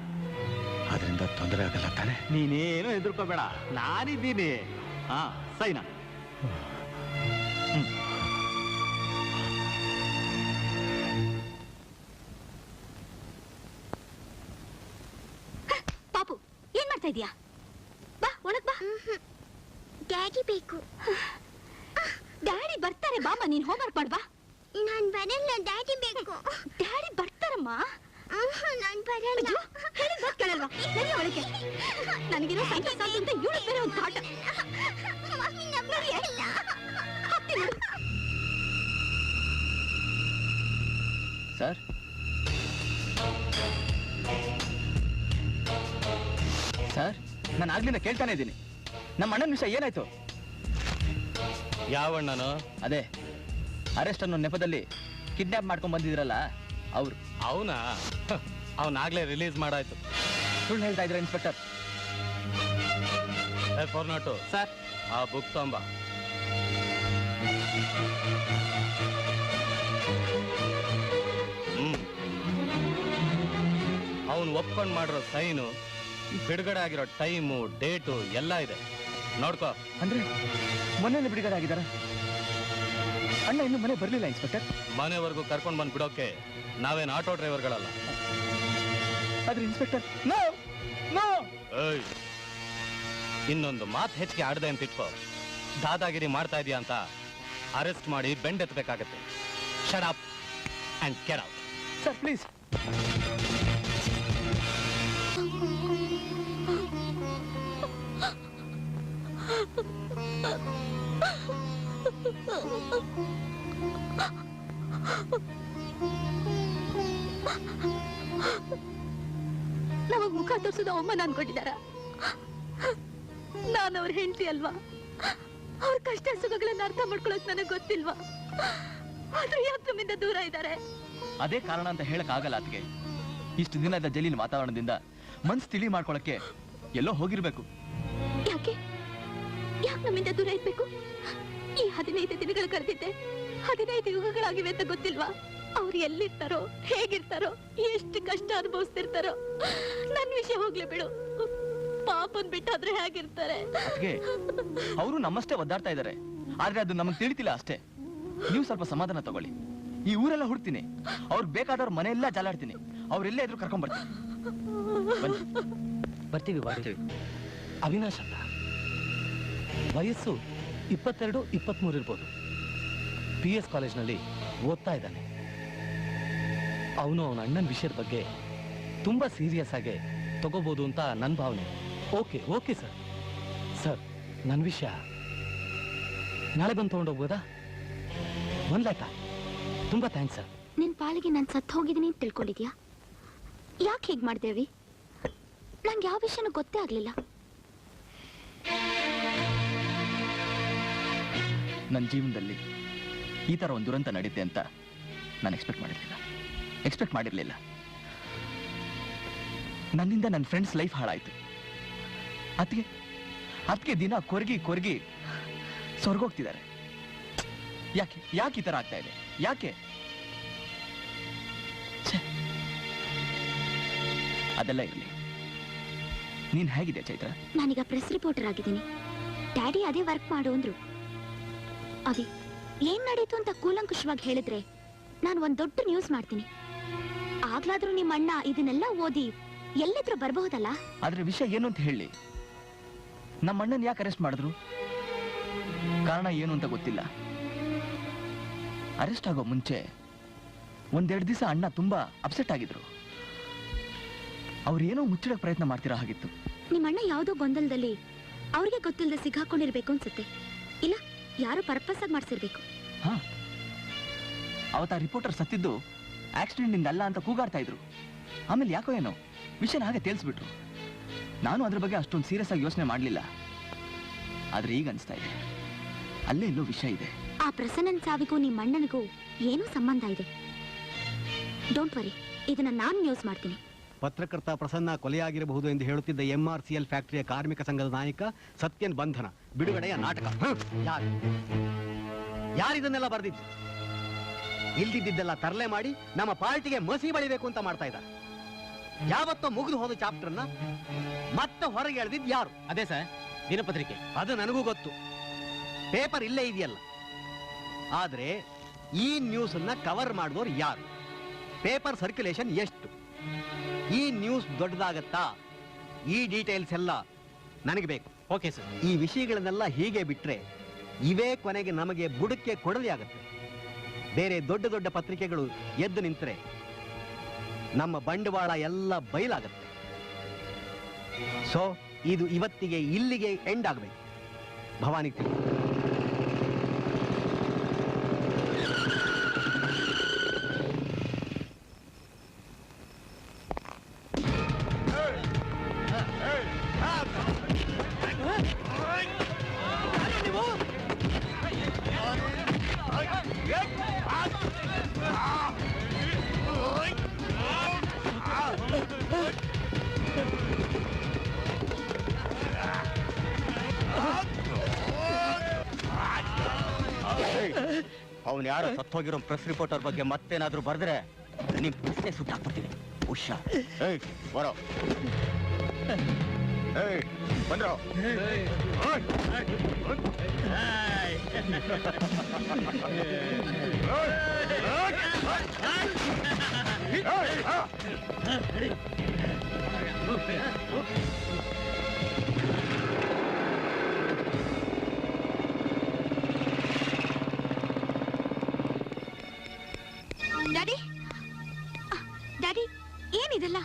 ಅದರಿಂದ ತೊಂದರೆ ಆಗಲ್ಲ ತಾನೆ? ನೀನೇನು ಹೆದರ್ಕೋಬೇಡ, ನಾನಿದ್ದೀನಿ. ಹಾ ಸೈನಾ. ಪಾಪು ಏನ್ ಮಾಡ್ತಾ ಇದೀಯಾ? ಬಾ ಒಳಗ್ ಬಾ. ಡ್ಯಾಡಿ ಬೇಕು. ಡ್ಯಾಡಿ ಬರ್ತಾರೆ ಬಾಮ, ನೀನ್ ಹೋಮ್ವರ್ಕ್ ಮಾಡ್ಬಾ. ನಾನ್ ಬರಲ್ಲ, ಡ್ಯಾಡಿ ಬೇಕು. ಡ್ಯಾಡಿ ಬರ್ತಾರಮ್ಮ. ನಾನ್ ಬರಲ್ಲ. ಹೇಳಿದ್ ಮಾತ್ ಕೇಳಲ್ವಾ? ನಡಿ ಒಳಗೆ. ನನಗಿರೋ ಸಂಖ್ಯೆ ಸಾಕು ಅಂತ ಇವಳು ಬೇರೆ ಒಂದು ಕಾಟ. ಸರ್, ಸರ್, ನಾನು ಆಗ್ಲಿಂದ ಕೇಳ್ತಾನೆ ಇದ್ದೀನಿ. ನಮ್ಮ ಅಣ್ಣನ ವಿಷಯ ಏನಾಯ್ತು? ಯಾವಣ್ಣನು? ಅದೇ ಅರೆಸ್ಟ್ ಅನ್ನೋ ನೆಪದಲ್ಲಿ ಕಿಡ್ನಾಪ್ ಮಾಡ್ಕೊಂಡ್ ಬಂದಿದ್ರಲ್ಲ ಅವ್ರು. ಅವನಾ? ಅವನಾಗ್ಲೇ ರಿಲೀಸ್ ಮಾಡಾಯ್ತು. ಸುಳ್ಳು ಹೇಳ್ತಾ ಇದ್ರ ಇನ್ಸ್ಪೆಕ್ಟರ್. ಫೋರ್ನಾಟು ಸರ್, ಆ ಬುಕ್ ತೊಂಬ. ಅವನು ಒಪ್ಕೊಂಡ್ ಮಾಡಿರೋ ಸೈನು, ಬಿಡುಗಡೆ ಆಗಿರೋ ಟೈಮು, ಡೇಟು ಎಲ್ಲ ಇದೆ, ನೋಡ್ಕೋ. ಅಂದ್ರೆ ಮೊನ್ನೆ ಬಿಡುಗಡೆ ಆಗಿದಾರ? ಅಣ್ಣ ಇನ್ನು ಮನೆ ಬರ್ಲಿಲ್ಲ ಇನ್ಸ್ಪೆಕ್ಟರ್. ಮನೆವರೆಗೂ ಕರ್ಕೊಂಡ್ ಬಂದ್ ಬಿಡೋಕೆ ನಾವೇನ್ ಆಟೋ ಡ್ರೈವರ್ಗಳಲ್ಲ. ಆದ್ರೆ ಇನ್ಸ್ಪೆಕ್ಟರ್, ನೋ ನೋ. ಏಯ್, ಇನ್ನೊಂದು ಮಾತು ಹೆಚ್ಚಿಗೆ ಆಡದೆ ಅಂತ ಇಟ್ಕೋ. ದಾದಾಗಿರಿ ಮಾಡ್ತಾ ಇದೀಯ ಅಂತ ಅರೆಸ್ಟ್ ಮಾಡಿ ಬೆಂಡ್ ಎತ್ತಬೇಕಾಗತ್ತೆ. Shut up and get out. Sir please. ನಮಗ್ ಮುಖ ತೋರಿಸೋದು ಅವಮಾನ ಅನ್ಕೊಂಡಿದಾರ? ನಾನು ಅವ್ರ ಹೆಂಡತಿ ಅಲ್ವಾ? ಅವ್ರ ಕಷ್ಟ ಸುಖಗಳನ್ನ ಅರ್ಥ ಮಾಡ್ಕೊಳಕ್ ನನಗ್ ಗೊತ್ತಿಲ್ವಾ? ಆದ್ರೆ ಯಾಕೆ ನಮ್ಮಿಂದ ದೂರ ಇದ್ದಾರೆ? ಅದೇ ಕಾರಣ ಅಂತ ಹೇಳಕ್ ಆಗಲ್ಲ ಅದಕ್ಕೆ. ಇಷ್ಟು ದಿನದ ಜೈಲಿನ ವಾತಾವರಣದಿಂದ ಮನ್ಸು ತಿಳಿ ಮಾಡ್ಕೊಳಕ್ಕೆ ಎಲ್ಲೋ ಹೋಗಿರ್ಬೇಕು. ಯಾಕೆ ಯಾಕೆ ನಮ್ಮಿಂದ ದೂರ ಇರ್ಬೇಕು? ಈ 15 ದಿನಗಳು ಕರೆದಿದ್ದೆ 15 ಯುಗಗಳಾಗಿವೆ ಅಂತ ಗೊತ್ತಿಲ್ವಾ? ಅವ್ರು ಎಲ್ಲಿರ್ತಾರೋ, ಹೇಗಿರ್ತಾರೋ, ಎಷ್ಟು ಕಷ್ಟ ಅನುಭವಿಸ್ತಿರ್ತಾರೋ. ನನ್ ವಿಷಯ ಹೋಗ್ಲಿ ಬಿಡು. ಪಾಪನ್ ಬಿಟ್ಟಾದ್ರೆ ಹೇಗಿರ್ತಾರೆ? ಅವರು ನಮ್ಮಷ್ಟೇ ಒದ್ದಾಡ್ತಾ ಇದ್ದಾರೆ, ಆದ್ರೆ ಅದು ನಮಗ್ ತಿಳಿತಿಲ್ಲ ಅಷ್ಟೇ. ನೀವು ಸ್ವಲ್ಪ ಸಮಾಧಾನ ತಗೊಳ್ಳಿ. ಈ ಊರೆಲ್ಲ ಹುಡ್ತೀನಿ, ಅವ್ರಿಗೆ ಬೇಕಾದವ್ರ ಮನೆಯೆಲ್ಲ ಜಾಲಾಡ್ತೀನಿ. ಅವ್ರೆಲ್ಲೇ ಇದ್ರು ಕರ್ಕೊಂಡ್ ಬರ್ತೀವಿ. ಅವಿನಾಶ್ ಅಂತ, ವಯಸ್ಸು 22-23 ಇರ್ಬೋದು. PS ಕಾಲೇಜ್ನಲ್ಲಿ ಓದ್ತಾ ಇದ್ದಾನೆ. ಅವನು ಅವನ ಅಣ್ಣನ ವಿಷಯದ ಬಗ್ಗೆ ತುಂಬಾ ಸೀರಿಯಸ್ ಆಗಿ ತಗೋಬಹುದು ಅಂತ ನನ್ನ ಭಾವನೆ. ಓಕೆ ಸರ್, ನನ್ನ ವಿಷಯ ನಾಳೆ ಬಂದು ತಗೊಂಡೋಗ್ಬೋದಾ? 1 ಲಕ್ಷ. ತುಂಬಾ ಥ್ಯಾಂಕ್ಸ್ ಸರ್. ನಿನ್ ಪಾಲಿಗೆ ನಾನು ಸತ್ತು ಹೋಗಿದ್ದೀನಿ ಅಂತ ತಿಳ್ಕೊಂಡಿದ್ಯಾ? ಯಾಕೆ ಹೀಗೆ ಮಾಡ್ದೇವಿ? ನಂಗೆ ಯಾವ ವಿಷಯನೂ ಗೊತ್ತೇ ಆಗ್ಲಿಲ್ಲ. ನನ್ನ ಜೀವನದಲ್ಲಿ ಈ ತರ ಒಂದು ದುರಂತ ನಡೀತೆ ಅಂತ ನಾನು ಎಕ್ಸ್ಪೆಕ್ಟ್ ಮಾಡಿರ್ಲಿಲ್ಲ. ನನ್ನಿಂದ ನನ್ನ ಫ್ರೆಂಡ್ಸ್ ಲೈಫ್ ಹಾಳಾಯ್ತು. ಅದಕ್ಕೆ ದಿನ ಕೊರಗಿ ಸ್ವರ್ಗೋಗ್ತಿದ್ದಾರೆ. ಯಾಕೆ ಈ ತರ ಆಗ್ತಾ ಇದೆ? ಯಾಕೆ? ಅದೆಲ್ಲ ಇರಲಿ. ನೀನ್ ಹೇಗಿದೆ ಚೈತ್ರ? ನಾನೀಗ ಪ್ರೆಸ್ ರಿಪೋರ್ಟರ್ ಆಗಿದ್ದೀನಿ. ಡ್ಯಾಡಿ ಅದೇ ವರ್ಕ್ ಮಾಡು ಅಂದ್ರು. ಅವಿ ಏನ್ ನಡೀತು ಅಂತ ಕೂಲಂಕುಷವಾಗಿ ಹೇಳಿದ್ರೆ ನಾನು ಒಂದ್ ದೊಡ್ಡ ನ್ಯೂಸ್ ಮಾಡ್ತೀನಿ. ಆಗ್ಲಾದ್ರೂ ನಿಮ್ಮ ಅಣ್ಣ ಇದನ್ನೆಲ್ಲ ಓದಿ ಎಲ್ಲಿದ್ರು ಬರಬಹುದಲ್ಲ? ಆದ್ರೆ ವಿಷಯ ಏನು ಅಂತ ಹೇಳಿ. ನಮ್ಮ ಅಣ್ಣನ್ ಯಾಕೆ ಅರೆಸ್ಟ್ ಮಾಡಿದ್ರು? ಕಾರಣ ಏನು ಅಂತ ಗೊತ್ತಿಲ್ಲ. ಅರೆಸ್ಟ್ ಆಗೋ ಮುಂಚೆ 1-2 ದಿವಸ ಅಣ್ಣ ತುಂಬಾ ಅಪ್ಸೆಟ್ ಆಗಿದ್ರು. ಅವ್ರೇನೋ ಮುಚ್ಚಿಡಕ್ ಪ್ರಯತ್ನ ಮಾಡ್ತಿರೋ ಹಾಗಿತ್ತು. ನಿಮ್ಮ ಅಣ್ಣ ಯಾವುದೋ ಗೊಂದಲದಲ್ಲಿ ಅವ್ರಿಗೆ ಗೊತ್ತಿಲ್ಲದೆ ಸಿಕ್ಕಾಕೊಂಡಿರ್ಬೇಕು ಅನ್ಸುತ್ತೆ. ಇಲ್ಲ, ಯಾರೋ ಪರ್ಪಸ್ ಆಗಿ ಮಾಡ್ಸಿರ್ಬೇಕು. ಹಾ, ಅವತ್ತ ರಿಪೋರ್ಟರ್ ಸತ್ತಿದ್ದು ಆಕ್ಸಿಡೆಂಟ್ ಇಂದ ಅಲ್ಲ ಅಂತ ಕೂಗಾಡ್ತಾ ಇದ್ರು. ಆಮೇಲೆ ಯಾಕೋ ಏನೋ ವಿಷಯನ ಹಾಗೆ ತೇಲ್ಸ್ಬಿಟ್ರು. ನಾನು ಅದ್ರ ಬಗ್ಗೆ ಅಷ್ಟೊಂದು ಸೀರಿಯಸ್ ಆಗಿ ಯೋಚನೆ ಮಾಡಲಿಲ್ಲ. ಆದ್ರೆ ಈಗ ಅನಿಸ್ತಾ ಇದೆ ಅಲ್ಲೇ ಎಲ್ಲೋ ವಿಷಯ ಇದೆ. ಆ ಪ್ರಸನ್ನನ್ ಸಾವಿಗೂ ನಿಮ್ಮ ಅಣ್ಣನಿಗೂ ಏನೋ ಸಂಬಂಧ ಇದೆ. ಡೋಂಟ್ ವರಿ, ಇದನ್ನ ನಾನು ನ್ಯೂಸ್ ಮಾಡ್ತೀನಿ. ಪತ್ರಕರ್ತ ಪ್ರಸನ್ನ ಕೊಲೆಯಾಗಿರಬಹುದು ಎಂದು ಹೇಳುತ್ತಿದ್ದ MRCL ಫ್ಯಾಕ್ಟರಿಯ ಕಾರ್ಮಿಕ ಸಂಘದ ನಾಯಕ ಸತ್ಯನ್ ಬಂಧನ, ಬಿಡುಗಡೆಯ ನಾಟಕ. ಯಾರಿದನ್ನೆಲ್ಲ ಬರೆದಿದ್ದು? ಇಲ್ದಿದ್ದೆಲ್ಲ ತರಲೆ ಮಾಡಿ ನಮ್ಮ ಪಾರ್ಟಿಗೆ ಮಸಿ ಬಳಿಬೇಕು ಅಂತ ಮಾಡ್ತಾ ಇದ್ದಾರೆ. ಯಾವತ್ತೋ ಮುಗಿದು ಹೋದ ಚಾಪ್ಟರ್ನ ಮತ್ತೆ ಹೊರಗೆ ಎಳೆದಿದ್ದು ಯಾರು? ಅದೇ ಸರ್, ದಿನಪತ್ರಿಕೆ ಅದು ನನಗೂ ಗೊತ್ತು. ಪೇಪರ್ ಇಲ್ಲೇ ಇದೆಯಲ್ಲ. ಆದ್ರೆ ಈ ನ್ಯೂಸ್ ಅನ್ನ ಕವರ್ ಮಾಡಿದವರು ಯಾರು? ಪೇಪರ್ ಸರ್ಕ್ಯುಲೇಷನ್ ಎಷ್ಟು? ಈ ನ್ಯೂಸ್ ದೊಡ್ಡದಾಗತ್ತಾ? ಈ ಡೀಟೇಲ್ಸ್ ಎಲ್ಲ ನನಗೆ ಬೇಕು. Okay sir. ಈ ವಿಷಯಗಳನ್ನೆಲ್ಲ ಹೀಗೆ ಬಿಟ್ರೆ ಇವೇ ಕೊನೆಗೆ ನಮಗೆ ಬುಡಕ್ಕೆ ಕೊಡಲಿ ಆಗುತ್ತೆ. ಬೇರೆ ದೊಡ್ಡ ದೊಡ್ಡ ಪತ್ರಿಕೆಗಳು ಎದ್ದು ನಿಂತರೆ ನಮ್ಮ ಬಂಡವಾಳ ಎಲ್ಲ ಬಯಲಾಗತ್ತೆ. ಸೊ ಇದು ಇವತ್ತಿಗೆ ಇಲ್ಲಿಗೆ ಎಂಡ್ ಆಗಬೇಕು. ಭವಾನಿ ಅವನು ಯಾರೋ ಸತ್ತೋಗಿರೋ ಪ್ರೆಸ್ ರಿಪೋರ್ಟರ್ ಬಗ್ಗೆ ಮತ್ತೇನಾದ್ರೂ ಬರೆದ್ರೆ ನಿಮ್ ಪ್ರಶ್ನೆ ಸುಟ್ಟಾಕ್ಬಿಡ್ತೀನಿ. ಹುಷಾ ಬರೋ ಬಂದ್ರೋ. ಡ್ಯಾಡಿ, ಡ್ಯಾಡಿ, ಏನಿದೆಲ್ಲ?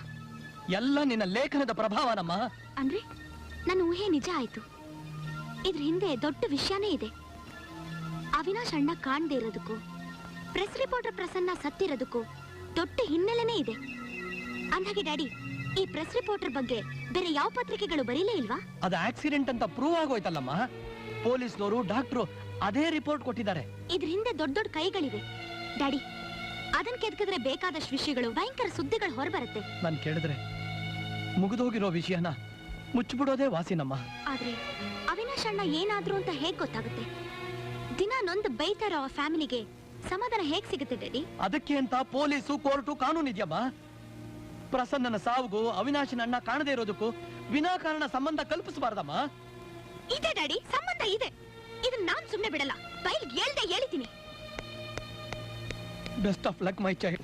ಎಲ್ಲ ನಿನ್ನ ಲೇಖನದ ಪ್ರಭಾವನಮ್ಮ. ಅಂದ್ರೆ ನನ್ನ ಊಹೆ ನಿಜ ಆಯ್ತು. ಇದ್ರ ಹಿಂದೆ ದೊಡ್ಡ ವಿಷಯನೇ ಇದೆ. ಅವಿನಾಶ್ ಅಣ್ಣ ಕಾಣದೇ ಇರೋದಕ್ಕೂ ಪ್ರೆಸ್ ರಿಪೋರ್ಟರ್ ಪ್ರಸನ್ನ ಸತ್ತಿರೋದಕ್ಕೂ ದೊಡ್ಡ ಹಿನ್ನೆಲೆನೇ ಇದೆ. ಅಂದಾಗೆ ಡ್ಯಾಡಿ, ಈ ಪ್ರೆಸ್ ರಿಪೋರ್ಟರ್ ಬಗ್ಗೆ ಬೇರೆ ಯಾವ ಪತ್ರಿಕೆಗಳು ಬರೀಲೇ ಇಲ್ವಾ? ಅದು ಆಕ್ಸಿಡೆಂಟ್ ಅಂತ ಪ್ರೂವ್ ಆಗೋಯ್ತಲ್ಲಮ್ಮ. ಪೊಲೀಸ್ನವರು ಡಾಕ್ಟ್ರು ಅದೇ ರಿಪೋರ್ಟ್ ಕೊಟ್ಟಿದ್ದಾರೆ. ಇದ್ರ ಹಿಂದೆ ದೊಡ್ಡ ದೊಡ್ಡ ಕೈಗಳಿವೆ ಡ್ಯಾಡಿ. ಅದನ್ ಕೆದಕಿದ್ರೆ ಬೇಕಾದಷ್ಟು ವಿಷಯಗಳು, ಭಯಂಕರ ಸುದ್ದಿಗಳು ಹೊರಬರುತ್ತೆ. ನಾನು ಕೇಳಿದ್ರೆ ಮುಗಿದೋಗಿರೋ ವಿಷಯನ ಮುಚ್ಚಿಬಿಡೋದೇ ವಾಸಿನಮ್ಮ. ಆದ್ರೆ ಅವಿನಾಶ್ ಅಣ್ಣ ಏನಾದ್ರು ಅಂತ ಹೇಗ್ ಗೊತ್ತಾಗುತ್ತೆ? ದಿನ ನೊಂದು ಬೈತಾ ಇರೋ ಫ್ಯಾಮಿಲಿಗೆ ಸಮಾಧಾನ ಹೇಗ್ ಸಿಗುತ್ತೆ ಡ್ಯಾಡಿ? ಅದಕ್ಕೆ ಅಂತ ಪೊಲೀಸು, ಕೋರ್ಟು, ಕಾನೂನು ಇದೆಯಮ್ಮ. ಪ್ರಸನ್ನನ ಸಾವುಗೂ ಅವಿನಾಶನ ಅಣ್ಣ ಕಾಣದೇ ಇರೋದಕ್ಕೂ ವಿನಾಕಾರಣ ಸಂಬಂಧ ಕಲ್ಪಿಸಬಾರ್ದಮ್ಮ. ಇದೆ ಡ್ಯಾಡಿ, ಸಂಬಂಧ ಇದೆ. ಇದನ್ನ ನಾನ್ ಸುಮ್ನೆ ಬಿಡಲ್ಲ. ಬೈಲ್ಗೆ ಹೇಳ್ದೆ ಹೇಳಿತೀನಿ. Best of luck my child.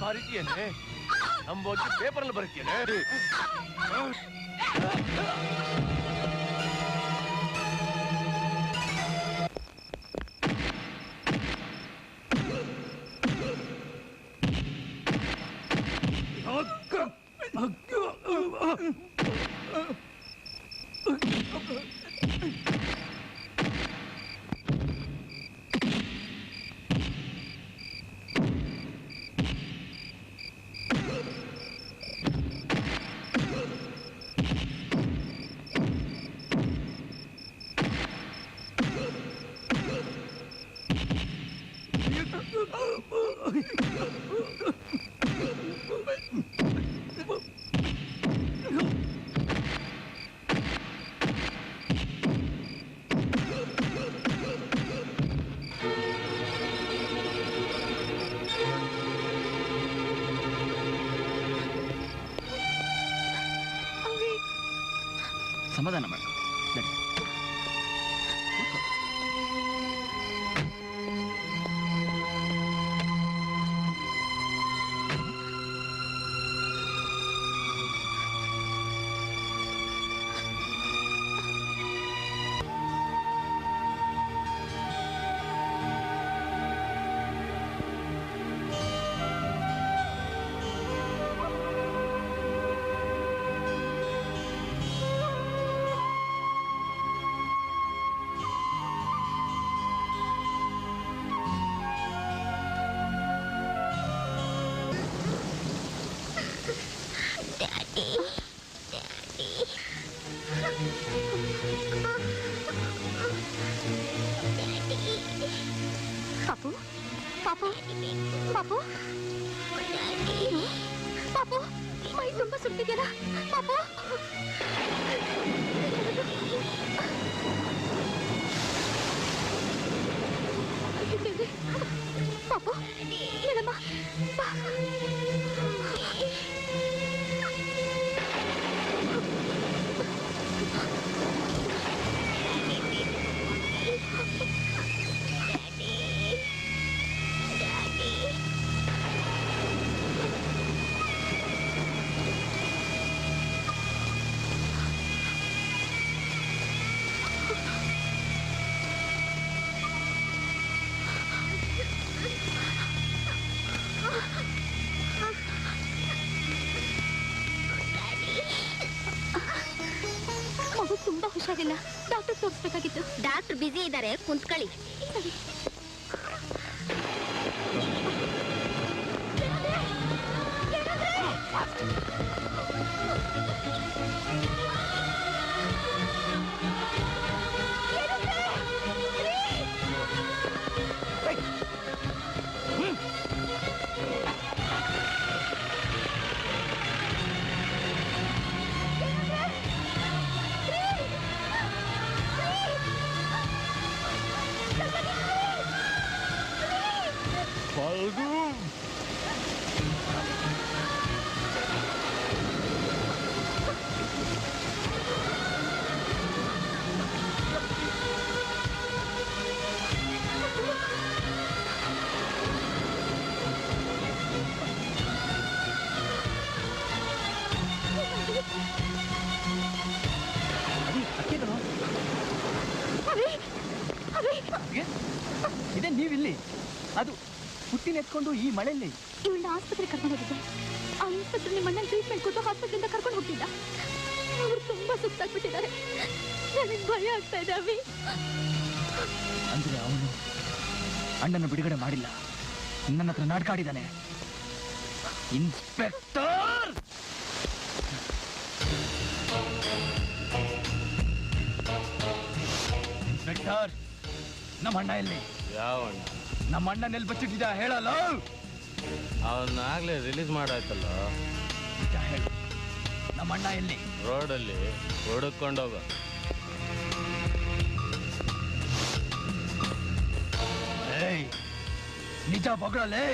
ಬರೀತಿಯೇನೆ? ನಮ್ಮ ಬಗ್ಗೆ ಪೇಪರಲ್ಲಿ ಬರೀತಿಯೇನೆ? ಸಮಾಧಾನ ಮಾಡು. ಪಾಪು ಏನು? ಪಾಪು ಮೈ ತುಂಬಾ ಸುಡ್ತಿದ್ಯಲ್ಲ ಪಾಪು. ಪಾಪು ಹೇಳಮ್ಮ. ಮಗು ತುಂಬಾ ಹುಷಾರಿಲ್ಲ, ಡಾಕ್ಟರ್ ತೋರಿಸ್ಬೇಕಾಗಿತ್ತು. ಡಾಕ್ಟರ್ ಬಿಸಿ ಇದ್ದಾರೆ, ಕುಂತ್ಕೊಳ್ಳಿ. ಇದೇ ನೀವಿಲ್ಲಿ, ಅದು ಹುಟ್ಟಿನ ಎತ್ಕೊಂಡು ಈ ಮಳೆಯಲ್ಲಿ. ಇವಳನ್ನ ಆಸ್ಪತ್ರೆಗೆ ಕರ್ಕೊಂಡು ಹೋಗಿದ್ದೆ. ಆ ಆಸ್ಪತ್ರೆ ನಿಮ್ಮನ್ನ ಟ್ರೀಟ್ಮೆಂಟ್ ಕೊಟ್ಟು ಹಾಸ್ಪಿಟಲಿಂದ ಕರ್ಕೊಂಡು ಹೋಗ್ತಿದ್ದ. ಅವರು ತುಂಬಾ ಸುತ್ತಾಗ್ಬಿಟ್ಟಿದ್ದಾರೆ. ನನಗೆ ಭಯ ಆಗ್ತಾ ಇದೆ ಅವಿ. ಅಂದ್ರೆ ಅವನು ಅಣ್ಣನ ಬಿಡುಗಡೆ ಮಾಡಿಲ್ಲ, ನನ್ನ ಹತ್ರ ನಾಟಕಾಡಿದ್ದಾನೆ. ಇನ್ಸ್ಪೆಕ್ಟರ್ ಇನ್ಸ್ಪೆಕ್ಟರ್, ನಮ್ಮ ಅಣ್ಣ ಎಲ್ಲಿ? ಯಾವ ಅಣ್ಣ? ನಮ್ಮ ಅಣ್ಣ ನೆಲ್ ಬಚ್ಚಿಟ್ಟಿದ್ದ ಹೇಳಲ್ಲ. ಅವನ್ನಾಗ್ಲೇ ರಿಲೀಸ್ ಮಾಡಾಯ್ತಲ್ಲ. ಹೇಳು, ನಮ್ಮ ಅಣ್ಣ ಎಲ್ಲಿ? ರೋಡಲ್ಲಿ ಹುಡುಕೊಂಡೋಗ. ಏಯ್, ನಿಜ ಬಗಳಲೇ,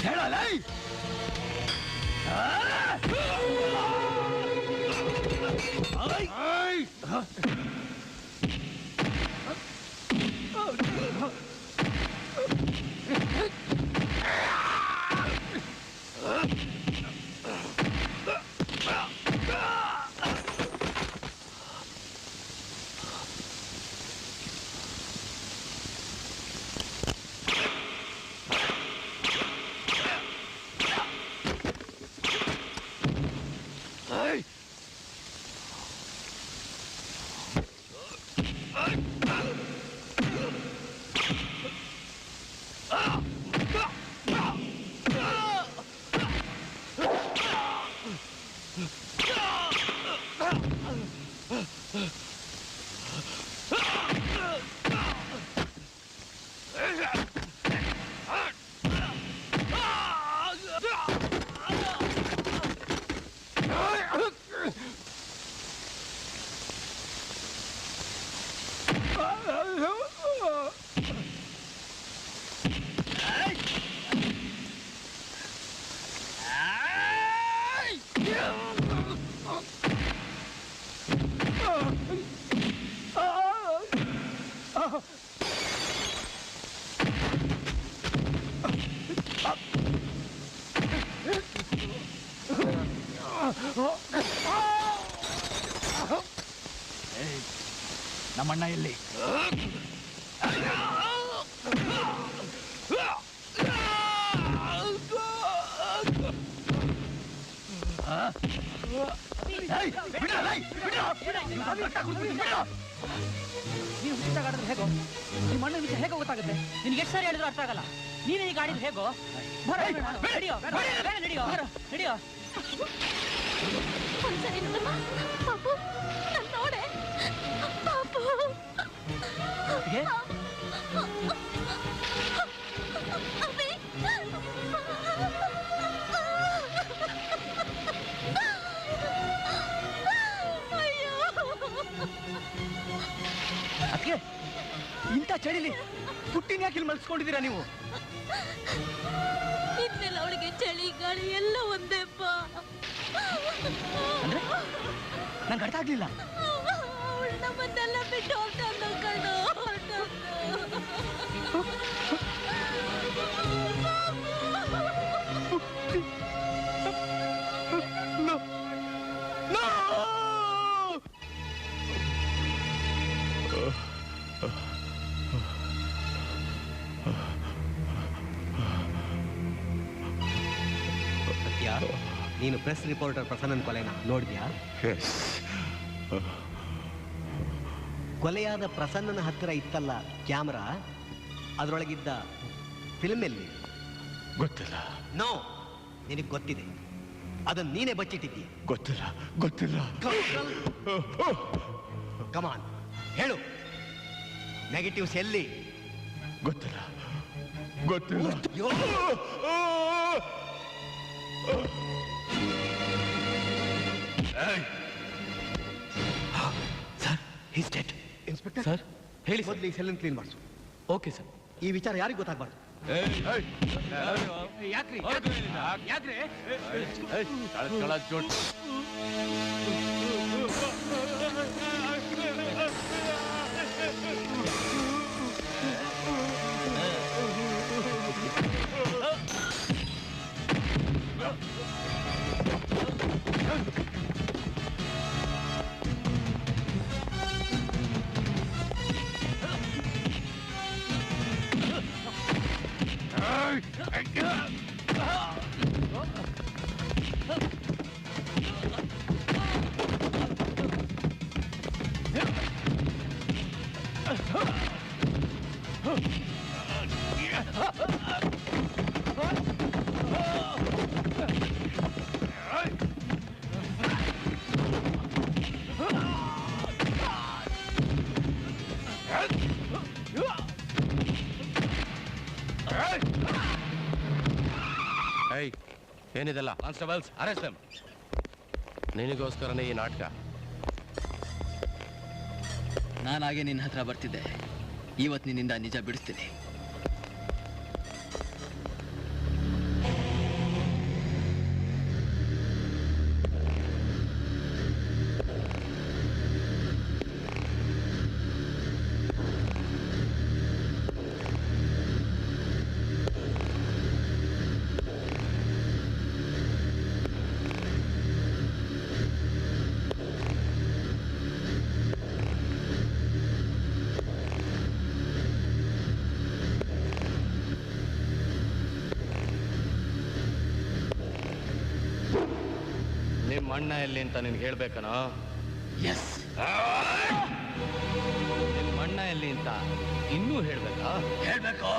ಹೇಳಲ್ಲ. ನಮ್ಮಣ್ಣ ಎಲ್ಲಿ? ನೀನು ಹುಚ್ಚಾಗಾಡಿದ್ರೆ ಹೇಗೋ? ನಿಮ್ಮ ಮಣ್ಣ ವಿಷಯ ಹೇಗೋ ಗೊತ್ತಾಗುತ್ತೆ? ನಿನ್ಗೆ ಎಷ್ಟು ಸಾರಿ ಹೇಳಿದ್ರು ಅರ್ಥ ಆಗಲ್ಲ. ನೀನೇ ಈ ಗಾಡಿದ್ರೆ ಹೇಗೋ? ನಡಿಯೋ ನಡಿಯೋ ನಡಿಯೋ. ಒಂದ್ಸರಿ ನೋಡಮ್ಮ ಪಾಪು, ನಾನು ನೋಡೆ ಪಾಪು. ಇಂಥ ಚಳಿಲಿ ಪುಟ್ಟಿನ ಯಾಕೆ ಇಲ್ಲಿ ಮಲ್ಸ್ಕೊಂಡಿದ್ದೀರಾ ನೀವು? ಇನ್ಮೇಲೆ ಅವಳಿಗೆ ಚಳಿ ಗಾಳಿ ಎಲ್ಲ ಒಂದೇಪ್ಪ. ಅಂದ್ರೆ ನಂಗೆ ಅರ್ಥ ಆಗ್ಲಿಲ್ಲ. ಅವಳು ನಮ್ಮನ್ನೆಲ್ಲ ಬಿಟ್ಟು ಹೋಗ್ತಾನೆ ಕಣ್ಣು, ನೀನು ಪ್ರೆಸ್ ರಿಪೋರ್ಟರ್ ಪ್ರಸನ್ನನ್ ಕೊಲೆನ ನೋಡಿದ್ಯಾ? ಕೊಲೆಯಾದ ಪ್ರಸನ್ನನ ಹತ್ತಿರ ಇತ್ತಲ್ಲ ಕ್ಯಾಮ್ರಾ, ಅದರೊಳಗಿದ್ದ ಫಿಲ್ಮ್ ಎಲ್ಲಿ? ಗೊತ್ತಿಲ್ಲ. ನೋ, ನಿನಗೆ ಗೊತ್ತಿದೆ. ಅದನ್ನು ನೀನೇ ಬಚ್ಚಿಟ್ಟಿದ್ದೀಯ. ಗೊತ್ತಿಲ್ಲ ಗೊತ್ತಿಲ್ಲ. ಕಮಾನ್ ಹೇಳು, ನೆಗೆಟಿವ್ಸ್ ಎಲ್ಲಿ? ಗೊತ್ತಿಲ್ಲ ಗೊತ್ತಿಲ್ಲ. Sir, is dead. Inspector sir ಹೇಳಿ ಮೊದಲು ಈ ಸೆಲ್ಲನ್ನು ಕ್ಲೀನ್ ಮಾಡಿಸು. Okay sir. ಈ ವಿಚಾರ ಯಾರಿಗೂ ಗೊತ್ತಾಗಬಾರ್ದು. ಯಾಕ್ರಿ ಯಾಕ್ರಿ ಏನಿದೆಲ್ಲ? Constables arrest them. ನಿನಗೋಸ್ಕರನೇ ಈ ನಾಟಕ. ನಾನಾಗೆ ನಿನ್ನ ಹತ್ರ ಬರ್ತಿದ್ದೆ. ಇವತ್ತು ನಿನ್ನಿಂದ ನಿಜ ಬಿಡಿಸ್ತೀನಿ. ನಿಮ್ಮ ಅಣ್ಣ ಎಲ್ಲಿ ಅಂತ ನಿನ್ಗೆ ಹೇಳ್ಬೇಕನೋ? ಎಸ್. ನಿಮ್ಮ ಅಣ್ಣ ಎಲ್ಲಿ ಅಂತ ಇನ್ನೂ ಹೇಳ್ಬೇಕಾ? ಹೇಳ್ಬೇಕು.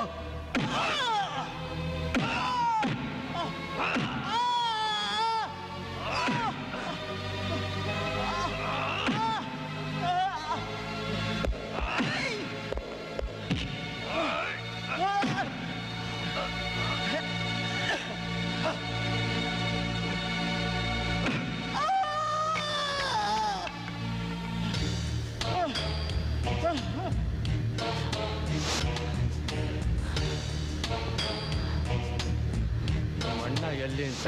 ಅಣ್ಣ ಎಲ್ಲಿ ಅಂತ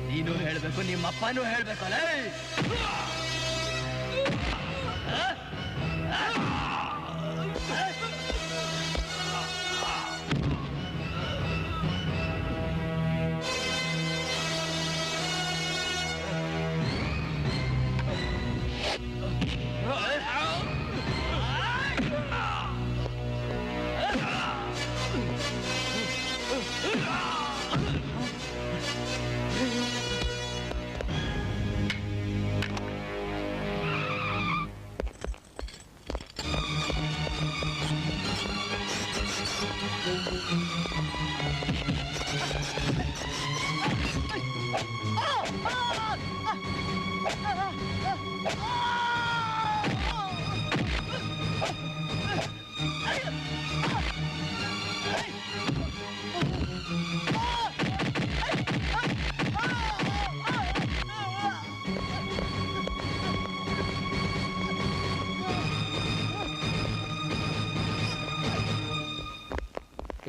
ನೀನು ಹೇಳ್ಬೇಕು, ನಿಮ್ಮ ಅಪ್ಪನೂ ಹೇಳ್ಬೇಕಲ್ಲ.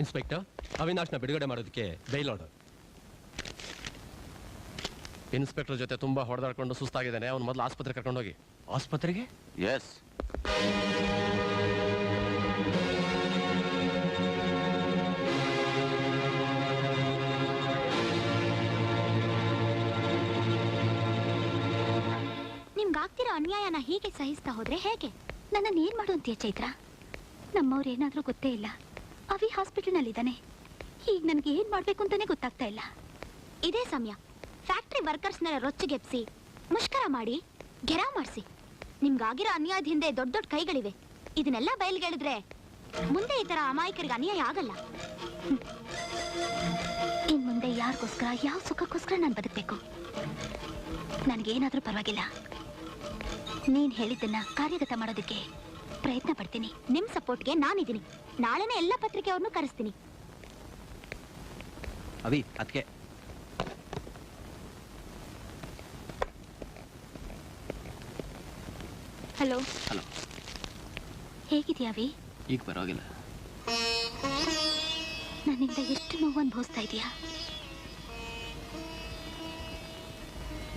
ಇನ್ಸ್ಪೆಕ್ಟರ್, ಅವಿನಾಶ್ನ ಬಿಡುಗಡೆ ಮಾಡೋದಕ್ಕೆ ಬೈಲ್ ಆರ್ಡರ್. ಇನ್ಸ್ಪೆಕ್ಟರ್ ಜೊತೆ ತುಂಬಾ ಹೊಡೆದಾಡ್ಕೊಂಡು ಸುಸ್ತಾಗಿದ್ದಾನೆ. ಅವ್ನು ಮೊದಲು ಆಸ್ಪತ್ರೆ ಕರ್ಕೊಂಡೋಗಿ. ಆಸ್ಪತ್ರೆಗೆ? ಎಸ್. ನಿಮ್ಗಾಗ್ತಿರೋ ಅನ್ಯಾಯನ ಹೀಗೆ ಸಹಿಸ್ತಾ ಹೋದ್ರೆ ಹೇಗೆ? ನನ್ನನ್ನು ಏನ್ ಮಾಡು ಅಂತೀಯ ಚೈತ್ರ? ನಮ್ಮವ್ರು ಏನಾದ್ರೂ ಗೊತ್ತೇ ಇಲ್ಲ. ಅವಿ ಹಾಸ್ಪಿಟಲ್ನಲ್ಲಿದ್ದಾನೆ. ಈಗ ನನಗೆ ಏನ್ ಮಾಡ್ಬೇಕು ಅಂತಾನೆ ಗೊತ್ತಾಗ್ತಾ ಇಲ್ಲ. ಇದೇ ಸಮಯ ಫ್ಯಾಕ್ಟ್ರಿ ವರ್ಕರ್ಸ್ನ ರೊಚ್ಚಿಗೆಪ್ಸಿ ಮುಷ್ಕರ ಮಾಡಿ ಗೆರಾವ್ ಮಾಡಿಸಿ. ನಿಮ್ಗಾಗಿರೋ ಅನ್ಯಾಯದ ಹಿಂದೆ ದೊಡ್ಡ ದೊಡ್ಡ ಕೈಗಳಿವೆ. ಇದನ್ನೆಲ್ಲ ಬಯಲ್ಗೆಳಿದ್ರೆ ಮುಂದೆ ಈ ತರ ಅಮಾಯಕರಿಗೆ ಅನ್ಯಾಯ ಆಗಲ್ಲ. ಇನ್ ಮುಂದೆ ಯಾರಿಗೋಸ್ಕರ ಯಾವ ಸುಖಕ್ಕೋಸ್ಕರ ನಾನು ಬದುಕಬೇಕು? ನನಗೇನಾದ್ರೂ ಪರವಾಗಿಲ್ಲ. ನೀನ್ ಹೇಳಿದ್ದನ್ನ ಕಾರ್ಯಗತ ಮಾಡೋದಕ್ಕೆ ಪ್ರಯತ್ನ ಪಡ್ತೀನಿ. ನಿಮ್ ಸಪೋರ್ಟ್ಗೆ ನಾನಿದ್ದೀನಿ. ನಾಳೆನೇ ಎಲ್ಲ ಪತ್ರಿಕೆ ಅವ್ರನ್ನು ಕರೆಸ್ತೀನಿ. ಅವಿ, ಅದಕ್ಕೆ ಹಲೋ. ಹಲೋ. ಹೇಗಿದ್ಯಾ ಅವಿ? ಈಗ ಪರವಾಗಿಲ್ಲ. ನನ್ನಿಂದ ಎಷ್ಟು ನೋವು ಅನುಭವಿಸ್ತಾ ಇದೀಯಾ?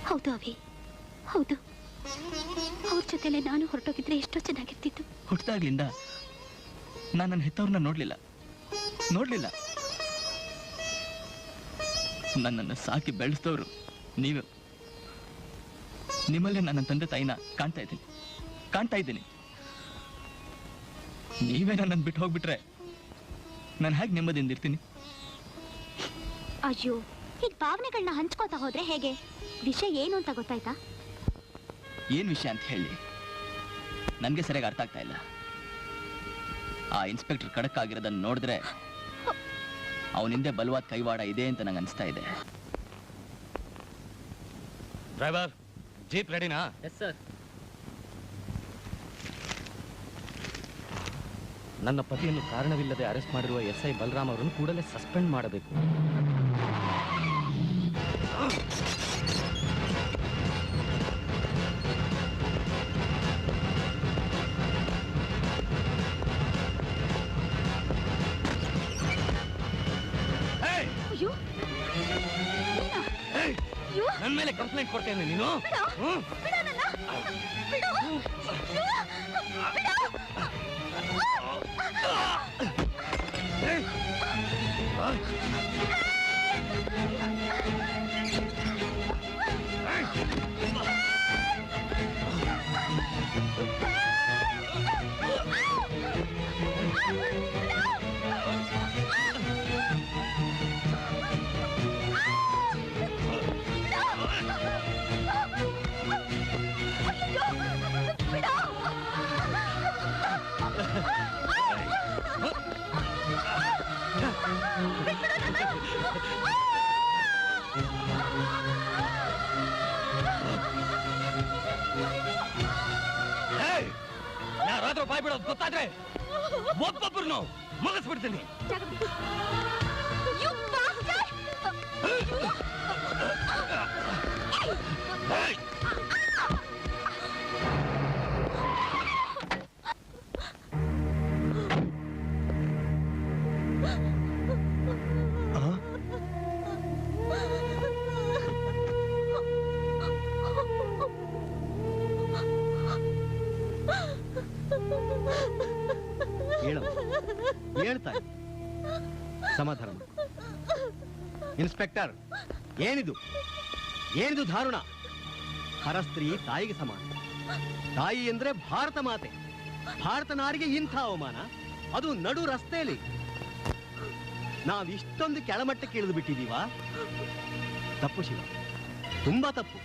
ಹೌದು ಅವಿ, ಹೌದು. ಅವ್ರ ಜೊತೆಲೆ ನಾನು ಹೊರಟೋಗಿದ್ರೆ ಎಷ್ಟೋ ಚೆನ್ನಾಗಿರ್ತಿತ್ತು. ಹುಟ್ಟಿದಾಗ್ಲಿಂದ ನಾನು ನನ್ನ ಹೆತ್ತವ್ರನ್ನ ನೋಡ್ಲಿಲ್ಲ. ನನ್ನನ್ನು ಸಾಕಿ ಬೆಳೆಸಿದವರು ನೀವು. ನಿಮ್ಮಲ್ಲೇ ನನ್ನ ತಂದೆ ತಾಯಿನ ಕಾಣ್ತಾ ಇದ್ದೀನಿ. ನೀವೇ ನನ್ನನ್ನು ಬಿಟ್ಟು ಹೋಗ್ಬಿಟ್ರೆ ನಾನು ಹೇಗೆ ನೆಮ್ಮದಿಯಿಂದ ಇರ್ತೀನಿ? ಅಯ್ಯೋ, ಈಗ ಭಾವನೆಗಳನ್ನ ಹಂಚ್ಕೋತಾ ಹೋದ್ರೆ ಹೇಗೆ? ವಿಷಯ ಏನು ಅಂತ ಗೊತ್ತಾಯ್ತಾ? ಏನ್ ವಿಷಯ ಅಂತ ಹೇಳಿ ನನ್ಗೆ ಸರಿಯಾಗಿ ಅರ್ಥ ಆಗ್ತಾ ಇಲ್ಲ. ಆ ಇನ್ಸ್ಪೆಕ್ಟರ್ ಖಡಕ್ ಆಗಿರೋದನ್ನ ನೋಡಿದ್ರೆ ಅವನಿಂದೆ ಬಲವಾದ ಕೈವಾಡ ಇದೆ ಅಂತ ನಂಗೆ ಅನಿಸ್ತಾ ಇದೆ. ಡ್ರೈವರ್, ಜೀಪ್ ರೆಡಿನಾ? Yes sir. ನನ್ನ ಪತಿಯನ್ನು ಕಾರಣವಿಲ್ಲದೆ ಅರೆಸ್ಟ್ ಮಾಡಿರುವ SI ಬಲರಾಮ್ ಅವರನ್ನು ಕೂಡಲೇ ಸಸ್ಪೆಂಡ್ ಮಾಡಬೇಕು. ನನ್ನ ಮೇಲೆ ಕಂಪ್ಲೇಂಟ್ ಕೊಡ್ತೇನೆ ನೀನು? ಯಾರಾದ್ರೂ ಬಾಯ್ ಬಿಡೋದು ಗೊತ್ತಾದ್ರೆ ಒಬ್ಬೊಬ್ಬರನ್ನು ಮುಗಿಸ್ಬಿಡ್ತೀನಿ. ಹೇಳ್ತಾರೆ ಸಮಾಧಾನ. ಇನ್ಸ್ಪೆಕ್ಟರ್, ಏನಿದು ದಾರುಣ? ಹರಸ್ತ್ರೀ ತಾಯಿಗೆ ಸಮಾನ. ತಾಯಿ ಅಂದ್ರೆ ಭಾರತ ಮಾತೆ. ಭಾರತ ನಾರಿಗೆ ಇಂಥ ಅವಮಾನ, ಅದು ನಡು ರಸ್ತೆಯಲ್ಲಿ. ನಾವಿಷ್ಟೊಂದು ಕೆಳಮಟ್ಟಕ್ಕೆ ಇಳಿದು ಬಿಟ್ಟಿದೀವಾ? ತಪ್ಪು ಶಿವ, ತುಂಬಾ ತಪ್ಪು.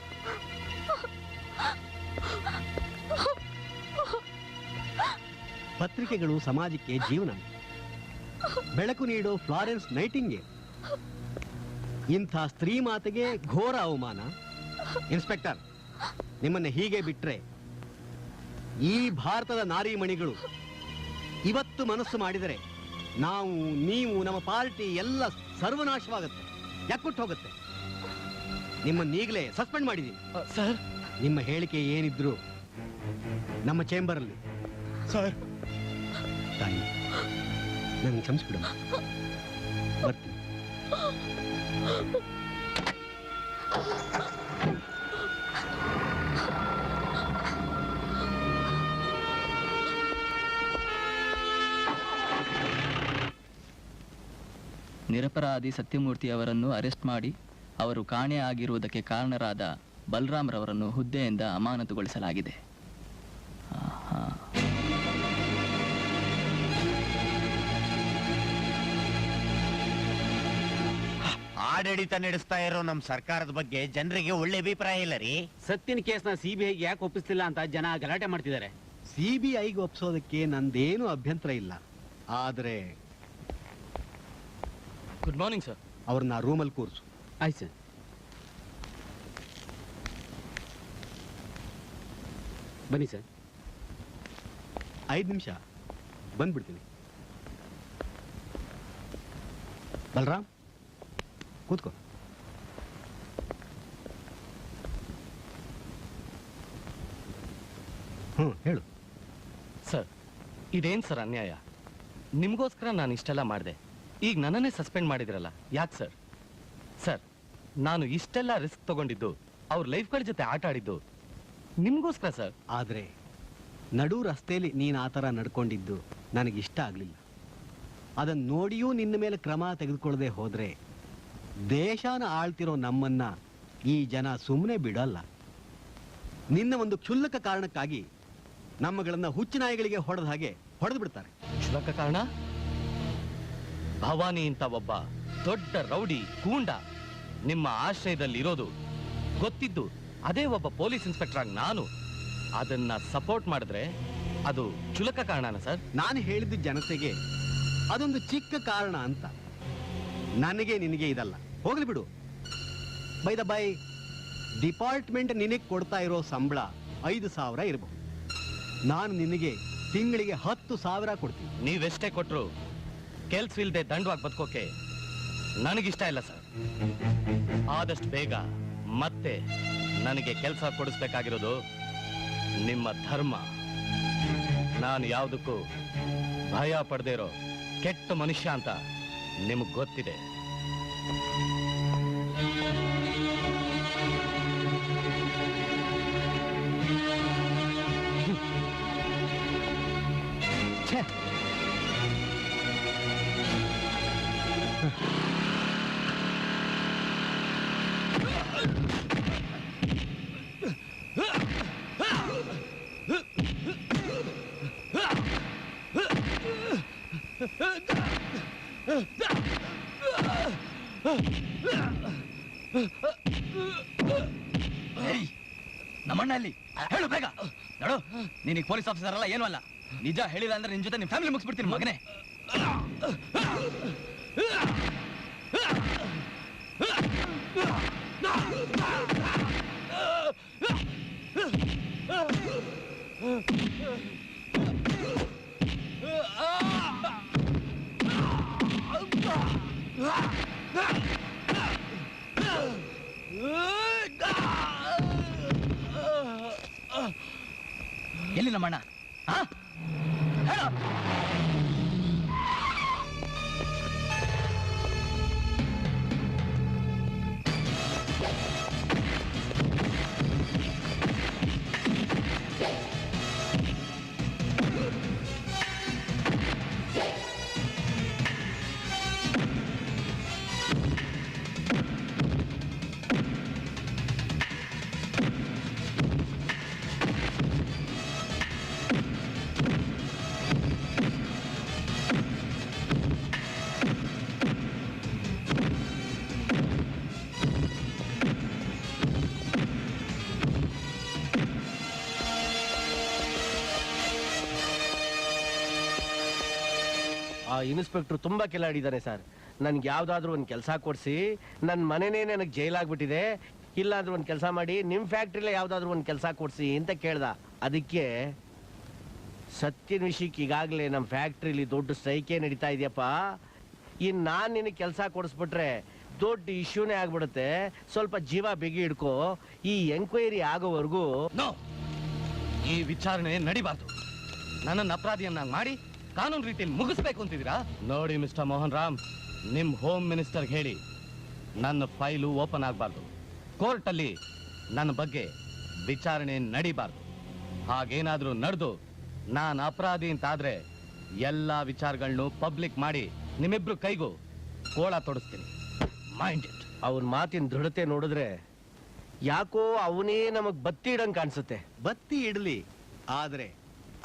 ಪತ್ರಿಕೆಗಳು ಸಮಾಜಕ್ಕೆ ಜೀವನ, ಬೆಳಕು ನೀಡೋ ಫ್ಲಾರೆನ್ಸ್ ನೈಟಿಂಗೇಲ್. ಇಂಥ ಸ್ತ್ರೀ ಮಾತೆಗೆ ಘೋರ ಅವಮಾನ. ಇನ್ಸ್ಪೆಕ್ಟರ್, ನಿಮ್ಮನ್ನ ಹೀಗೆ ಬಿಟ್ರೆ ಈ ಭಾರತದ ನಾರಿಮಣಿಗಳು ಇವತ್ತು ಮನಸ್ಸು ಮಾಡಿದರೆ ನಾವು, ನೀವು, ನಮ್ಮ ಪಾರ್ಟಿ ಎಲ್ಲ ಸರ್ವನಾಶವಾಗುತ್ತೆ, ಯಾಕೊಟ್ಟು ಹೋಗುತ್ತೆ. ನಿಮ್ಮನ್ನೀಗಲೇ ಸಸ್ಪೆಂಡ್ ಮಾಡಿದೀನಿ ಸರ್. ನಿಮ್ಮ ಹೇಳಿಕೆ ಏನಿದ್ರು ನಮ್ಮ ಚೇಂಬರ್ ಅಲ್ಲಿ. ಸರ್, ತಾಯಿ, ನನಗೆ ಕ್ಷಮಿಸ್ಬಿಡಮ್ಮ. ಬರ್ತೀನಿ. ನಿರಪರಾಧಿ ಸತ್ಯಮೂರ್ತಿ ಅವರನ್ನು ಅರೆಸ್ಟ್ ಮಾಡಿ ಅವರು ಕಾಣೆ ಆಗಿರುವುದಕ್ಕೆ ಕಾರಣರಾದ ಬಲರಾಮ್ ರವರನ್ನು ಹುದ್ದೆಯಿಂದ ಅಮಾನತುಗೊಳಿಸಲಾಗಿದೆ. ಆಡಳಿತ ನಡೆಸ್ತಾ ಇರೋ ನಮ್ಮ ಸರ್ಕಾರದ ಬಗ್ಗೆ ಜನರಿಗೆ ಒಳ್ಳೆ ಅಭಿಪ್ರಾಯ ಇಲ್ಲ ರೀ. ಸತ್ಯನ ಕೇಸ್ನ ಸಿಬಿಐಗೆ ಯಾಕೆ ಒಪ್ಪಿಸ್ತಿಲ್ಲ ಅಂತ ಜನ ಗಲಾಟೆ ಮಾಡ್ತಿದ್ದಾರೆ. CBIಗೆ ಒಪ್ಸೋದಕ್ಕೆ ನಂದೇನು ಅಭ್ಯಂತರ ಇಲ್ಲ. ಆದರೆ ಗುಡ್ ಮಾರ್ನಿಂಗ್ ಸರ್. ಅವ್ರನ್ನ ರೂಮಲ್ಲಿ ಕೂರಿಸು. ಆಯ್ತು ಸರ್. ಬನ್ನಿ ಸರ್. 5 ನಿಮಿಷ ಬಂದ್ಬಿಡ್ತೀನಿ. ಬಲರಾಮ್ ಕೂತ್ಕೋ. ಹೇಳು ಸರ್. ಇದೇನ್ ಸರ್ ಅನ್ಯಾಯ? ನಿಮ್ಗೋಸ್ಕರ ನಾನು ಇಷ್ಟೆಲ್ಲ ಮಾಡಿದೆ, ಈಗ ನನ್ನನ್ನೇ ಸಸ್ಪೆಂಡ್ ಮಾಡಿದಿರಲ್ಲ, ಯಾಕೆ ಸರ್? ಸರ್, ನಾನು ಇಷ್ಟೆಲ್ಲ ರಿಸ್ಕ್ ತಗೊಂಡಿದ್ದು, ಅವ್ರ ಲೈಫ್ಗಳ ಜೊತೆ ಆಟ ಆಡಿದ್ದು ನಿಮ್ಗೋಸ್ಕರ ಸರ್. ಆದರೆ ನಡು ರಸ್ತೆಯಲ್ಲಿ ನೀನು ಆ ಥರ ನಡ್ಕೊಂಡಿದ್ದು ನನಗಿಷ್ಟ ಆಗಲಿಲ್ಲ. ಅದನ್ನು ನೋಡಿಯೂ ನಿನ್ನ ಮೇಲೆ ಕ್ರಮ ತೆಗೆದುಕೊಳ್ಳದೆ ಹೋದರೆ ದೇಶನ ಆಳ್ತಿರೋ ನಮ್ಮನ್ನ ಈ ಜನ ಸುಮ್ಮನೆ ಬಿಡಲ್ಲ. ನಿನ್ನ ಒಂದು ಕ್ಷುಲ್ಲಕ ಕಾರಣಕ್ಕಾಗಿ ನಮ್ಮಗಳನ್ನ ಹುಚ್ಚುನಾಯಿಗಳಿಗೆ ಹೊಡೆದ ಹಾಗೆ ಹೊಡೆದು ಬಿಡ್ತಾರೆ. ಕ್ಷುಲ್ಲಕ ಕಾರಣ? ಭವಾನಿ ಅಂತ ಒಬ್ಬ ದೊಡ್ಡ ರೌಡಿ ಗೂಂಡ ನಿಮ್ಮ ಆಶ್ರಯದಲ್ಲಿ ಇರೋದು ಗೊತ್ತಿದ್ದು ಅದೇ ಒಬ್ಬ ಪೊಲೀಸ್ ಇನ್ಸ್ಪೆಕ್ಟರ್ ಆಗಿ ನಾನು ಅದನ್ನ ಸಪೋರ್ಟ್ ಮಾಡಿದ್ರೆ ಅದು ಕ್ಷುಲ್ಲಕ ಕಾರಣನ ಸರ್? ನಾನು ಹೇಳಿದ್ದು ಜನತೆಗೆ ಅದೊಂದು ಚಿಕ್ಕ ಕಾರಣ ಅಂತ. ನನಗೆ ನಿನಗೆ ಇದಲ್ಲ, ಹೋಗ್ಲಿ ಬಿಡು. ಬೈ ದ ಬೈ, ಡಿಪಾರ್ಟ್ಮೆಂಟ್ ನಿನಗೆ ಕೊಡ್ತಾ ಇರೋ ಸಂಬಳ 5,000 ಇರಬಹುದು. ನಾನು ನಿನಗೆ ತಿಂಗಳಿಗೆ 10,000 ಕೊಡ್ತೀನಿ. ನೀವೆಷ್ಟೇ ಕೊಟ್ರು ಕೆಲ್ಸವಿಲ್ಲದೆ ದಂಡವಾಗಿ ಬದುಕೋಕೆ ನನಗಿಷ್ಟ ಇಲ್ಲ ಸರ್. ಆದಷ್ಟು ಬೇಗ ಮತ್ತೆ ನನಗೆ ಕೆಲಸ ಕೊಡಿಸ್ಬೇಕಾಗಿರೋದು ನಿಮ್ಮ ಧರ್ಮ. ನಾನು ಯಾವುದಕ್ಕೂ ಭಯ ಪಡದೇ ಇರೋ ಕೆಟ್ಟ ಮನುಷ್ಯ ಅಂತ ನಿಮಗೆ ಗೊತ್ತಿದೆ. ನಮ್ಮಣ್ಣ ಅಲ್ಲಿ ಹೇಳು ಬೇಗ. ನೋಡು, ನೀನೀಗ ಪೊಲೀಸ್ ಆಫೀಸರ್ ಅಲ್ಲ, ಏನೂ ಅಲ್ಲ. ನಿಜ ಹೇಳಿಲ್ಲ ಅಂದ್ರೆ ನಿನ್ ಜೊತೆ ನಿಮ್ ಫ್ಯಾಮಿಲಿ ಮುಗಿಸ್ಬಿಡ್ತೀನಿ ಮಗನೇ. ಎಲ್ಲಿ ನಮ್ಮಣ್ಣ? ಇನ್ಸ್ಪೆಕ್ಟರ್ ತುಂಬಾ ಕೆಲಾಡಿದ್ದಾನೆ ಸರ್. ನನ್ಗೆ ಯಾವ್ದಾದ್ರು ಒಂದು ಕೆಲಸ ಕೊಡಿಸಿ, ನನ್ನ ಮನೆನೇ ನನಗೆ ಜೈಲಾಗ್ಬಿಟ್ಟಿದೆ, ಇಲ್ಲಾಂದ್ರೂ ಒಂದು ಕೆಲಸ ಮಾಡಿ ನಿಮ್ಮ ಫ್ಯಾಕ್ಟ್ರಿಲೇ ಯಾವ್ದಾದ್ರು ಒಂದು ಕೆಲಸ ಕೊಡಿಸಿ ಅಂತ ಕೇಳ್ದ. ಅದಕ್ಕೆ ಸತ್ಯನ ವಿಷಯಕ್ಕೆ ಈಗಾಗಲೇ ನಮ್ಮ ಫ್ಯಾಕ್ಟ್ರಿಲಿ ದೊಡ್ಡ ಸ್ಟ್ರೈಕೇ ನಡೀತಾ ಇದೆಯಪ್ಪ. ಇನ್ನು ನಾನು ನಿನಗೆ ಕೆಲಸ ಕೊಡಿಸ್ಬಿಟ್ರೆ ದೊಡ್ಡ ಇಶ್ಯೂನೇ ಆಗ್ಬಿಡುತ್ತೆ. ಸ್ವಲ್ಪ ಜೀವ ಬಿಗಿ ಹಿಡ್ಕೋ. ಈ ಎಂಕ್ವೈರಿ ಆಗೋವರೆಗೂ ಈ ವಿಚಾರಣೆ ನಡಿಬಾರ್ದು. ನನ್ನನ್ನು ಅಪರಾಧಿಯನ್ನಾಗಿ ಮಾಡಿ ಕಾನೂನು ರೀತಿಯಲ್ಲಿ ಮುಗಿಸ್ಬೇಕು ಅಂತಿದ್ದೀರಾ? ನೋಡಿ ಮಿಸ್ಟರ್ ಮೋಹನ್ ರಾಮ್, ನಿಮ್ ಹೋಮ್ ಮಿನಿಸ್ಟರ್ ಹೇಳಿ ನನ್ನ ಫೈಲು ಓಪನ್ ಆಗಬಾರ್ದು. ಕೋರ್ಟಲ್ಲಿ ನನ್ನ ಬಗ್ಗೆ ವಿಚಾರಣೆ ನಡಿಬಾರ್ದು. ಹಾಗೇನಾದ್ರೂ ನಡೆದು ನಾನು ಅಪರಾಧಿ ಅಂತಾದ್ರೆ ಎಲ್ಲ ವಿಚಾರಗಳನ್ನು ಪಬ್ಲಿಕ್ ಮಾಡಿ ನಿಮ್ಮಿಬ್ರು ಕೈಗೂ ಕೋಳ ತೊಡಿಸ್ತೀನಿ. Mind it. ಅವನ ಮಾತಿನ ದೃಢತೆ ನೋಡಿದ್ರೆ ಯಾಕೋ ಅವನೇ ನಮಗ್ ಬತ್ತಿ ಇಡಂಗ್ ಕಾಣಿಸುತ್ತೆ. ಬತ್ತಿ ಇಡಲಿ, ಆದ್ರೆ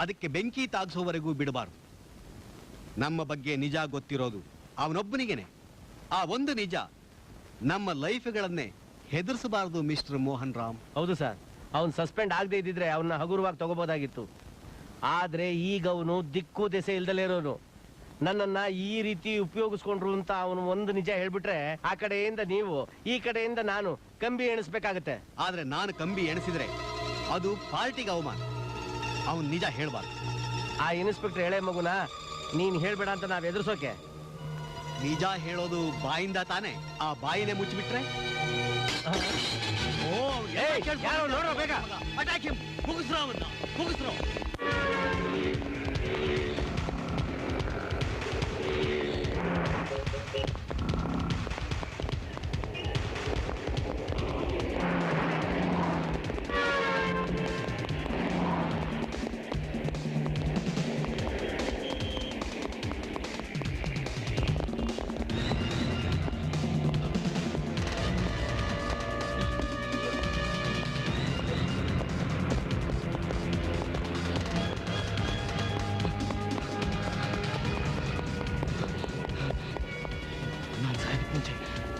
ಅದಕ್ಕೆ ಬೆಂಕಿ ತಾಗಿಸೋವರೆಗೂ ಬಿಡಬಾರ್ದು. ನಮ್ಮ ಬಗ್ಗೆ ನಿಜ ಗೊತ್ತಿರೋದು ಅವನೊಬ್ಬನಿಗೇನೆ. ಆ ಒಂದು ನಿಜ ನಮ್ಮ ಲೈಫ್ಗಳನ್ನೇ ಹೆದರ್ಸಬಾರದು ಮಿಸ್ಟರ್ ಮೋಹನ್ ರಾಮ್. ಹೌದು ಸರ್, ಅವನ್ ಸಸ್ಪೆಂಡ್ ಆಗದೆ ಇದ್ದಿದ್ರೆ ಅವನ್ನ ಹಗುರವಾಗಿ ತಗೋಬೋದಾಗಿತ್ತು. ಆದ್ರೆ ಈಗ ಅವನು ದಿಕ್ಕು ದೆಸೆ ಇಲ್ದಲೇ ಇರೋನು. ನನ್ನನ್ನ ಈ ರೀತಿ ಉಪಯೋಗಿಸ್ಕೊಂಡ್ರು ಅಂತ ಅವನು ಒಂದು ನಿಜ ಹೇಳ್ಬಿಟ್ರೆ ಆ ಕಡೆಯಿಂದ ನೀವು, ಈ ಕಡೆಯಿಂದ ನಾನು ಕಂಬಿ ಎಣಿಸ್ಬೇಕಾಗತ್ತೆ. ಆದ್ರೆ ನಾನು ಕಂಬಿ ಎಣಿಸಿದ್ರೆ ಅದು ಪಾರ್ಟಿಗೆ ಅವಮಾನ. ಅವನ್ ನಿಜ ಹೇಳ್ಬಾರ್ದು. ಆ ಇನ್ಸ್ಪೆಕ್ಟರ್ ಎಳೆ ಮಗುನ ನೀನ್ ಹೇಳ್ಬೇಡ ಅಂತ ನಾವ್ ಎದುರಿಸೋಕೆ. ನಿಜ ಹೇಳೋದು ಬಾಯಿಂದ ತಾನೆ, ಆ ಬಾಯಿನೇ ಮುಚ್ಚಿಬಿಟ್ರೆ ನೋಡ್ರೋ ಬೇಗ ಅಟ್ಯಾಕ್ ಹಿಮ್. ಮುಗಿಸ್ರೋ ಅವನ್ನ, ಮುಗಿಸ್ರೋ.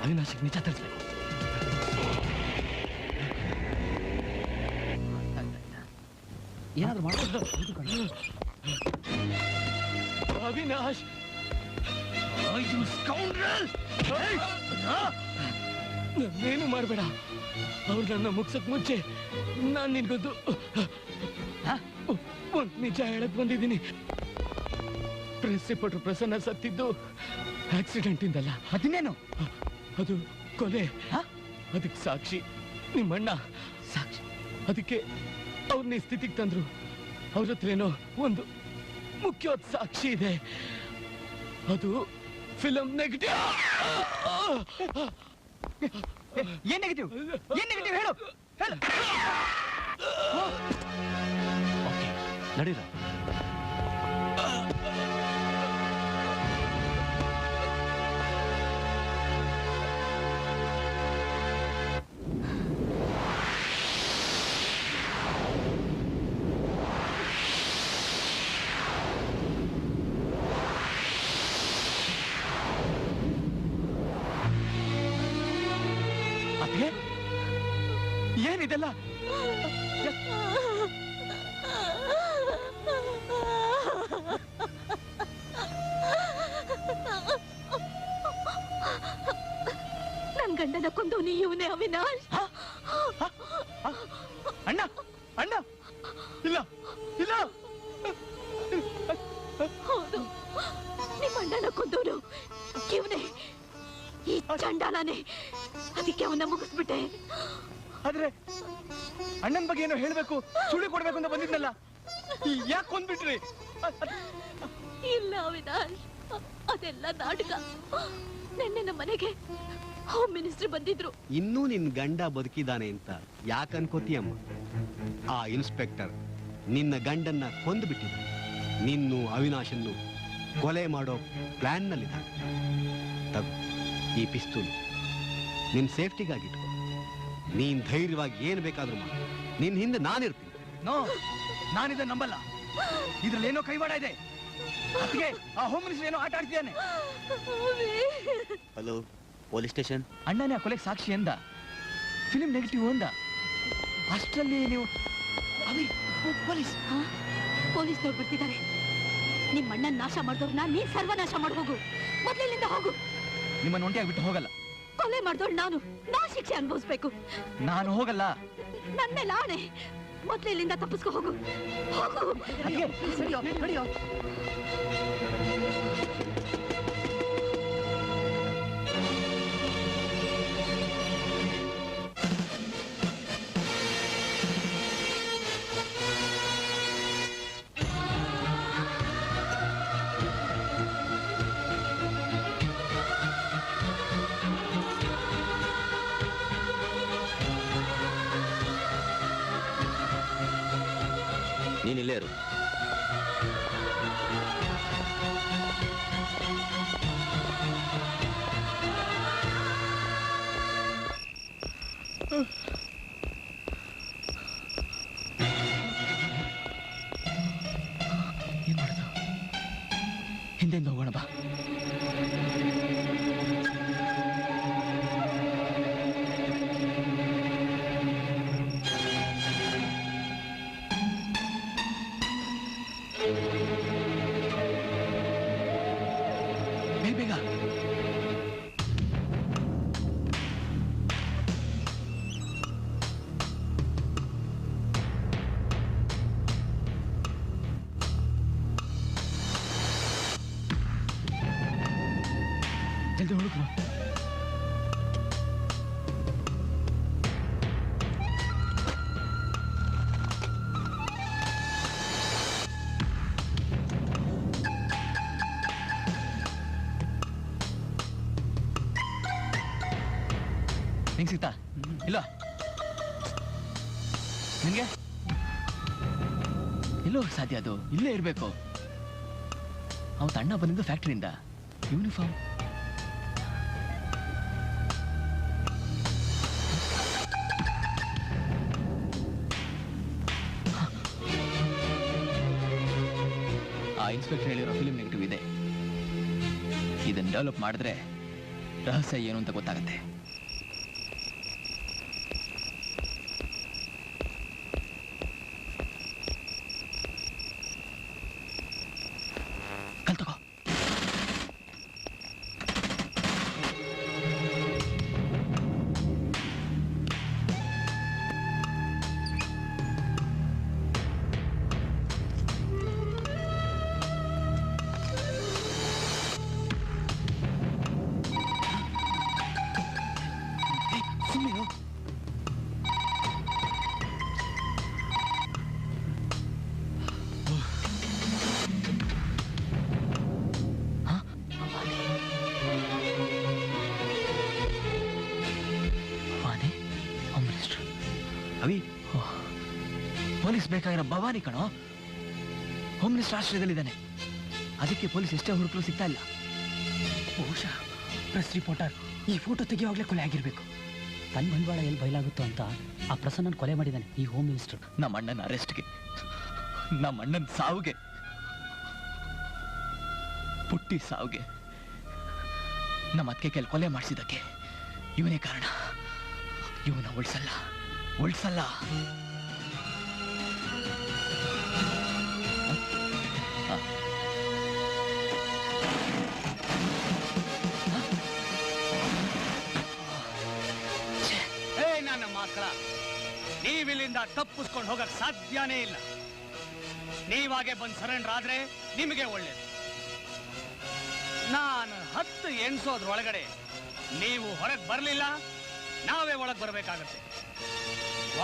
ಅವಿನಾಶಿಗೆ ನಿಜ ತಿಳಿಸ್ಬೇಕು. ಏನಾದ್ರು ಮಾಡ್ಬೋದು ಅವಿನಾಶ್, ನನ್ನೇನು ಮಾಡಬೇಡ. ಅವ್ರು ನನ್ನ ಮುಗ್ಸಕ್ ಮುಂಚೆ ನಾನ್ ನಿನ್ಗೊಂದು ಒಂದ್ ನಿಜ ಹೇಳಕ್ ಬಂದಿದ್ದೀನಿ. ಪ್ರೆಸ್ ರಿಪೋರ್ಟರ್ ಪ್ರಸನ್ನ ಸತ್ತಿದ್ದು ಆಕ್ಸಿಡೆಂಟ್ ಇಂದಲ್ಲ. ಅದನ್ನೇನು? ಅದು ಕೊಲೆ. ಅದಕ್ಕೆ ಸಾಕ್ಷಿ ನಿಮ್ಮಣ್ಣ. ಸಾಕ್ಷಿ? ಅದಕ್ಕೆ ಅವ್ರನ್ನ ಸ್ಥಿತಿಗೆ ತಂದ್ರು. ಅವ್ರ ಹತ್ರ ಏನೋ ಒಂದು ಮುಖ್ಯವಾದ ಸಾಕ್ಷಿ ಇದೆ. ಅದು ಫಿಲಂ ನೆಗೆಟಿವ್. ಏನ್ ನೆಗೆಟಿವ್? ಏನ್ ನೆಗೆಟಿವ್ ಹೇಳು. ನಡೀರ. ಏನಿದೆಲ್ಲ? ನನ್ ಗಂಡನ ಕೊಂದವನು ಇವನೇ ಅವಿನಾಶ್. ಅಣ್ಣ ಅಣ್ಣ ಇಲ್ಲ ಇಲ್ಲ. ಹೌದು, ನಿಮ್ಮ ಅಣ್ಣನ ಕೊಂದವನು ಇವನೇ, ಈ ಚಂಡಾಲನೇ. ಅದಕ್ಕೆ ಅವನ್ನ ಮುಗಿಸ್ಬಿಟ್ಟೆ. ಆದ್ರೆ ಅಣ್ಣನ ಬಗ್ಗೆ ಏನೋ ಹೇಳ್ಬೇಕು, ಸುಳ್ಳು ಕೊಡ್ಬೇಕು ಅಂತ ಬಂದಿದ್ನಲ್ಲ, ಯಾಕೆ ಕೊಂದ್ಬಿಟ್ರಿ? ಇಲ್ಲ ಅವಿನಾಶ್, ಅದೆಲ್ಲ ನಾಟಕ. ನೆನ್ನೆ ನಮ್ಮ ಮನೆಗೆ ಹೋಮ್ ಮಿನಿಸ್ಟರ್ ಬಂದಿದ್ರು. ಇನ್ನೂ ನಿನ್ ಗಂಡ ಬದುಕಿದಾನೆ ಅಂತ ಯಾಕನ್ಕೋತೀಯಮ್ಮ? ಆ ಇನ್ಸ್ಪೆಕ್ಟರ್ ನಿನ್ನ ಗಂಡನ್ನ ಕೊಂದ್ಬಿಟ್ಟಿದ್ದ. ನಿನ್ನು ಅವಿನಾಶನ್ನು ಕೊಲೆ ಮಾಡೋ ಪ್ಲಾನ್ ನಲ್ಲಿದ್ದಾನೆ. ತಗೋ ಈ ಪಿಸ್ತೂಲ್, ನಿನ್ ಸೇಫ್ಟಿಗಾಗಿಟ್ಕೋ. ನೀನ್ ಧೈರ್ಯವಾಗಿ ಏನ್ ಬೇಕಾದ್ರೂ ಮಾಡು. ನಿನ್ ಹಿಂದೆ ನಾನಿರ್ತೀನಿ. ನೋ, ನಾನಿದ ನಂಬಲ್ಲ. ಇದ್ರಲ್ಲಿ ಏನೋ ಕೈವಾಡ ಇದೆ. ಅದಕ್ಕೆ ಆ ಹೋಮ್ ಮಿನಿಸ್ಟರ್ ಏನೋ ಆಟ ಆಡ್ತಿದ್ದಾನೆ. Hello, police station. ಅಣ್ಣನೇ ಆ ಕೊಲೆಗೆ ಸಾಕ್ಷಿ ಎಂದ, ಫಿಲಿಂ ನೆಗೆಟಿವ್ ಅಂದ. ಅಷ್ಟರಲ್ಲಿ ನೀವು ಪೊಲೀಸ್ನವ್ರು ಬರ್ತಿದ್ದಾರೆ. ನಿಮ್ಮ ಅಣ್ಣನ ನಾಶ ಮಾಡಿದವ್ರನ್ನ ನೀನ್ ಸರ್ವನಾಶ ಮಾಡಿ ಹೋಗು. ಮೊದಲಿನಿಂದ ಹೋಗು. ನಿಮ್ಮನ್ನು ಒಂಟಿಯಾಗಿ ಬಿಟ್ಟು ಹೋಗಲ್ಲ. ಕೊಲೆ ಮಾಡಿದವ್ರು ನಾ ಶಿಕ್ಷೆ ಅನುಭವಿಸ್ಬೇಕು. ನಾನು ಹೋಗಲ್ಲ. ನನ್ನೆಲ್ಲ ಆಣೆ. ಮೊದಲಿನಿಂದ ತಪ್ಪಿಸ್ಕೊ ಹೋಗು. ಹೋಗು. ನೀನಿಲ್ಲೇ ಇರು. ಏನ್ ಮಾಡೋದು? ಹಿಂದೆಂದು ಹೋಗೋಣ ಬಾ. ಬೇಗ ಜಲ್ದಿ ಹುಡುಕು. ನಿಂಗೆ ಸಿಗ್ತಾ ಇಲ್ಲ? ನಿನ್ಗೆ ಎಲ್ಲೋ ಸಾಧ್ಯ? ಅದು ಇಲ್ಲೇ ಇರಬೇಕು. ಅವತ್ತು ಅಣ್ಣ ಬಂದಿದ್ದು ಫ್ಯಾಕ್ಟ್ರಿಯಿಂದ. ಯೂನಿಫಾರ್ಮ್ ಆ ಇನ್ಸ್ಪೆಕ್ಟರ್ ಹೇಳಿರೋ ಫಿಲ್ಮ್ ನೆಗೆಟಿವ್ ಇದೆ. ಇದನ್ನ ಡೆವಲಪ್ ಮಾಡಿದ್ರೆ ರಹಸ್ಯ ಏನು ಅಂತ ಗೊತ್ತಾಗತ್ತೆ. ಕಲ್ತಕೋ. ಅವಿ, ಪೊಲೀಸ್ ಬೇಕಾಗಿರೋ ಭವಾನಿ ಕಣೋ. ಹೋಮ್ ಮಿನಿಸ್ಟರ್ ಆಶ್ರಯದಲ್ಲಿದ್ದಾನೆ. ಅದಕ್ಕೆ ಪೊಲೀಸ್ ಎಷ್ಟೇ ಹುಡುಕಲು ಸಿಗ್ತಾ ಇಲ್ಲ. ಬಹುಶಃ ಪ್ರೆಸ್ ರಿಪೋರ್ಟರ್ ಈ ಫೋಟೋ ತೆಗೆಯುವಾಗಲೇ ಕೊಲೆ ಆಗಿರ್ಬೇಕು. ತನ್ನ ಬಂಡವಾಳ ಎಲ್ಲಿ ಬಯಲಾಗುತ್ತೋ ಅಂತ ಆ ಪ್ರಸನ್ನ ಕೊಲೆ ಮಾಡಿದ್ದಾನೆ ಈ ಹೋಮ್ ಮಿನಿಸ್ಟರ್. ನಮ್ಮ ಅಣ್ಣನ ಅರೆಸ್ಟ್ಗೆ, ನಮ್ಮ ಅಣ್ಣನ ಸಾವುಗೆ, ಪುಟ್ಟಿ ಸಾವುಗೆ, ನಮ್ಮ ಅತ್ತಿಗೆ ಕೆಲ ಕೊಲೆ ಮಾಡಿಸಿದ್ದಕ್ಕೆ ಇವನೇ ಕಾರಣ. ಇವನ ಉಳಿಸಲ್ಲ. ನನ್ನ ಮಕ್ಕಳ, ನೀವಿಲ್ಲಿಂದ ತಪ್ಪಿಸ್ಕೊಂಡು ಹೋಗಕ್ ಸಾಧ್ಯನೇ ಇಲ್ಲ. ನೀವಾಗೆ ಬಂದು ಸರೆಂಡರ್ ಆದ್ರೆ ನಿಮಗೆ ಒಳ್ಳೇದು. ನಾನು 10 ಎಣ್ಸೋದ್ರೊಳಗಡೆ ನೀವು ಹೊರಗೆ ಬರಲಿಲ್ಲ, ನಾವೇ ಒಳಗೆ ಬರಬೇಕಾಗತ್ತೆ.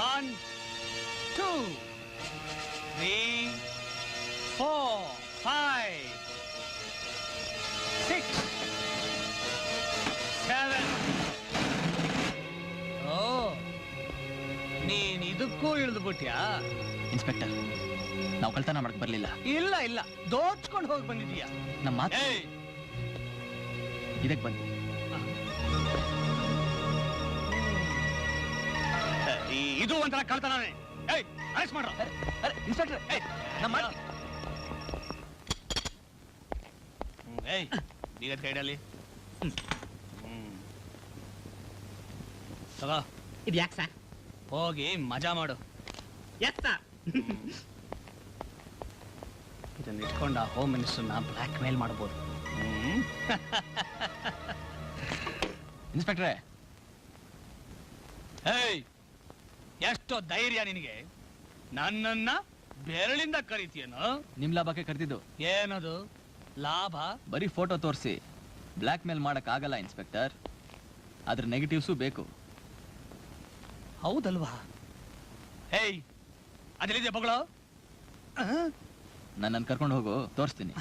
1 2 3 4 5 6 7. ಓ, ನೀನ್ ಇದಕ್ಕೂ ಇಳಿದು ಬಿಟ್ಯಾ? ಇನ್ಸ್ಪೆಕ್ಟರ್, ನಾವು ಕಳ್ತನ ಮಾಡಕ್ ಬರ್ಲಿಲ್ಲ. ಇಲ್ಲ, ದೋಚ್ಕೊಂಡು ಹೋಗಿ ಬಂದಿದೀಯಾ? ನಮ್ಮ ಮಾತು ಇದಕ್ಕೆ ಬಂದು ಇದು ಒಂಥರ ಕಳ್ತನಾನೆ. ಅರೆಸ್ಟ್ ಮಾಡ್ರ. ಇನ್ಸ್ಪೆಕ್ಟರ್, ನಮ್ಮ ಈಗ ಕೈಡಲ್ಲಿ ತಗೋ. ಇದು ಯಾಕೆ ಸರ್? ಹೋಗಿ ಮಜಾ ಮಾಡು. ಇದನ್ನ ಇಟ್ಕೊಂಡ ಹೋಮ್ ಮಿನಿಸ್ಟರ್ನ ಬ್ಲ್ಯಾಕ್ ಮೇಲ್ ಮಾಡಬಹುದು. ಇನ್ಸ್ಪೆಕ್ಟ್ರೆ, ಎಷ್ಟೋ ಧೈರ್ಯ ನಿನಗೆ? ನನ್ನನ್ನ ಬೆರಳಿಂದ ಕರೀತೀಯನೋ? ನಿಮ್ ಲಾಭಕ್ಕೆ ಕರೆದಿದ್ದು. ಏನದು ಲಾಭ? ಬರೀ ಫೋಟೋ ತೋರಿಸಿ ಬ್ಲ್ಯಾಕ್ ಮೇಲ್ ಮಾಡಕ್ ಆಗಲ್ಲ ಇನ್ಸ್ಪೆಕ್ಟರ್. ಅದ್ರ ನೆಗೆಟಿವ್ಸು ಬೇಕು. ಹೌದಲ್ವಾ? ಅದೆಲ್ಲಿದೆ ಬಗಳು? ನನ್ನನ್ನು ಕರ್ಕೊಂಡು ಹೋಗು, ತೋರಿಸ್ತೀನಿ.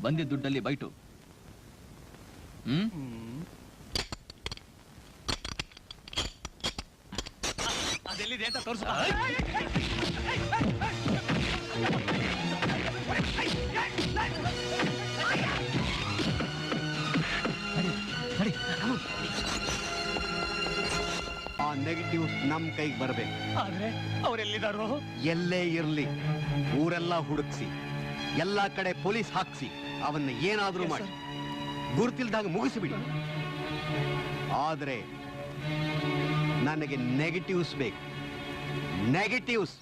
ಬಂದಿದ್ದ ದುಡ್ಡಲ್ಲಿ ಬೈಟು. ಅದೆಲ್ಲಿದೆ ಅಂತ ತೋರಿಸ. ಆ ನೆಗೆಟಿವ್ ನಮ್ ಕೈಗೆ ಬರ್ಬೇಕು. ಆದ್ರೆ ಅವರೆಲ್ಲಿದಾರೋ? ಎಲ್ಲೇ ಇರ್ಲಿ ಊರೆಲ್ಲ ಹುಡುಕ್ಸಿ ಎಲ್ಲಾ ಕಡೆ ಪೊಲೀಸ್ ಹಾಕ್ಸಿ ಅವನ್ನ ಏನಾದ್ರೂ ಮಾಡಿ ಗುರುತಿಲ್ದಾಗ ಮುಗಿಸಿಬಿಡಿ. ಆದ್ರೆ ನನಗೆ ನೆಗೆಟಿವ್ಸ್ ಬೇಕು. ನೆಗೆಟಿವ್ಸ್.